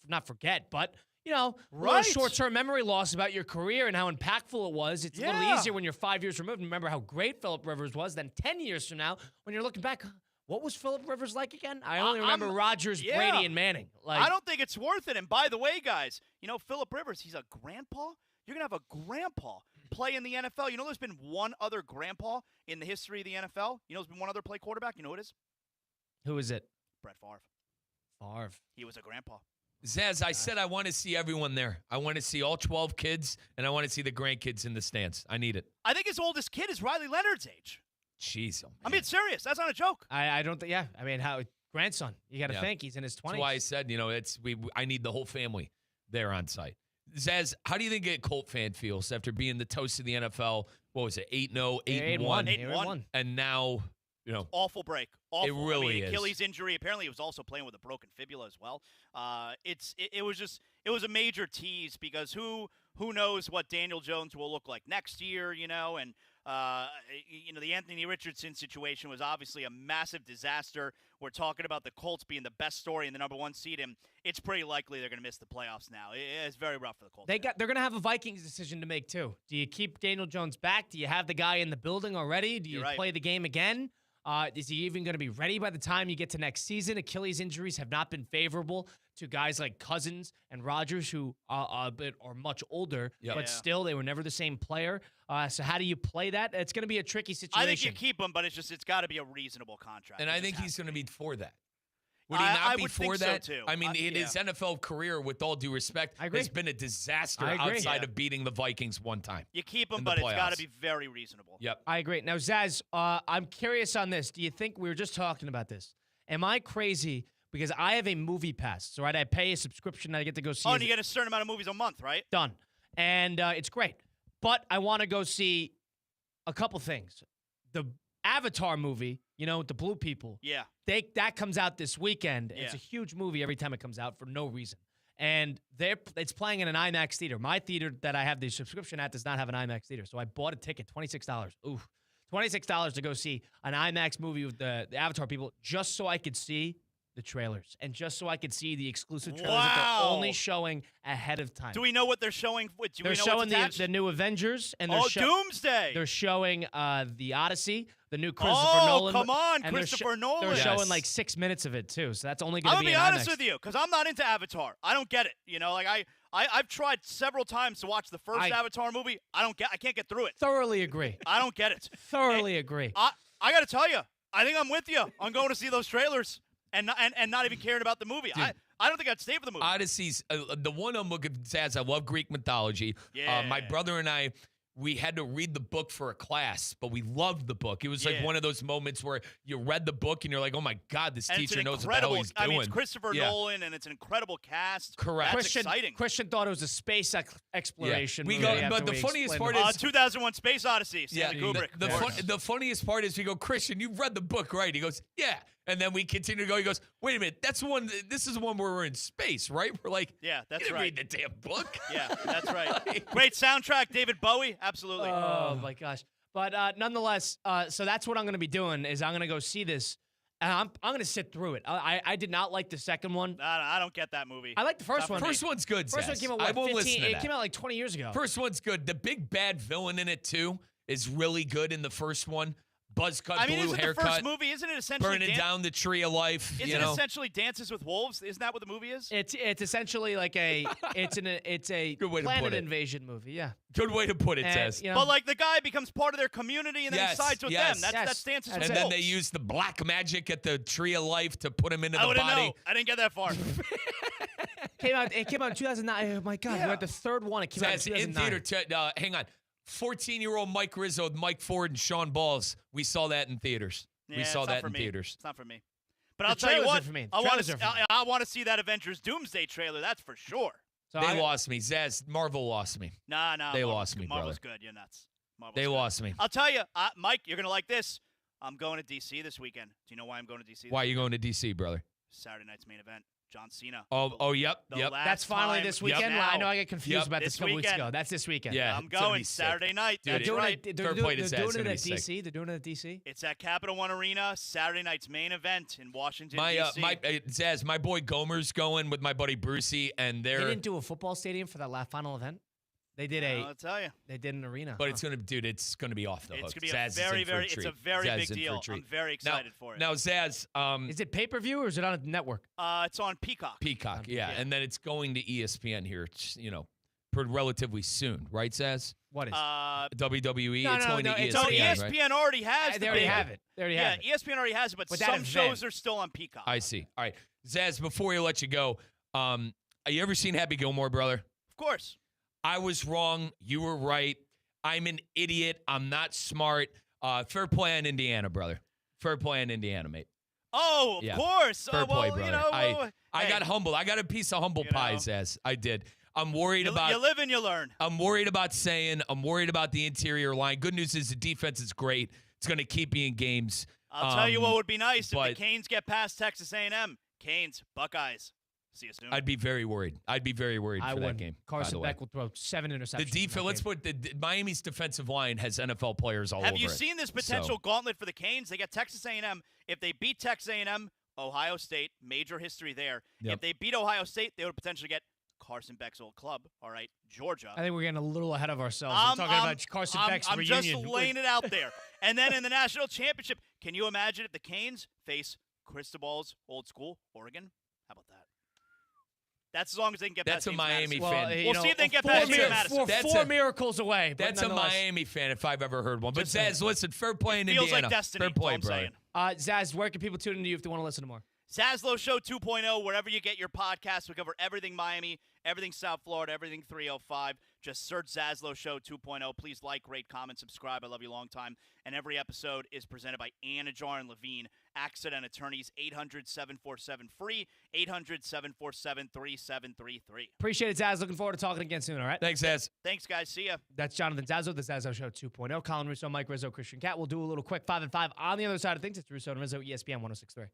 S3: not forget, but a little short-term memory loss about your career and how impactful it was. It's a little easier when you're 5 years removed. Remember how great Philip Rivers was. Then 10 years from now, when you're looking back, what was Philip Rivers like again? I only remember Rodgers, Brady, and Manning.
S29: I don't think it's worth it. And by the way, guys, Philip Rivers, he's a grandpa. You're going to have a grandpa play in the NFL. There's been one other grandpa in the history of the NFL. There's been one other play quarterback. You know who it is?
S3: Who is it?
S29: Brett Favre.
S3: Favre.
S29: He was a grandpa.
S4: Zaz, I said I want to see everyone there. I want to see all 12 kids, and I want to see the grandkids in the stands. I need it.
S29: I think his oldest kid is Riley Leonard's age.
S4: Jeez, oh man.
S29: I mean, it's serious. That's not a joke.
S3: I don't think. Yeah, I mean, how grandson? You got to think he's in his 20s.
S4: That's why I said, I need the whole family there on site. Zaz, how do you think a Colt fan feels after being the toast of the NFL? What was it? 8-0, 8-1,
S29: 8-1,
S4: and now.
S29: Awful break. Awful.
S4: It really is.
S29: Achilles injury. Apparently, he was also playing with a broken fibula as well. It was a major tease because who knows what Daniel Jones will look like next year, and the Anthony Richardson situation was obviously a massive disaster. We're talking about the Colts being the best story in the number 1 seed, and it's pretty likely they're going to miss the playoffs now. It's very rough for the Colts.
S3: They're going to have a Vikings decision to make too. Do you keep Daniel Jones back? Do you have the guy in the building already? Do you play the game again? Is he even going to be ready by the time you get to next season? Achilles injuries have not been favorable to guys like Cousins and Rodgers, who are much older, but still they were never the same player. So how do you play that? It's going to be a tricky situation.
S29: I think you keep him, but it's got to be a reasonable contract.
S4: And I think he's going to be for that. Would he not be for that?
S29: So too.
S4: I mean, his NFL career, with all due respect, has been a disaster outside of beating the Vikings one time.
S29: You keep him, but it's got to be very reasonable.
S4: Yep.
S3: I agree. Now, Zaz, I'm curious on this. Do you think we were just talking about this? Am I crazy because I have a movie pass? So, I pay a subscription and I get to go see.
S29: Oh, and you get a certain amount of movies a month, right?
S3: Done. And it's great. But I want to go see a couple things. The Avatar movie, the blue people.
S29: Yeah.
S3: That comes out this weekend. Yeah. It's a huge movie every time it comes out for no reason. And it's playing in an IMAX theater. My theater that I have the subscription at does not have an IMAX theater. So I bought a ticket, $26. Ooh, $26 to go see an IMAX movie with the Avatar people just so I could see the trailers and just so I could see the exclusive trailers that they're only showing ahead of time.
S29: Do we know what they're showing?
S3: They're showing the new Avengers and they're
S29: Doomsday.
S3: They're showing the Odyssey, the new Christopher Nolan.
S29: Oh, come on,
S3: and
S29: Christopher Nolan.
S3: They're showing like 6 minutes of it too, so that's only going to be.
S29: I'll be honest with you, because I'm not into Avatar. I don't get it. You know, like I've tried several times to watch the first Avatar movie. I can't get through it.
S3: Thoroughly agree.
S29: I don't get it.
S3: Thoroughly agree.
S29: I got to tell you, I think I'm with you on going to see those trailers and not even caring about the movie.
S4: Dude,
S29: I don't think I'd stay for the movie.
S4: Odyssey's the one I'm looking at. I love Greek mythology.
S29: Yeah.
S4: My brother and I, we had to read the book for a class, but we loved the book. It was like one of those moments where you read the book and you're like, oh my God, this teacher knows what the hell he's doing.
S29: I mean, it's Christopher Nolan and it's an incredible cast.
S4: Correct.
S29: That's exciting.
S3: Christian thought it was a space exploration
S4: movie.
S3: But
S4: the funniest part is
S29: 2001 Space Odyssey, Stanley Kubrick.
S4: The funniest part is we go, Christian, you've read the book, right? He goes, yeah. And then we continue to go. He goes, wait a minute, that's one. This is the one where we're in space, right? We're like,
S29: yeah, that's
S4: you didn't
S29: right.
S4: read the damn book.
S29: Yeah, that's right. Great soundtrack, David Bowie. Absolutely.
S3: Oh my gosh. But nonetheless, so that's what I'm going to be doing is I'm going to go see this. And I'm going to sit through it. I did not like the second one.
S29: I don't get that movie.
S3: I like the first one.
S4: First one's good.
S3: First one came out.
S4: I won't
S3: 15,
S4: listen to
S3: it
S4: that.
S3: came out like 20 years ago.
S4: First one's good. The big bad villain in it too is really good in the first one. Buzz cut, blue
S29: isn't
S4: haircut.
S29: The first movie, isn't it essentially
S4: burning down the tree of life?
S29: Isn't it essentially Dances with Wolves? Isn't that what the movie is?
S3: It's essentially like it's a planet invasion movie. Yeah.
S4: Good way to put it, Tess.
S29: But like the guy becomes part of their community and then he sides with them. That's Dances with Wolves.
S4: And then they use the black magic at the tree of life to put him into the body.
S29: Know. I didn't get that far.
S3: It came out in 2009. Oh my God, we're at the third one. It came out in 2009.
S4: In theater. Hang on. 14-year-old Mike Rizzo with Mike Ford and Sean Balls. We saw that in theaters.
S29: Yeah,
S4: we saw that in
S29: me.
S4: theaters.
S29: It's not for me. But I'll tell you what,
S3: for me.
S29: I want to see that Avengers Doomsday trailer. That's for sure.
S3: So
S4: they lost me. Zaz, Marvel lost me.
S29: Nah.
S4: They lost me, brother.
S29: Marvel's good. You're nuts.
S4: They lost me.
S29: I'll tell you, Mike, you're going to like this. I'm going to D.C. this weekend. Do you know why I'm going to D.C.?
S4: Why are you going to D.C., brother?
S29: Saturday night's main event. John Cena.
S4: Yep.
S3: That's finally this weekend.
S29: Now.
S3: I know I get confused about this a couple weeks ago. That's this weekend.
S29: Yeah, I'm going Saturday night.
S3: Dude,
S29: That's right.
S3: They're doing it at DC. They're doing it at DC.
S29: It's at Capital One Arena. Saturday night's main event in Washington, D.C.
S4: Zaz, my boy Gomer's going with my buddy Brucey, and
S3: they didn't do a football stadium for that final event. They did
S29: I'll tell you.
S3: They did an arena.
S4: But it's gonna be off the hook.
S29: It's gonna be it's a very big deal. I'm very excited for it.
S4: Now, Zaz,
S3: is it pay-per-view or is it on a network?
S29: It's on Peacock.
S4: Peacock, yeah. And then it's going to ESPN here, relatively soon, right, Zaz?
S3: What is?
S4: WWE.
S3: No,
S4: it's going to ESPN.
S29: No, ESPN already has.
S3: They already have it.
S29: Yeah, ESPN already has it, but some shows are still on Peacock.
S4: I see. All right, Zaz. Before we let you go, have you ever seen Happy Gilmore, brother?
S29: Of course.
S4: I was wrong. You were right. I'm an idiot. I'm not smart. Fair play on Indiana, brother. Fair play on Indiana, mate.
S29: Oh, of course.
S4: Fair play, brother.
S29: You know,
S4: I got humbled. I got a piece of humble pie, Zaz. I did. I'm worried about.
S29: You live and you learn.
S4: I'm worried about saying. I'm worried about the interior line. Good news is the defense is great. It's going to keep me in games.
S29: I'll tell you what would be nice if the Canes get past Texas A&M. Canes, Buckeyes. See you soon.
S4: I'd be very worried. For that game.
S3: Carson Beck will throw 7 interceptions.
S4: The defense. Let's put Miami's defensive line has NFL players all over it.
S29: Have you seen this potential gauntlet for the Canes? They got Texas A&M. If they beat Texas A&M, Ohio State, major history there.
S4: Yep.
S29: If they beat Ohio State, they would potentially get Carson Beck's old club. All right, Georgia.
S3: I think we're getting a little ahead of ourselves. We're talking about Carson Beck's reunion.
S29: I'm just laying it out there. And then in the national championship, can you imagine if the Canes face Cristobal's old school, Oregon? How about that? That's as long as they can get past
S4: That's a Miami fan.
S29: We'll see if they can get past Madison.
S3: We're 4 miracles away.
S4: That's a Miami fan if I've ever heard one. But Zaz, listen, fair play in
S29: Indiana.
S4: Indiana.
S29: Feels like destiny.
S4: Fair play, brother.
S3: Zaz, where can people tune into you if they want to listen to more?
S29: Zaslow Show 2.0, wherever you get your podcasts. We cover everything Miami, everything South Florida, everything 305. Just search Zaslow Show 2.0. Please like, rate, comment, subscribe. I love you a long time. And every episode is presented by Anajar and Levine, Accident Attorneys, 800-747-FREE, 800-747-3733.
S3: Appreciate it, Zaz. Looking forward to talking again soon, all right?
S4: Thanks, Zaz.
S29: Thanks, guys. See ya.
S3: That's Jonathan Zazzo, the Zazzo Show 2.0. Colin Russo, Mike Rizzo, Christian Cat. We'll do a little quick 5 and 5 on the other side of things. It's Russo and Rizzo, ESPN 106.3.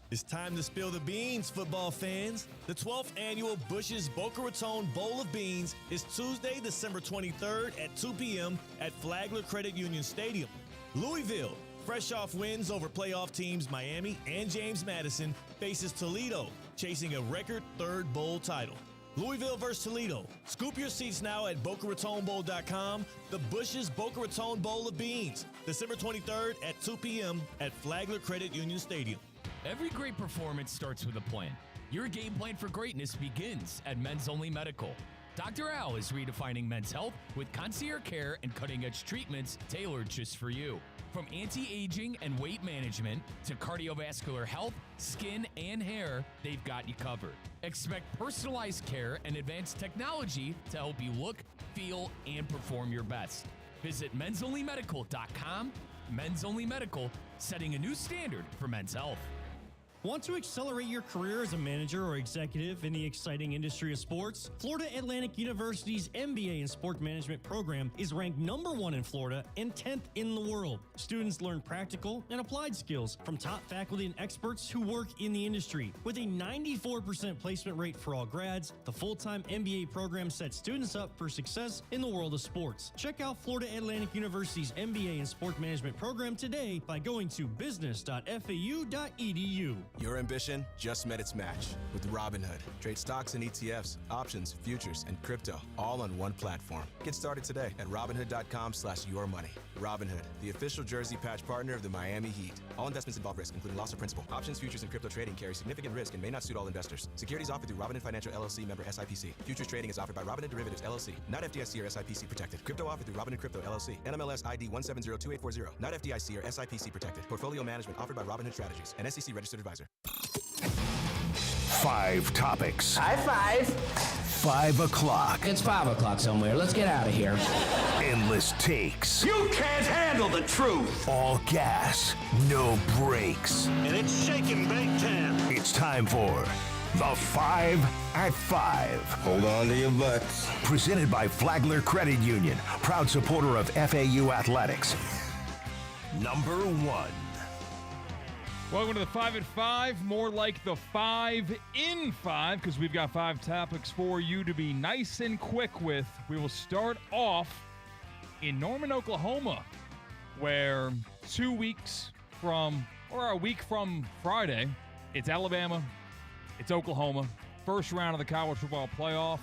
S5: It's time to spill the beans, football fans. The 12th annual Bush's Boca Raton Bowl of Beans is Tuesday, December 23rd at 2 p.m. at Flagler Credit Union Stadium. Louisville, fresh off wins over playoff teams Miami and James Madison, faces Toledo, chasing a record third bowl title. Louisville versus Toledo. Scoop your seats now at BocaRatonBowl.com. The Bush's Boca Raton Bowl of Beans, December 23rd at 2 p.m. at Flagler Credit Union Stadium.
S2: Every great performance starts with a plan. Your game plan for greatness begins at Men's Only Medical. Dr. Al is redefining men's health with concierge care and cutting-edge treatments tailored just for you. From anti-aging and weight management to cardiovascular health, skin, and hair, they've got you covered. Expect personalized care and advanced technology to help you look, feel, and perform your best. Visit mensonlymedical.com. Men's Only Medical, setting a new standard for men's health.
S7: Want to accelerate your career as a manager or executive in the exciting industry of sports? Florida Atlantic University's MBA in Sport Management program is ranked #1 in Florida and 10th in the world. Students learn practical and applied skills from top faculty and experts who work in the industry. With a 94% placement rate for all grads, the full-time MBA program sets students up for success in the world of sports. Check out Florida Atlantic University's MBA in Sport Management program today by going to business.fau.edu.
S10: Your ambition just met its match with Robinhood. Trade stocks and ETFs, options, futures, and crypto all on one platform. Get started today at Robinhood.com/yourmoney. Robinhood, the official jersey patch partner of the Miami Heat. All investments involve risk, including loss of principal. Options, futures, and crypto trading carry significant risk and may not suit all investors. Securities offered through Robinhood Financial LLC, member SIPC. Futures trading is offered by Robinhood Derivatives LLC, not FDIC or SIPC protected. Crypto offered through Robinhood Crypto LLC, NMLS ID 1702840, not FDIC or SIPC protected. Portfolio management offered by Robinhood Strategies, an SEC registered advisor.
S1: 5 topics.
S17: High five.
S1: 5 o'clock.
S17: It's 5 o'clock somewhere. Let's get out of here.
S1: Endless takes.
S17: You can't handle the truth.
S1: All gas, no brakes.
S17: And it's shaking big time.
S1: It's time for the 5 at 5.
S17: Hold on to your butts.
S1: Presented by Flagler Credit Union, proud supporter of FAU Athletics. Number 1.
S12: Welcome to the 5 at 5, more like the 5 in 5, because we've got 5 topics for you to be nice and quick with. We will start off in Norman, Oklahoma, where 2 weeks from, or a week from Friday, it's Alabama, it's Oklahoma, first round of the college football playoff,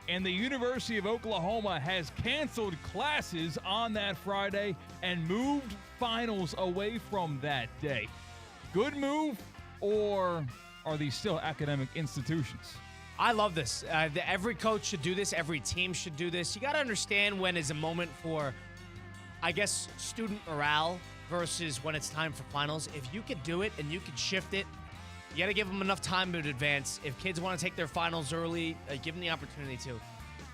S12: and the University of Oklahoma has canceled classes on that Friday and moved finals away from that day. Good move, or are these still academic institutions?
S3: I love this. Every coach should do this. Every team should do this. You got to understand when is a moment for, I guess, student morale versus when it's time for finals. If you could do it and you could shift it, you got to give them enough time to advance. If kids want to take their finals early, give them the opportunity to.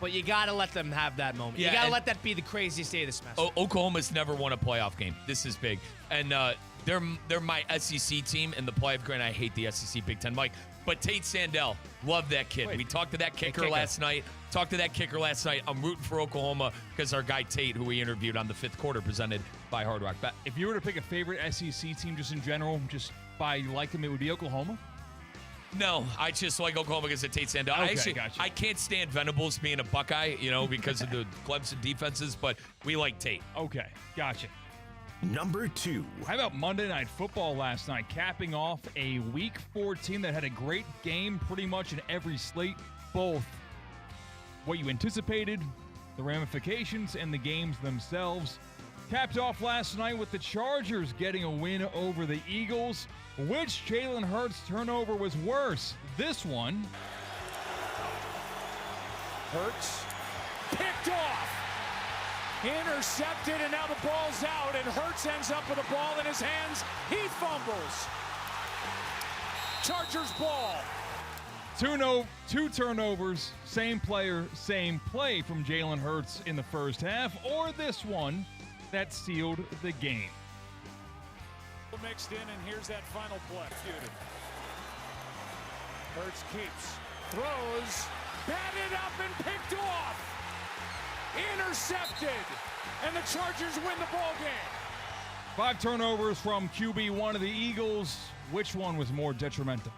S3: But you got to let them have that moment.
S4: Yeah,
S3: you got to let that be the craziest day of the semester.
S4: Oklahoma's never won a playoff game. This is big. And they're my SEC team in the playoff. Granted, I hate the SEC Big Ten, Mike. But Tate Sandell, love that kid. We talked to that kicker last night. I'm rooting for Oklahoma because our guy Tate, who we interviewed on the 5th quarter, presented by Hard Rock Bet.
S12: If you were to pick a favorite SEC team just in general, just by you like them, it would be Oklahoma?
S4: No, I just like Oklahoma because of Tate Sandell.
S12: Okay, gotcha.
S4: I can't stand Venables being a Buckeye, because of the Clemson defenses, but we like Tate.
S12: Okay, gotcha.
S1: Number 2.
S12: How about Monday Night Football last night, capping off a Week 14 that had a great game pretty much in every slate, both what you anticipated, the ramifications, and the games themselves. Capped off last night with the Chargers getting a win over the Eagles. Which Jalen Hurts turnover was worse? This one.
S18: Hurts picked off. Intercepted, and now the ball's out, and Hurts ends up with the ball in his hands. He fumbles. Chargers ball.
S12: Two turnovers, same player, same play from Jalen Hurts in the first half, or this one that sealed the game.
S18: Mixed in, and here's that final play. Hurts keeps, throws, batted up and picked off. Intercepted, and the Chargers win the ball game.
S12: 5 turnovers from QB1 of the Eagles. Which one was more detrimental?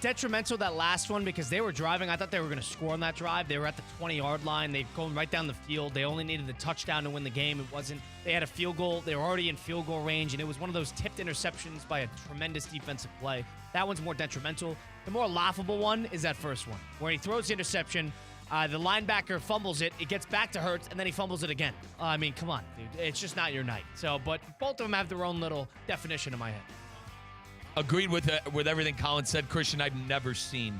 S3: Detrimental, that last one, because they were driving. I thought they were going to score on that drive. They were at the 20-yard line. They've gone right down the field. They only needed the touchdown to win the game. It wasn't. They had a field goal. They were already in field goal range, and it was one of those tipped interceptions by a tremendous defensive play. That one's more detrimental. The more laughable one is that first one, where he throws the interception. The linebacker fumbles it. It gets back to Hurts, and then he fumbles it again. I mean, come on, dude. It's just not your night. So, but both of them have their own little definition in my head.
S4: Agreed with everything Colin said. Christian, I've never seen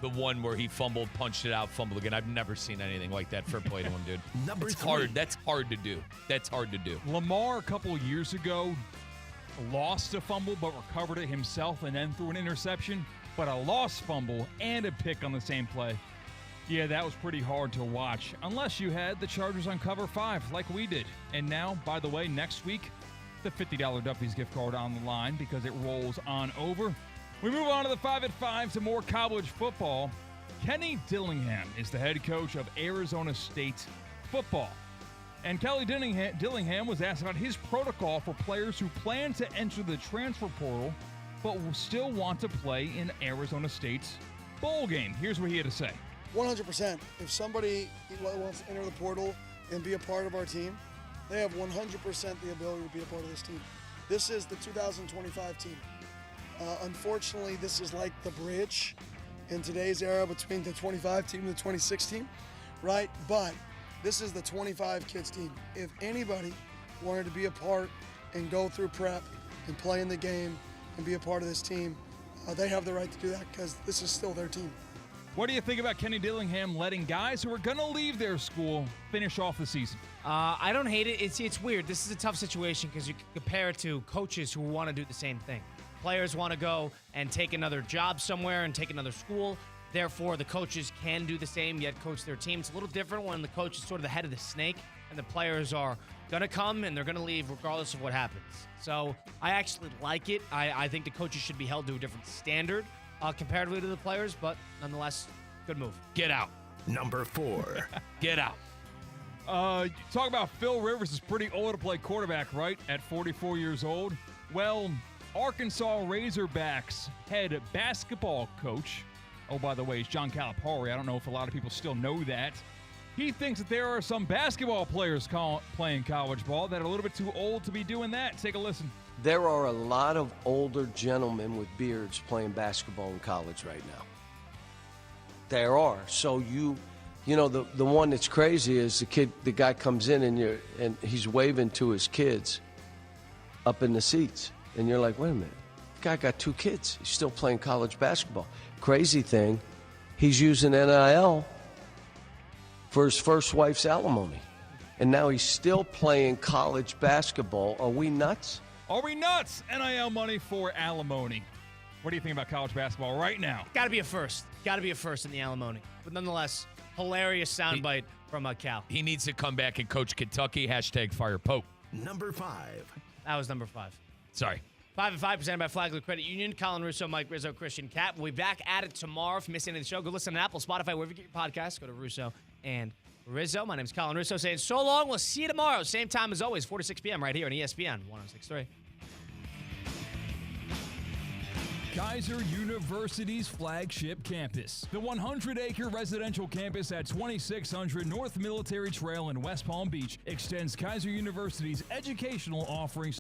S4: the one where he fumbled, punched it out, fumbled again. I've never seen anything like that. Fair play to him, dude. That's hard. That's hard to do. That's hard to do.
S12: Lamar, a couple of years ago, lost a fumble but recovered it himself and then threw an interception. But a lost fumble and a pick on the same play. Yeah, that was pretty hard to watch. Unless you had the Chargers on cover 5 like we did. And now, by the way, next week, the $50 Duffy's gift card on the line because it rolls on over. We move on to the 5 at 5 to more college football. Kenny Dillingham is the head coach of Arizona State football. And Kelly Dillingham was asked about his protocol for players who plan to enter the transfer portal but will still want to play in Arizona State's bowl game. Here's what he had to say.
S8: 100%. If somebody wants to enter the portal and be a part of our team, they have 100% the ability to be a part of this team. This is the 2025 team. Unfortunately, this is like the bridge in today's era between the 25 team and the 26 team, right? But this is the 25 kids team. If anybody wanted to be a part and go through prep and play in the game and be a part of this team, they have the right to do that because this is still their team.
S12: What do you think about Kenny Dillingham letting guys who are going to leave their school finish off the season?
S3: I don't hate it. It's weird. This is a tough situation because you can compare it to coaches who want to do the same thing. Players want to go and take another job somewhere and take another school. Therefore, the coaches can do the same, yet coach their team. It's a little different when the coach is sort of the head of the snake and the players are going to come and they're going to leave regardless of what happens. So I actually like it. I think the coaches should be held to a different standard comparatively to the players, but nonetheless, good move.
S4: Get out.
S1: Number 4.
S4: Get out.
S12: Talk about Phil Rivers is pretty old to play quarterback, right? At 44 years old. Well, Arkansas Razorbacks head basketball coach, oh, by the way, it's John Calipari. I don't know if a lot of people still know that. He thinks that there are some basketball players playing college ball that are a little bit too old to be doing that. Take a listen.
S9: There are a lot of older gentlemen with beards playing basketball in college right now. There are. So you know, the one that's crazy is the guy comes in and he's waving to his kids up in the seats. And you're like, wait a minute, the guy got 2 kids. He's still playing college basketball. Crazy thing, he's using NIL for his first wife's alimony. And now he's still playing college basketball. Are we nuts?
S12: Are we nuts? NIL money for alimony. What do you think about college basketball right now?
S3: Got to be a first. Got to be a first in the alimony. But nonetheless, hilarious soundbite from Cal.
S4: He needs to come back and coach Kentucky. #fire Pope.
S1: Number 5.
S3: That was number 5.
S4: Sorry.
S3: 5 at 5 presented by Flagler Credit Union. Colin Russo, Mike Rizzo, Christian Cat. We'll be back at it tomorrow. If you missed any of the show, go listen on Apple, Spotify, wherever you get your podcasts. Go to Russo and Rizzo. My name is Colin Russo saying so long. We'll see you tomorrow. Same time as always, 4 to 6 p.m. right here on ESPN 106.3.
S12: Kaiser University's flagship campus. The 100-acre residential campus at 2600 North Military Trail in West Palm Beach extends Kaiser University's educational offerings